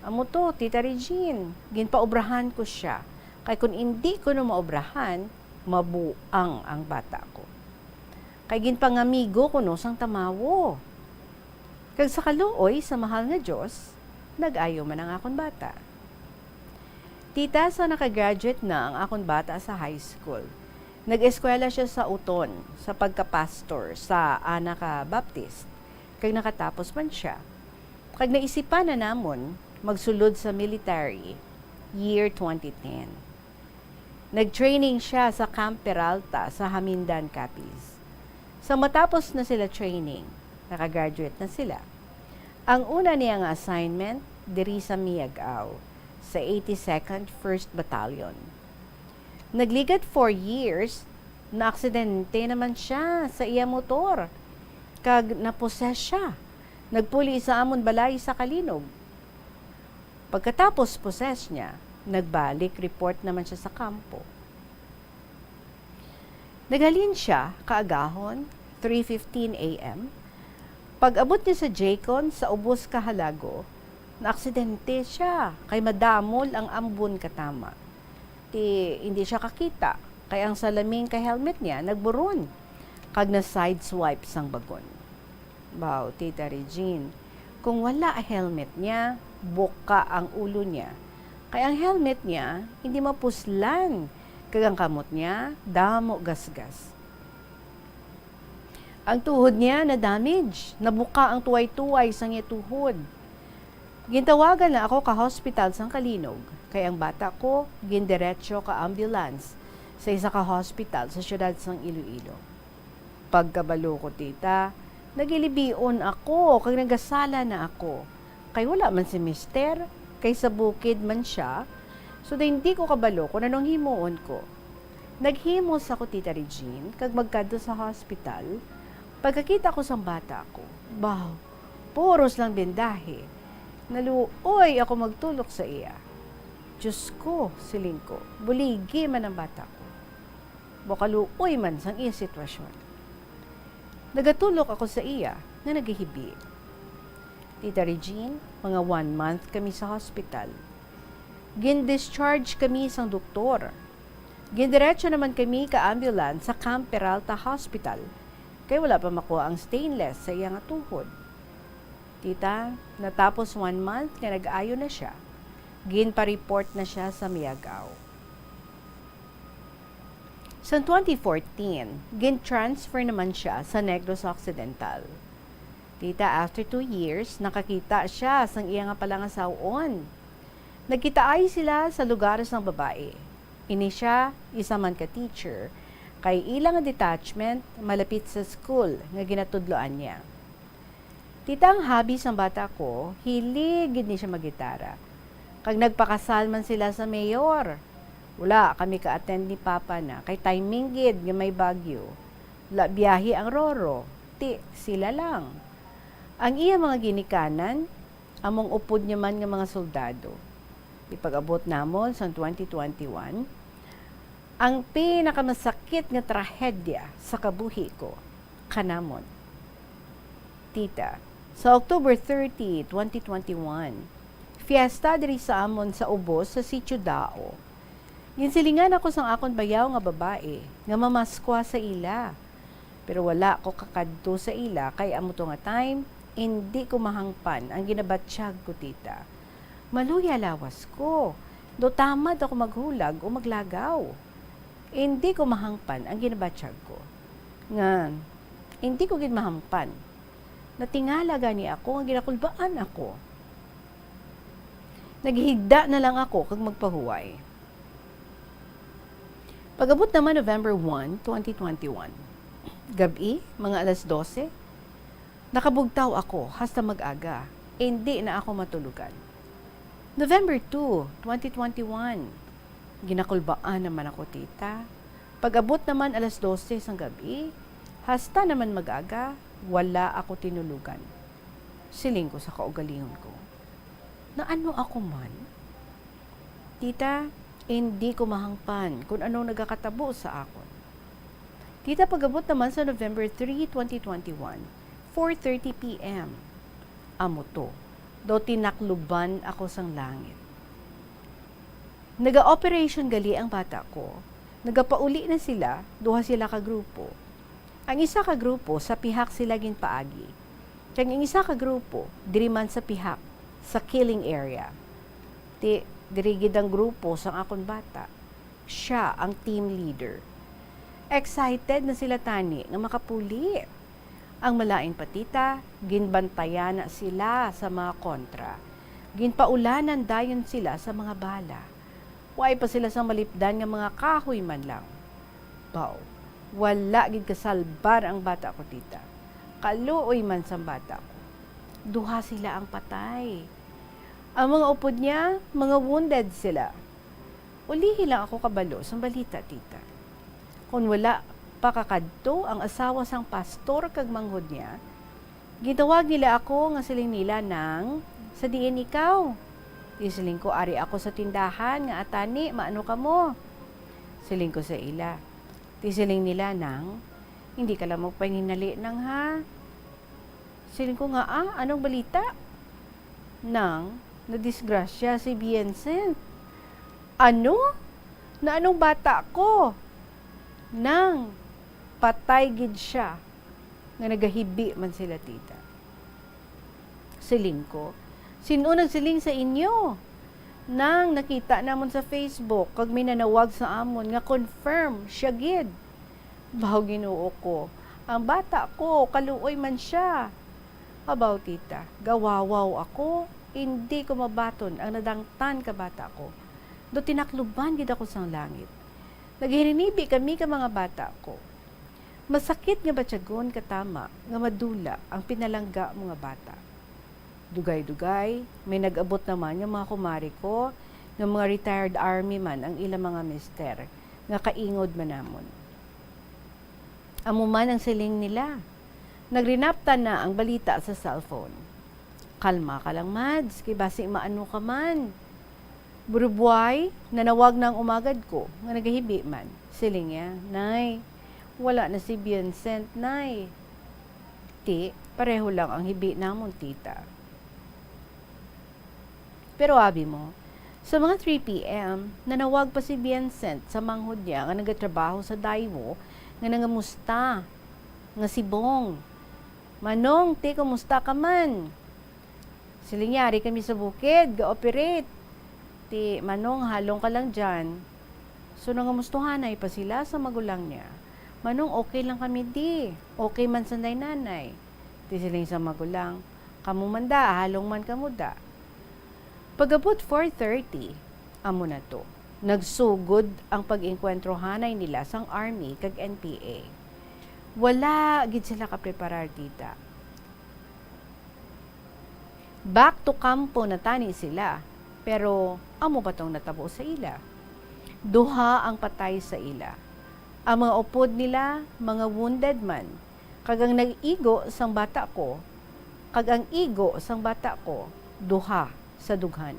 Amo to, Tita Regine, ginpaobrahan ko siya. Kay kung hindi ko na maobrahan, mabuang ang bata ko. Kay ginpangamigo ko no sang tamawo. Kag sa kaluoy sa mahal nga Diyos, nag-ayo man ang akon bata. Tita, sa nakagraduate na ang akon bata sa high school. Nag-eskwela siya sa Uton, sa pagka-pastor sa Anaka Baptist. Kag nakatapos man siya. Kag naisipan na namon, magsulod sa military, year 2010. Nag-training siya sa Camp Peralta sa Hamindan, Capiz. Sa matapos na sila training, nakagraduate na sila. Ang una niyang assignment, diri sa Miagao, sa 82nd 1st Battalion. Nagligat 4 years, na-aksidente naman siya sa iya motor. Kag naposes siya. Nagpuli sa amon balay sa Kalinog. Pagkatapos poses niya, nagbalik report naman siya sa kampo. Naghalin siya kaagahon, 3:15 a.m. Pag-abot niya sa Jaycon sa Ubos Kahalago, na-aksidente siya kay madamol ang ambon katama. Hindi siya kakita, kay ang salaming kay helmet niya nagburon, kag na sideswipe sang bagon. Baw, Tita Regine, kung wala ang helmet niya, buka ang ulo niya. Kaya ang helmet niya, hindi mapuslan. Kag ang kamot niya, damo gasgas. Ang tuhod niya na damage, nabuka ang tuway-tuway sang iya tuhod. Gintawagan na ako ka hospital sang Kalinog, kaya ang bata ko, gindiretso ka ambulance sa isa ka hospital sa syudad sang Iloilo. Pagkabalo ko, Tita, nagilibion ako, kag nagasala na ako. Kay wala man si Mister, kay sa bukid man siya, so da hindi ko kabalo kung anong himuon ko. Naghimos ako, Tita Regine, kag magkado sa hospital, pagkakita ko sang bata ko, baw, puros lang bendahe. Naluoy ako magtulok sa iya. Diyos ko, siling ko, buligi man ang bata ko. Baka luoy man sang iya sitwasyon. Nagatulok ako sa iya na naghihibi. Tita Regine, mga 1 month kami sa hospital. Gin-discharge kami sang doktor. Gindiretso naman kami ka-ambulance sa Camp Peralta Hospital. Kaya wala pa makuha ang stainless sa iyang tuhod. Tita, natapos 1 month nga nag-ayo na siya. Ginpa-report na siya sa Miagao. Sa 2014, gin-transfer naman siya sa Negros Occidental. Tita, after 2 years, nakakita siya sang iya nga palang asawon. Nagkita ay sila sa lugar ng babae. Ini siya, isa man ka teacher, kay ilang nga detachment malapit sa school nga ginatudloan niya. Tita, ang hobby sang bata ko, hilig gid ni siya magitara. Kag nagpakasal man sila sa mayor. Wala kami ka-attend ni Papa na, kay timing gid nga may bagyo. La biyahe ang Roro, sila lang. Ang iya mga ginikanan, among upod niya man nga mga soldado. Ipag-abot namon sa 2021, ang pinakamasakit nga trahedya sa kabuhi ko, kanamon. Tita, sa October 30, 2021, fiesta diri sa amon sa Ubos sa Sitio Dao. Ginsilingan ako sang akon bayaw nga babae, nga mamaskwa sa ila. Pero wala ko kakadto sa ila, kay amo to nga time, hindi ko mahangpan ang ginabatsyag ko, Tita. Maluya lawas ko. Do tamad ako maghulag o maglagaw. Hindi ko mahangpan ang ginabatsyag ko. Nga, hindi ko gid mahangpan. Natingala gani ako, ang ginakulbaan ako. Naghigda na lang ako kag magpahuway. Pag-abot naman November 1, 2021, gabi, mga alas 12, nakabugtaw ako hasta mag-aga. Hindi na ako matulugan. November 2, 2021, ginakulbaan naman ako, tita. Pag-abot naman alas 12 sang gabi, hasta naman mag-aga, wala ako tinulugan. Siling ko sa kaugalingon ko. Na ano ako man? Tita, hindi ko mahangpan kung anong nagakatabo sa akon. Tita, pag-abot naman sa November 3, 2021, 4:30 p.m. Amo to, daw tinakluban ako sang langit. Naga-operation gali ang bata ko. Nagapauli na sila, duha sila ka grupo. Ang isa ka grupo, sa pihak sila ginpaagi. Kaya ang isa ka grupo, diri man sa pihak, sa killing area. Dirigid ang grupo sang akon bata. Siya ang team leader. Excited na sila tani nga makapuli. Ang malain patita, ginbantayan na sila sa mga kontra. Ginpaulanan dayon sila sa mga bala. Huwag pa sila sa malipdan nga mga kahoy man lang. Baw, wala gid kasalbar ang bata ko, tita. Kaluoy man sa bata ko. Duha sila ang patay. Ang mga upod niya, mga wounded sila. Ulihi lang ako kabalo sa balita, tita. Kung wala pakakadto ang asawa sang pastor kag manghod niya, gitawag nila ako nga siling nila ng sa diin ikaw. Isiling ko, ari ako sa tindahan nga atani, maano ka mo? Siling ko sa ila. Tisiling nila ng, hindi ka lang magpaninali ng ha. Siling ko nga, anong balita? Nang, nadisgrasya si Vincent. Ano? Na anong bata ko? Nang, patay gid siya. Nga nagahibi man sila, tita. Siling ko, sino nagsiling sa inyo? Nang nakita namon sa Facebook, kag may nanawag sa amon, nga confirm, siya gid. Bahaw Ginoo ko, ang bata ko, kaluoy man siya. Abaw, tita, gawawaw ako, hindi ko mabaton ang nadangtan ka bata ko. Do tinakluban gid ako sang langit. Naghirinibi kami ka mga bata ko. Masakit nga batyagon katama nga madula ang pinalangga mga bata. Dugay-dugay, may nag-abot naman yung mga kumari ko, ng mga retired army man ang ilang mga mister, nga kaingod man namon. Amo man ang siling nila. Nagrinapta na ang balita sa cellphone. Kalma ka lang, Mads, kay basi maano ka man. Burubuay, nanawag na ang umagad ko, nga nagahibi man. Siling niya, Nay, wala na si Vincent, Nay. Ti, pareho lang ang hibi namon, tita. Pero abi mo, sa mga 3 p.m., nanawag pa si Vincent sa manghod niya nga nagatrabaho sa Daiwo nga nangamusta nga si Bong. Manong, te, kumusta ka man? Silingyari kami sa bukid, ga-operate. Ti, Manong, halong ka lang dyan. So, nangamustuhanay pa sila sa magulang niya. Manong, okay lang kami di. Okay man sa nanay. Ti siling sa magulang, kamumanda, halong man kamuda. Pag-abot 4:30, amo na to. Nagsugod ang pag-engkwentrohanay nila sang Army kag NPA. Wala gid sila kapreparar, tita. Back to kampo na tani sila, pero amo ba tong natabo sa ila? Duha ang patay sa ila. Ang mga upod nila, mga wounded man, kag ang nag-igo sang bata ko, kag ang igo sang bata ko, duha sa dughan,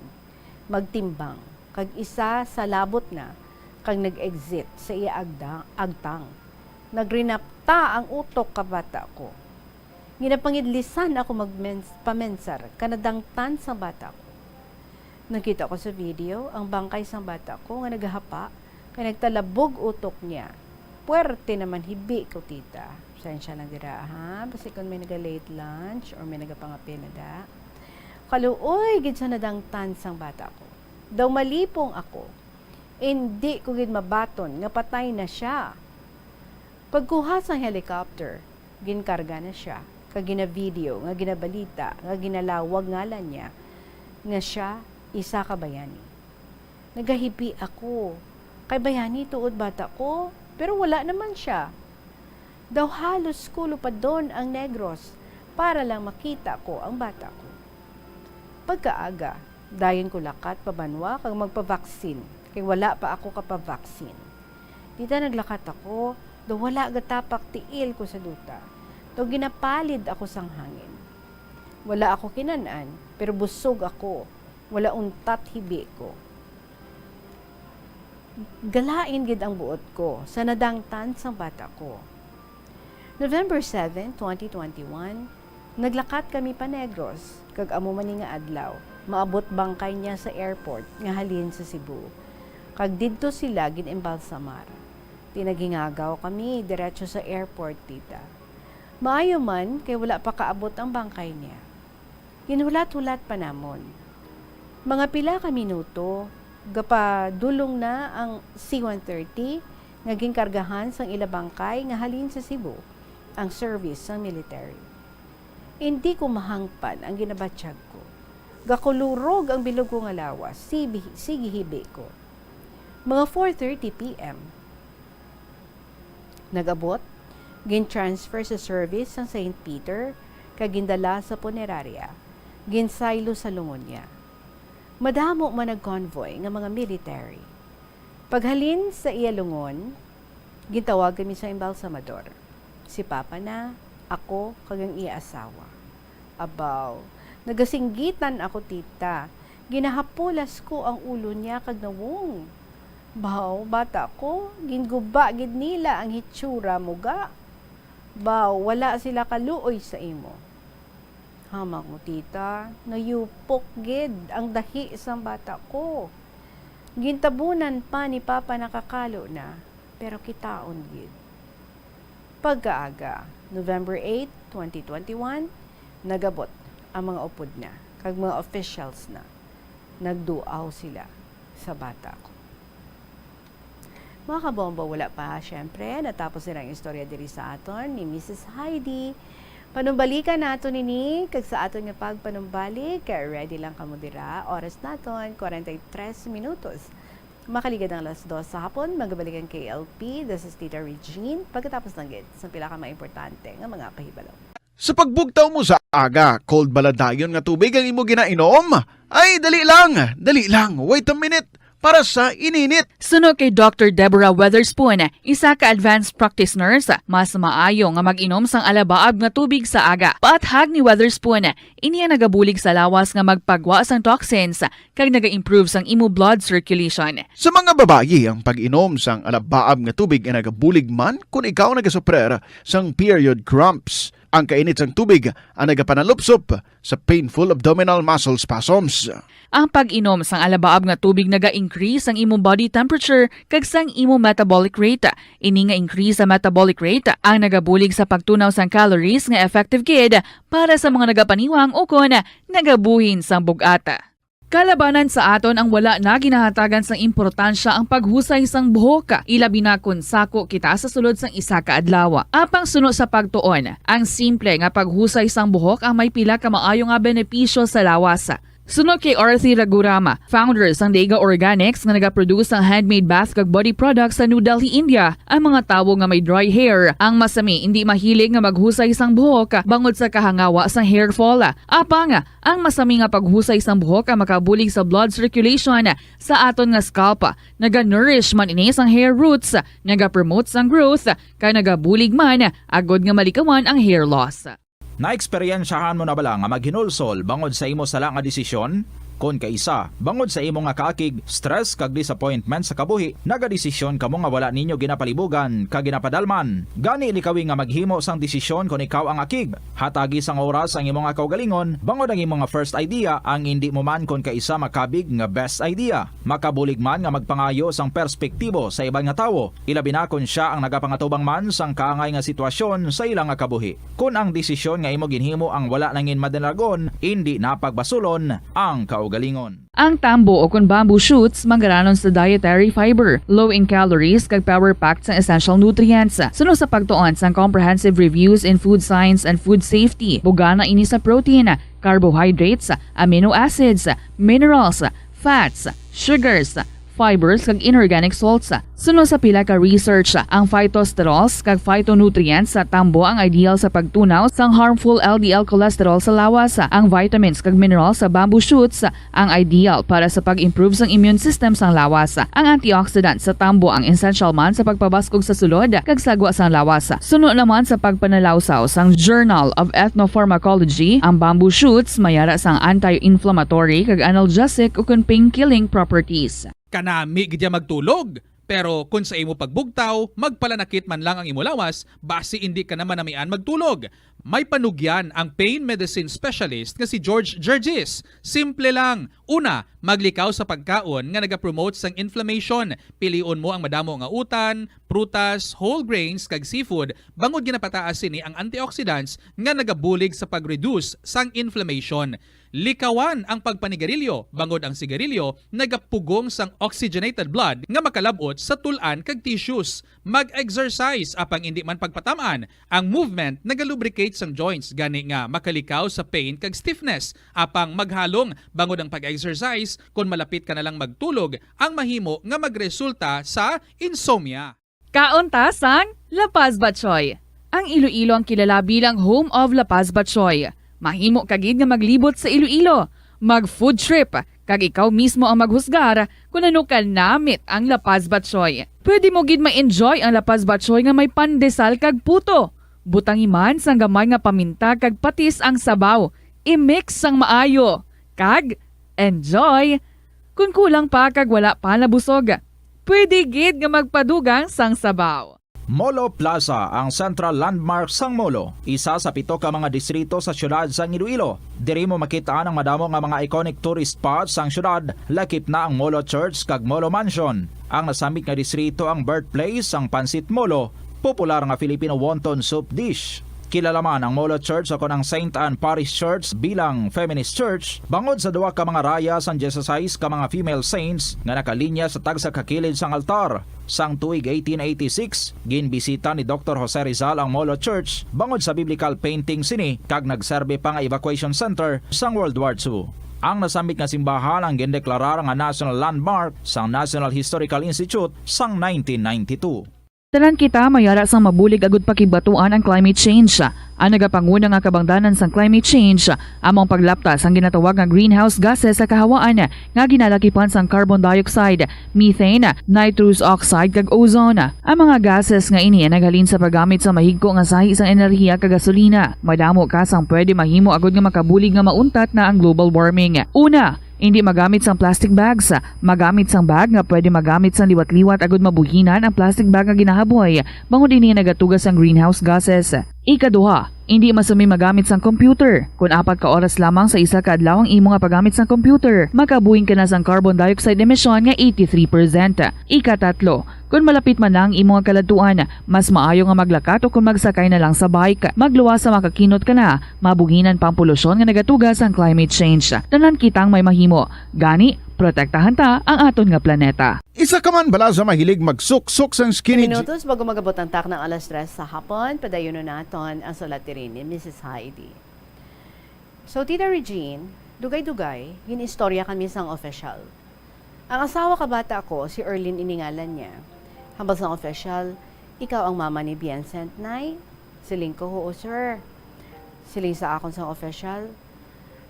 magtimbang, kag isa sa labot na, kag nag-exit sa iya agtang. Nagrinapta ang utok ka bata ko. Ginapangidlisan ako pamensar, kanadangtan sa bata ko. Nakita ko sa video, ang bangkay sa bata ko nga naghahapa, kaya nagtalabog utok niya. Puwerte naman hibi ko, tita. Sensya na dira, ha? Basta kung may naga-late lunch or may nagapangapin na da. Kaluoy, gid sa nadangtan sang bata ko. Daw malipong ako. Hindi ko gid mabaton nga patay na siya. Pagkuha sang helicopter, ginkarga na siya. kag gina-video, nga ginabalita, nga ginalawag ngalan niya, nga siya isa ka bayani. Nagahibi ako, kay bayani tuod bata ko, pero wala naman siya. Daw halos kulo pa doon ang Negros para lang makita ko ang bata ko. Pagkaaga, dayon ko lakat pabanwa kag magpavaksin, kay wala pa ako kapavaksin. Dita naglakat ako, daw wala gatapak tiil ko sa duta. Daw ginapalid ako sang hangin. Wala ako kinanan, pero busog ako. Wala untat hibi ko. Galain gid ang buot ko sa nadangtan sang bata ko. November 7, 2021, naglakat kami pa Negros, kag amo man nga adlaw. Maabot bangkay niya sa airport nga halin sa Cebu. Kag didto sila gin-embalsamar. Tinagingagaw kami diretso sa airport tita. Maayo man kay wala pa kaabot ang bangkay niya. Ginulat-hulat pa namon. Mga pila ka minuto, gapadulong na ang C-130 nga ginkargahan sang ila bangkay nga halin sa Cebu, ang service sang military. Hindi ko mahangpan ang ginabatsyag ko. Gakulurog ang bilog ko nga lawas, sige hibi ko. Mga 4:30 p.m. Nagabot, gin-transfer sa service sang St. Peter, kag gindala sa punerarya, ginsaylo sa lungon niya. Madamo man nag-convoy nga mga military. Paghalin sa iya lungon, gintawag kami sa embalsamador. Si Papa na, ako, kag ang iya asawa. Abaw, nagasinggitan ako tita. Ginahapulas ko ang ulo niya kag nawong. Baw, bata ko, ginguba gid nila ang hitsura mo ga. Baw, wala sila kaluoy sa imo. Hamak mo tita, nayupok gid ang dahi sa bata ko. Gintabunan pa ni Papa nakakalo na, pero kitaon gid. Pagkaaga, November 8, 2021, nagabot ang mga upod na, kag mga officials na. Nagduaw sila sa bata ko. Mga kabomba, wala pa, syempre, natapos nila ang istorya diri sa aton ni Mrs. Heidi. Panumbalikan nato nini, kag sa aton nga pagpanumbalik, kaya ready lang kamo dira. Oras naton, 43 minutos. Makaligad ang alas 2 sa hapon, magabalik ang KLP, this is Tita Regine, pagkatapos ng gid, sa pila ka maimportante nga mga pahibalo. Sa pagbugtaw mo sa aga, cold baladayon nga tubig ang imo ginainom? Ay, dali lang, wait a minute. Para sa ininit. Suno kay Dr. Deborah Weatherspoon, isa ka advanced practice nurse, mas maayo nga mag-inom sang alabaab nga tubig sa aga. Paathag ni Weatherspoon, iniya nagabulig sa lawas nga magpagwa sang toxins kag naga-improve sang imo blood circulation. Sa mga babayi, ang pag-inom sang alabaab nga tubig ay nagabulig man kung ikaw nagasuprer sang period cramps. Ang kainit sang tubig ang nagapanalupsop sa painful abdominal muscle spasms. Ang pag-inom sang alabaab nga tubig naga-increase ang imong body temperature kag sang imong metabolic rate. Ini nga increase sa metabolic rate ang nagabulig sa pagtunaw sang calories nga effective gid para sa mga nagapaniwang o kon nagabuhin sang bugata. Kalabanan sa aton ang wala na ginahatagan sang importansya ang paghusay sang buhok, ilabi na kun sako kita sa sulod sang isa ka adlaw. Apang suno sa pagtuon, ang simple nga paghusay sang buhok ang may pila ka maayo nga benepisyo sa lawas. Sunod kay Arthi Ragurama, founder sang Dega Organics nga nagaproduce ng handmade bath kag body products sa New Delhi, India. Ang mga tawo nga may dry hair, ang masami hindi mahilig nga maghusay sang buhok bangod sa kahangawa sang hair fall. Apang ang masami nga paghusay sang buhok ang makabulig sa blood circulation sa aton nga scalp. Naga-nourish man ini sang hair roots, naga-promote sang growth, kay nagabulig man agod nga malikawan ang hair loss. Naeksperyensyahan mo na bala nga maghinulsol bangod sa imo sala nga desisyon? Kon kaisa, bangod sa imo nga kaakig, stress kag disappointment sa kabuhi, nagadesisyon kamo nga wala ninyo ginapalibugan kag ginapadalman. Gani likawi nga maghimo sang desisyon kon ikaw ang akig. Hatagi sang oras ang imo nga kaugalingon, bangod ang imo nga first idea ang hindi mo man kon kaisa makabig nga best idea. Makabulig man nga magpangayo sang perspektibo sa ibang nga tawo, ilabi na kon siya ang nagapangatubang man sang kaangay nga sitwasyon sa ilang nga kabuhi. Kun ang desisyon nga imo ginhimo ang wala nangin madalagon, hindi napagbasulon ang kaugalingon. kaugalingon. Ang tambo o kung bamboo shoots manggaranon sa dietary fiber, low in calories kag power packed sa essential nutrients. Suno sa pagtuon sa comprehensive reviews in food science and food safety, bugana ini sa protein, carbohydrates, amino acids, minerals, fats, sugars, fibers kag inorganic salts. Suno sa pila ka research, ang phytosterols kag phytonutrients sa tambo ang ideal sa pagtunaw sang harmful LDL cholesterol sa lawas. Ang vitamins kag minerals sa bamboo shoots ang ideal para sa pag-improve sang immune system sang lawas. Ang antioxidants sa tambo ang essential man sa pagpabaskog sa sulod kag sagwa sang lawas. Suno naman sa pagpanalawsaw sang Journal of Ethnopharmacology, ang bamboo shoots mayara sang anti-inflammatory kag analgesic o pain-killing properties. Kanami gidya magtulog. Pero kung sa imo pagbugtaw, magpalanakit man lang ang imo lawas, base hindi ka naman namian magtulog. May panugyan ang pain medicine specialist nga si George Gergis. Simple lang. Una, maglikaw sa pagkaon nga nagapromote sang inflammation. Piliun mo ang madamo nga utan, prutas, whole grains kag seafood bangod ginapataas sini ang antioxidants nga nagabulig sa pag-reduce sang inflammation. Likawan ang pagpanigarilyo, bangod ang sigarilyo nagapugong sang oxygenated blood nga makalabot sa tulan kag tissues. Mag-exercise apang hindi man pagpatamaan. Ang movement nagalubricate sang joints gani nga makalikaw sa pain kag stiffness. Apang maghalong bangod ang pag-exercise kung malapit ka na lang magtulog ang mahimo nga magresulta sa insomnia. Kauntasan, La Paz Batchoy. Ang Iloilo ang kilala bilang home of La Paz Batchoy. Mahimo kagid nga maglibot sa Iloilo, mag-food trip, kag ikaw mismo ang maghusgar kung ano ka namit ang La Paz Batchoy. Pwede mo gid ma-enjoy ang La Paz Batchoy nga may pandesal kag puto. Butang iman sang gamay nga paminta kag patis ang sabaw. I-mix sang maayo. Kag enjoy. Kung kulang pa kag wala pa nabusog, pwede gid nga magpadugang sang sabaw. Molo Plaza ang central landmark sang Molo, isa sa 7 ka mga distrito sa syudad sang Iloilo. Diri mo makita ang madamo nga mga iconic tourist spots sang syudad, lakip na ang Molo Church kag Molo Mansion. Ang nasamit nga distrito ang birthplace sang Pansit Molo, popular nga Filipino wonton soup dish. Kilala man ang Molo Church ako ng St. Anne Parish Church bilang feminist church, bangod sa duwa ka mga raya sang 16 ka mga female saints nga nakalinya sa tagsa kakilid sang altar. Sang tuig 1886, ginbisita ni Dr. Jose Rizal ang Molo Church bangod sa biblical painting sini kag nagserbe pa nga evacuation center sang World War II. Ang nasamit nga simbahan ang gindeklarar nga national landmark sang National Historical Institute sang 1992. Tanan kita mayara sang mabulig agud pakibatuan ang climate change. Ang nagapanguna nga kabangdanan sang climate change among paglaptas ang ginatawag nga greenhouse gases sa kahawaan nga ginalakipan sang carbon dioxide, methane, nitrous oxide kag ozone. Ang mga gases nga ini naghalin sa paggamit sa mahigko nga sahi sang enerhiya kag gasolina. Madamo ka sang pwede mahimo agud nga makabulig nga mauntat na ang global warming. Una, hindi magamit sang plastic bags. Magamit sang bag nga pwede magamit sang liwat-liwat agud mabuhinan ang plastic bag nga ginahaboy bangod ini nagatugas sang greenhouse gases. Ikaduha, hindi masumi magamit sang computer. Kung 4 ka oras lamang sa isa ka adlaw ang imo nga paggamit sang computer, makabuhing ka na sang carbon dioxide emission nga 83%. Ikatatlo, kung malapit man lang imo nga kaladuan, mas maayo nga maglakat o kung magsakay na lang sa bike. Magluwas sa makakinot ka na, mabuhinan pang polusyon nga nagatugas ang climate change. Tanan kitang may mahimo. Gani, protektahan ta ang aton nga planeta. Isa ka man bala sa mahilig magsuksok sang skinny Minutos bago magabot ang tak ng alas 3 sa hapon, padayon na naton ang sulatirin ni Mrs. Heidi. So, Tita Regine, dugay-dugay, yun istorya kami sang official. Ang asawa ka bata ko, si Erlyn iningalan niya. Hambal sang official, ikaw ang mama ni Vincent, Nay? Siling ko, oo sir. Siling sa akon sang official.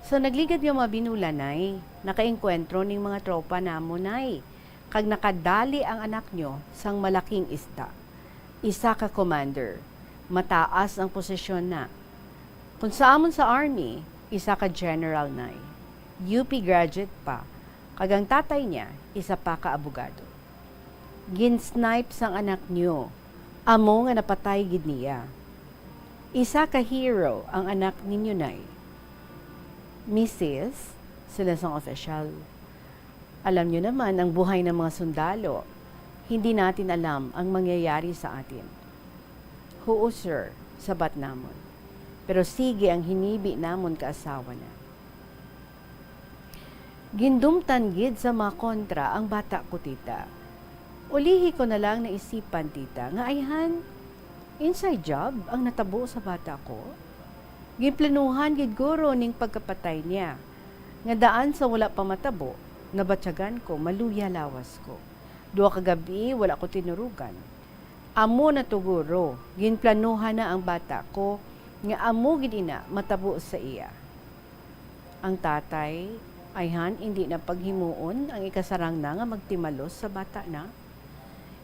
So, nagligad yung mga binula, Nay. Nakaengkwentro ning mga tropa namo, Nay. Kag nakadali ang anak nyo sang malaking isda. Isa ka commander. Mataas ang posisyon na. Kung sa amon sa army, isa ka general, Nay. UP graduate pa. Kag ang tatay niya, isa pa ka abogado. Ginsnipe sang anak nyo. Amo nga napatay gid niya. Isa ka hero ang anak ninyo, Nay. Mrs. Sila sang official. Alam nyo naman ang buhay ng mga sundalo. Hindi natin alam ang mangyayari sa atin. Oo, sir, sabat namon. Pero sige ang hinibi namon kaasawa na. Gindumtan gid sa mga kontra ang bata ko, tita. Ulihi ko na lang naisipan, tita, nga ayhan, inside job ang natabo sa bata ko. Ginplanuhan gid guro ning pagkapatay niya. Nga daan sa wala pa matabo, nabatyagan ko, maluya lawas ko. 2 kagabi, wala ko tinurugan. Amo na to guro, ginplanuhan na ang bata ko, nga amo gid ina matabo sa iya. Ang tatay, ayhan, hindi na paghimuon ang ikasarang na nga magtimalos sa bata na.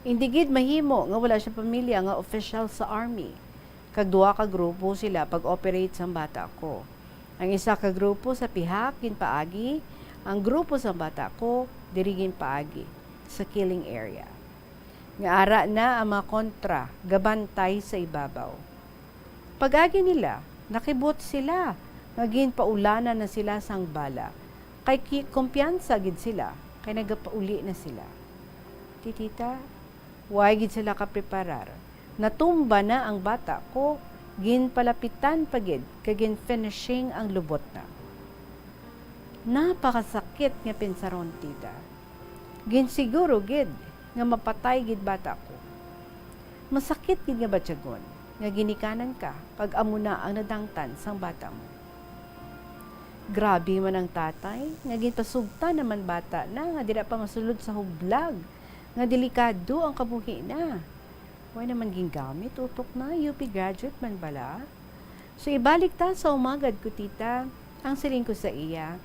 Hindi gid mahimo nga wala siya pamilya nga official sa army. Kag 2 ka grupo sila pag-operate sa bata ko. Ang isa ka grupo sa pihak ginpaagi, ang grupo sa bata ko diri ginpaagi sa killing area. Nga ara na ang mga kontra gabantay sa ibabaw. Pag-agi nila, nakibot sila, nga ginpaulanan na sila sang bala. Kay kumpiyansa gid sila, kay nagapauli na sila. Titita, why gid sila kapreparar? Natumba na ang bata ko, ginpalapitan pagid, kay finishing ang lubot na. Napakasakit nga pinsaron, tita. Ginsiguro gid, nga mapatay gid bata ko. Masakit gid nga batyagon, nga ginikanan ka, pag amo na ang nadangtan sang bata mo. Grabe man ang tatay, nga ginpasugta naman bata na, nga dira pa masulod sa hublag, nga delikado ang kabuhi na. Why naman gingamit, utok na, UP graduate man bala. So ibalik ta sa umagad ko, tita, ang siling ko sa iya,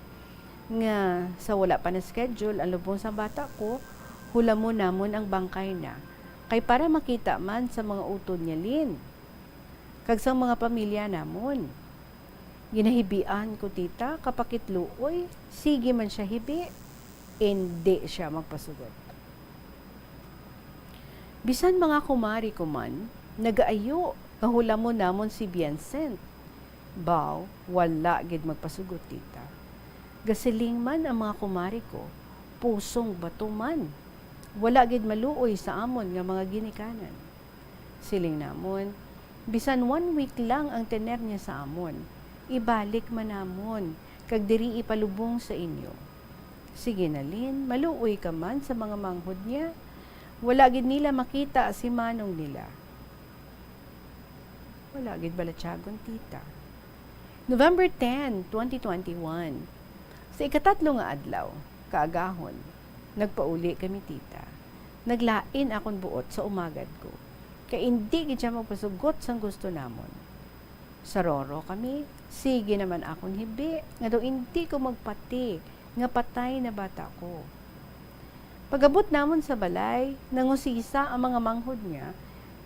nga sa wala pa na schedule, ang lubong sa bata ko, hula mo namon ang bangkay na, kay para makita man sa mga utod niya lin, kag sa mga pamilya namon. Ginahibian ko, tita, kapakitluoy, sige man siya hibi, hindi siya magpasugot. Bisan mga kumari ko man, nagaayo, kahula mo namon si Vincent. Baw, wala gid magpasugot, tita. Gasiling man ang mga kumari ko, pusong bato man. Wala gid maluoy sa amon nga mga ginikanan. Siling namon, bisan 1 week lang ang tener niya sa amon, ibalik man namon, kag diri ipalubong sa inyo. Sige na lin, maluoy ka man sa mga manghod niya, wala gid nila makita si manong nila. Wala gid balatyagon, tita. November 10, 2021. Sa ikatatlo nga adlaw, kaagahon, nagpauli kami, tita. Naglain akong buot sa umagad ko. Kaya hindi gid siya magpasugot sang gusto namon. Sa roro kami, sige naman akong hibi, nga daw hindi ko magpati, nga patay na bata ko. Pagabot namon sa balay, nangusisa ang mga manghod niya,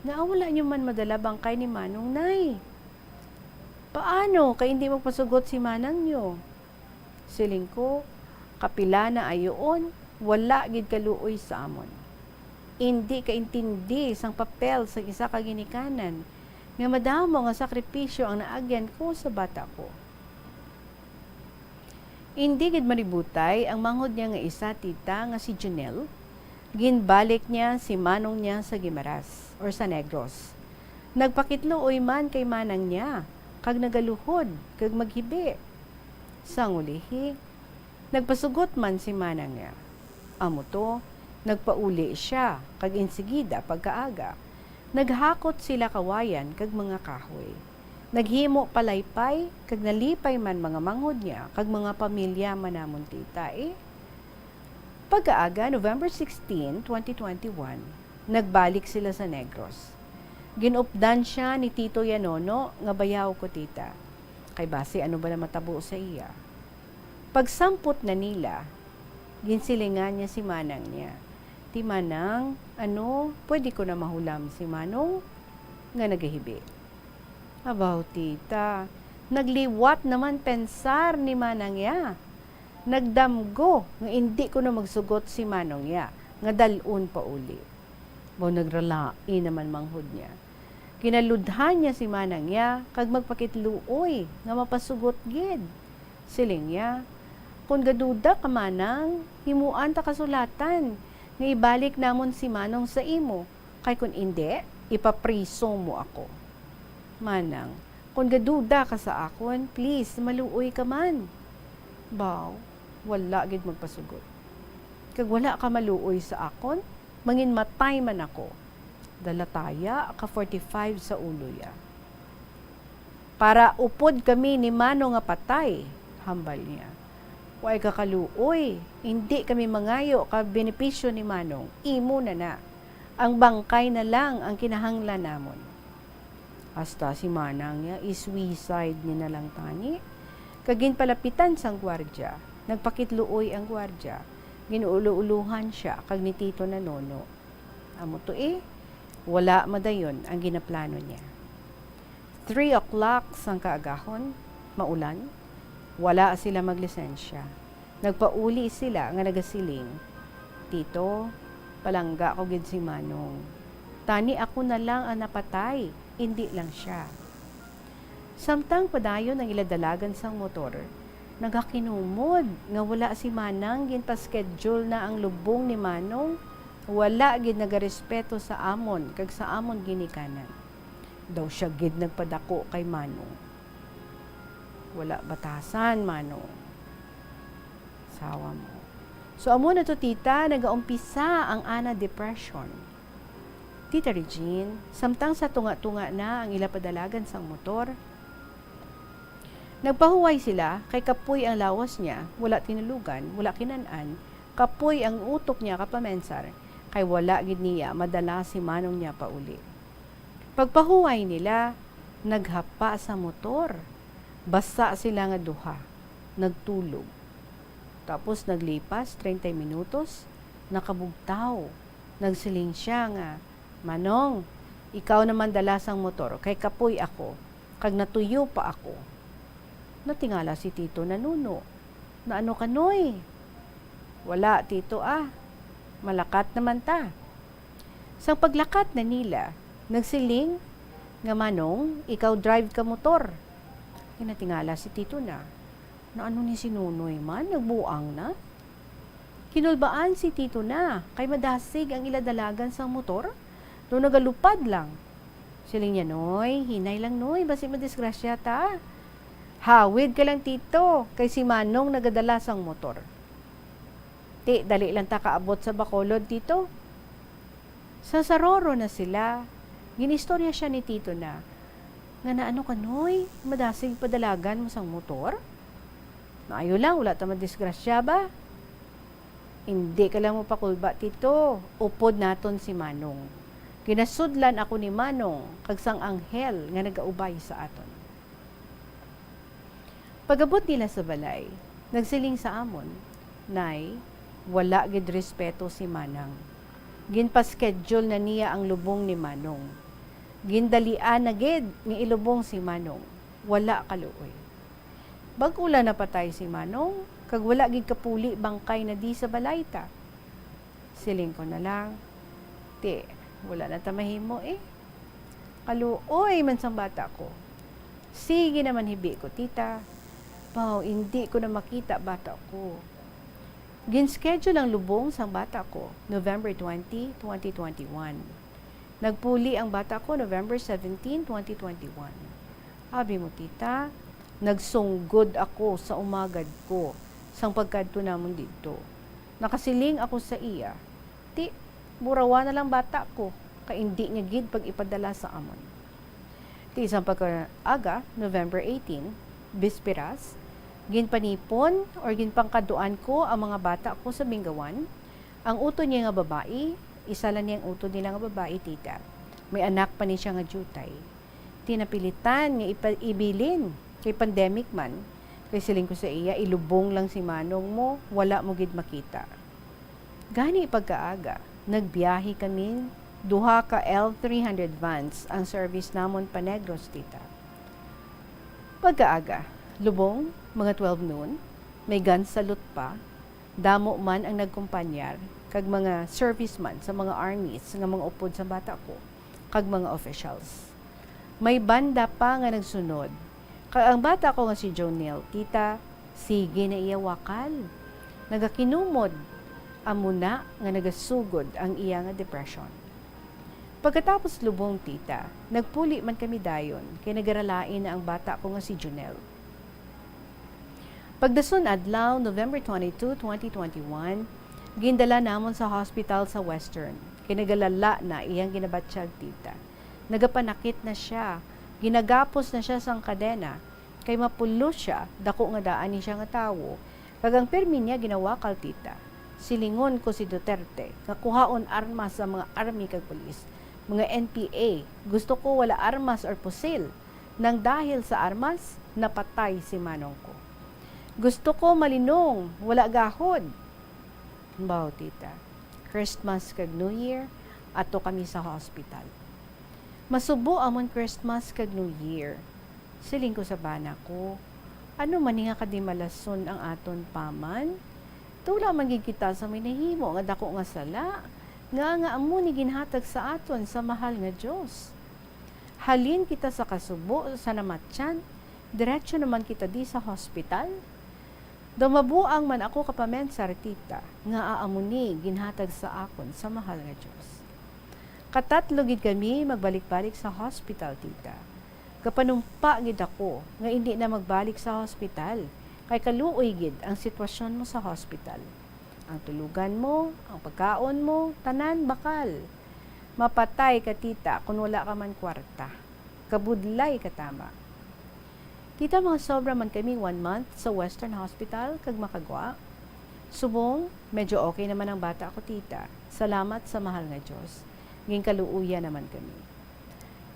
nga wala niyo man madala bangkay ni Manong Nay. Paano kay hindi magpasugot si Manang niyo? Siling ko, kapila na ayoon, wala gid kaluoy sa amon. Hindi kaintindi sang papel sa isa ka ginikanan, nga madamo nga sakripisyo ang naagyan ko sa bata ko. Hindi gid maributay ang manghod niya nga isa, tita, nga si Junel. Ginbalik niya si manong niya sa Guimaras or sa Negros. Nagpakitluoy man kay manang niya, kag nagaluhod, kag maghibi. Sang ulihi, nagpasugot man si manang niya. Amo to, nagpauli siya, kag insigida pagkaaga. Naghakot sila kawayan kag mga kahoy. Naghimo palaypay, kag nalipay man mga manghod niya, kag mga pamilya manamon, tita. Pagkaaga, November 16, 2021, nagbalik sila sa Negros. Ginupdan siya ni Tito Yanono, nga bayaw ko, tita. Kay base ano ba na matabo sa iya. Pagsampot na nila, ginsilingan niya si manang niya. Ti manang, pwede ko na mahulam si manong nga nagahibi. Abaw, tita, nagliwat naman pensar ni manang niya. Nagdamgo nga hindi ko na magsugot si manong niya, nga dalun pa uli. Baw nagralain naman manghod niya. Kinaludhan niya si manang niya, kag magpakitluoy, nga mapasugot gid. Siling niya, kung gaduda ka manang, himuan ta kasulatan, nga ibalik namon si manong sa imo, kay kun hindi, ipapriso mo ako. Manang, kung gaduda ka sa akon, please, maluoy ka man. Baw, wala gid magpasugod. Kag wala ka maluoy sa akon, mangin matay man ako. Dalataya ka 45 sa ulo ya. Para upod kami ni Mano nga patay, hambal niya. Huwag ka kaluoy, hindi kami mangayo ka benepisyo ni Manong, imo na. Ang bangkay na lang ang kinahanglan namon. Hasta si Manang niya, is-suicide niya na lang tani. Kagin palapitan sang gwardya, nagpakitluoy ang gwardya, ginuulo-uluhan siya, kag ni Tito na Nono. Amo to wala madayon ang ginaplano niya. 3 o'clock sang kaagahon, maulan, wala sila maglisensya. Nagpauli sila nga nagasiling, Tito, palangga ko gid si Manong. Tani ako na lang ang napatay, hindi lang siya. Samtang padayon ang iladalagan sang motor, nagakinumod nga wala si Manang ginpa-schedule na ang lubong ni Manong, wala gid nagarespeto sa amon kag sa amon ginikanan. Daw siya gid nagpadako kay Manong. Wala batasan, Manong. Sawa mo. So, amo na to, tita, nagaumpisa ang ana depression. Tita Regine, samtang sa tunga-tunga na ang ilapadalagan sang motor, nagpahuway sila, kay kapoy ang lawas niya, wala tinulugan, wala kinanan, kapoy ang utok niya kapamensar, kay wala gid niya madala si Manong niya pauli. Pagpahuway nila, naghapa sa motor. Basa sila nga duha, nagtulog. Tapos naglipas 30 minutos, nakabugtaw. Nagsiling siya nga, Manong, ikaw naman dala sang motor, kay kapoy ako, kag natuyo pa ako. Natingala si Tito na Nuno. Na ano kanoy? Wala, Tito malakat naman ta. Sang paglakat na nila, nagsiling nga, Manong, ikaw drive ka motor. Kinatingala si Tito na ano ni si Nunoy man, nagbuang na. Kinulbaan si Tito na, kay madasig ang iladalagan sa motor, doon nagalupad lang. Siling niya, Noy, hinay lang Noy, basi madisgrasya ta. Hawid ka lang Tito, kay si Manong nagadala sang motor. Dali lang ta kaabot sa Bacolod, Tito. Sa Saroro na sila, ginistorya siya ni Tito na, nga na ano ka, Noy? Madasig padalagan mo sang motor? Naayo lang, wala ta madisgrasya ba? Hindi ka lang mo pakulba, Tito. Upod naton si Manong. Ginasudlan ako ni Manong, kag sang anghel nga nagaubay sa aton. Pagabot nila sa balay, nagsiling sa amon, Nay, wala gid respeto si Manang. Ginpa-schedule na niya ang lubong ni Manong. Gindalian na gid nga ilubong si Manong, wala kaluoy. Bag-ula na patay si Manong, kag wala gid kapuli bangkay na di sa balayta. Siling ko na lang, wala na ta mahimo Kaluoy man sang bata ko. Sige naman hibi ko, tita. Pao, hindi ko na makita bata ko. Gin-schedule ang lubong sang bata ko, November 20, 2021. Nagpuli ang bata ko November 17, 2021. Abi mo, tita, nagsunggod ako sa umagad ko sang pagkadto namon dito. Nakasiling ako sa iya. Burawa na lang bata ko, kay hindi niya gid pag ipadala sa amon. Isang pagkaaga, November 18, Bisperas, ginpanipon or ginpangkaduan ko ang mga bata ko sa Bingawan. Ang uto niya nga babae, isa lang niyang uto nila nga babae, tita. May anak pa ni siya nga jutay. Tinapilitan nga ibilin kay pandemic man. Kay siling ko sa iya, ilubong lang si Manong mo, wala mo gid makita. Gani pagkaaga, nagbiyahe kami, duha ka L300 vans ang service namon pa Negros, tita. Pagkaaga, lubong, mga 12 noon, may gun salute pa, damo man ang nagkumpanyar, kag mga serviceman sa mga armies nga mga upod sa bata ko, kag mga officials. May banda pa nga nagsunod. Kag ang bata ko nga si Jonel, tita, sige na iya wakal. Nagakinumod, amuna nga nagasugod ang iya nga depression. Pagkatapos lubong, tita, nagpuli man kami dayon, kay nagaralain na ang bata ko nga si Jonel. Pagdason adlaw November 22, 2021, gindala namon sa hospital sa Western. Kinagalala na iyang ginabatsyag tita. Nagapanakit na siya, ginagapos na siya sang kadena, kay mapulo siya, dako nga daan ni siya nga tawo. Kagang permi niya ginawakal tita. Silingon ko si Duterte, nga kuhaon armas sa mga army kag pulis, mga NPA. Gusto ko wala armas or pusil. Nang dahil sa armas, napatay si manong ko. Gusto ko malinong, wala gahod. Baw tita, Christmas kag New Year, ato kami sa hospital. Masubo amon Christmas kag New Year. Siling ko sa bana ko, ano man nga kadimalason ang aton paman? Tula magigita sa minahimo nga dako nga sala, nga amo ni ginhatag sa aton sa mahal nga Dios. Halin kita sa kasubo sa namatyan, diretso naman kita di sa hospital. Dumabuang man ako kapamensar tita, nga aamo ni ginhatag sa akon sa mahal nga Dios. Katatlo gid kami magbalik-balik sa hospital tita. Kapanumpa gid ako nga hindi na magbalik sa hospital. Kay kaluoy gid ang sitwasyon mo sa hospital. Ang tulugan mo, ang pagkaon mo, tanan bakal. Mapatay ka tita kung wala ka man kwarta. Kabudlay ka tama. Tita, mga sobra man kami 1 month sa Western Hospital kag makagwa. Subong, medyo okay naman ang bata ko tita. Salamat sa mahal nga Diyos. Nging kaluuya naman kami.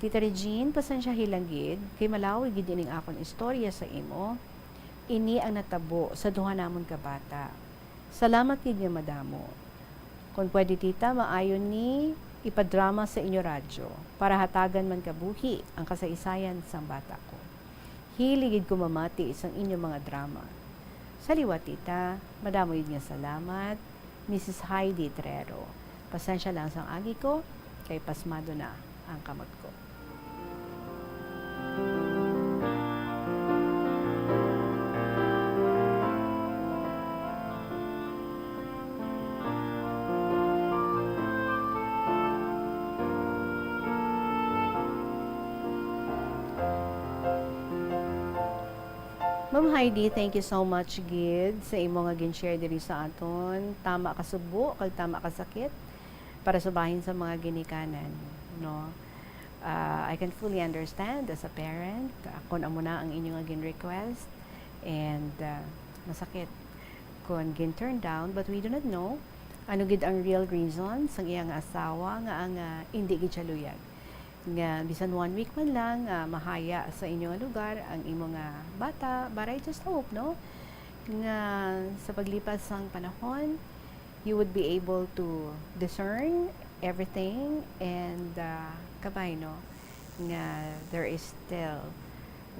Tita Regine, pasensya hilanggid, kay malawi gid ining akon istorya sa imo. Ini ang natabo sa duha namon ka bata. Salamat gid nga madamo. Kung pwede tita, maayon ni ipadrama sa inyo radyo para hatagan man kabuhi ang kasaysayan sang bata ko. Hiligid ko mamati isang inyo mga drama. Sa liwa tita, madamo yun nga salamat, Mrs. Heidi Trero. Pasensya lang sang agi ko, kay pasmado na ang kamot ko. Ma'am Heidi, thank you so much gid sa imo nga gin-share diri sa aton. Tama ka subo, kag tama ka sakit para sa bahin sa mga ginikanan, no? I can fully understand as a parent kung amo na ang inyo nga gin-request and masakit kung gin-turn down, but we do not know ano gid ang real reason sang iyang asawa nga ang hindi gid siya luyag. Nga bisan 1 week man lang mahaya sa inyong lugar ang imong bata, but I just hope no nga sa paglipas ng panahon you would be able to discern everything and kabay no nga there is still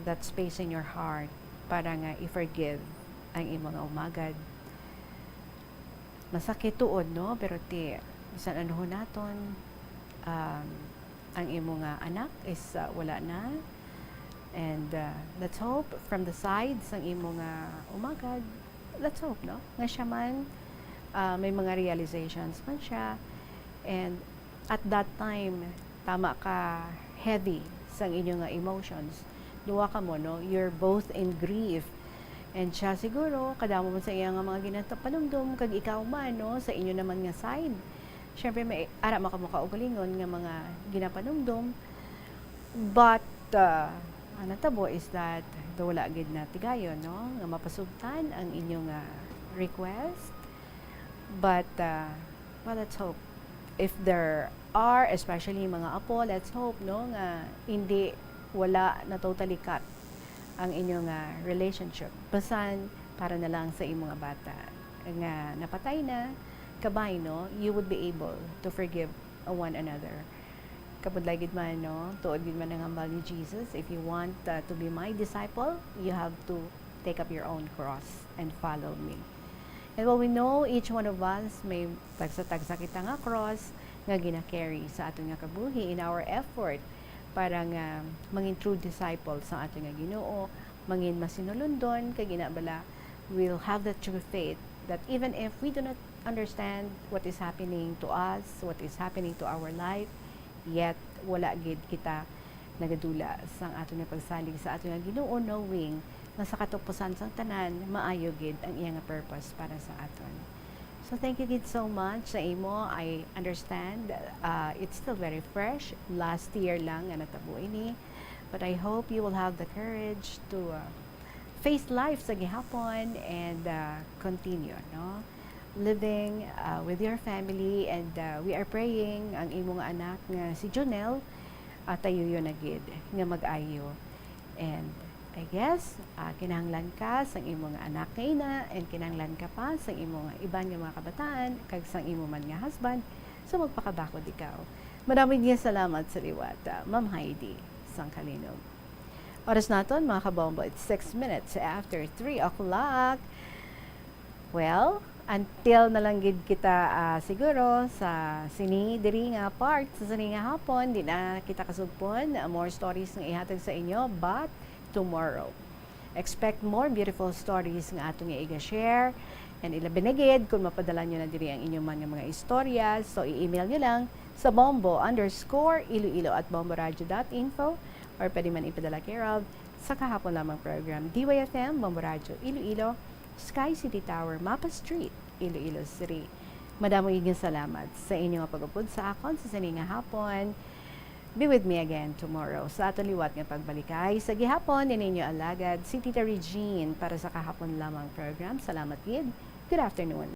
that space in your heart para nga i-forgive ang imong umagad. Masakit tuod no, pero bisan ano naton ang imong anak is wala na, and let's hope from the sides ng imong umagad, let's hope no nga siya man may mga realizations man siya, and at that time tama ka heavy sang inyong emotions, duwa ka mo no, you're both in grief, and siya siguro kadamo man sa iyang mga ginatapanumdum kag ikaw man no sa inyo naman nga side. Siyempre, may ara makamukha o galingon nga mga ginapanumdum. But, ang natabo is that wala gid na tigayon, no? Nga mapasugtan ang inyong request. But, well, let's hope. If there are, especially mga apo, let's hope, no? Nga hindi, wala na totally cut ang inyong relationship. Basan, para na lang sa imong bata. Nga napatay na, kabay no, you would be able to forgive one another. Kapudlay gid man no, tuod gid man ang hambal ni Jesus. If you want to be my disciple, you have to take up your own cross and follow me. And while we know each one of us may tagsa-tagsa kita nga cross nga gina-carry sa aton nga kabuhi in our effort para nga mangin true disciples sa aton nga Ginoo, mangin masinulundon kay ginabala, we'll have that true faith that even if we do not understand what is happening to us, what is happening to our life, yet wala gid kita nagadula sang aton nga pagsalig sa aton nga Ginoo, knowing nasa katupusan sang tanan maayo gid ang iyang nga purpose para sa aton. So thank you gid so much sa imo. I understand it's still very fresh. Last year lang nga natabo ini. But I hope you will have the courage to face life sa gihapon and continue, no? Living with your family, and we are praying ang imong anak nga si Jonel tayuyo na gid nga mag-ayo. And I guess kinahanglan ka sang imong anak nga ina, and kinahanglan ka pa sang imong iban nga mga kabataan kag sang imo man nga husband, so magpakabakod ikaw. Maraming salamat sa liwat, Ma'am Heidi sang Kalinog. Oras naton mga kabombo, it's 6 minutes after 3 o'clock. Well, until na lang gid kita siguro sa sini diri nga part sa sini nga hapon, di na kita kasugpon more stories nga ihatag sa inyo, but tomorrow expect more beautiful stories nga atong i-share, and ilabi na gid kung mapadala nyo na diri ang inyong mga istorya, so i-email nyo lang sa bombo_iloilo@bomboradio.info, or pwede man ipadala care of sa kahapon lamang program DYFM Bombo Radio Iloilo, Sky City Tower, Mapa Street, Iloilo City. Madamo iging salamat sa inyong pag-upod sa akon sa sining nga hapon. Be with me again tomorrow sa aton liwat nga pagbalikay sa gihapon ni ninyo alagad si Tita Regine para sa kahapon lamang program. Salamat gid. Good afternoon.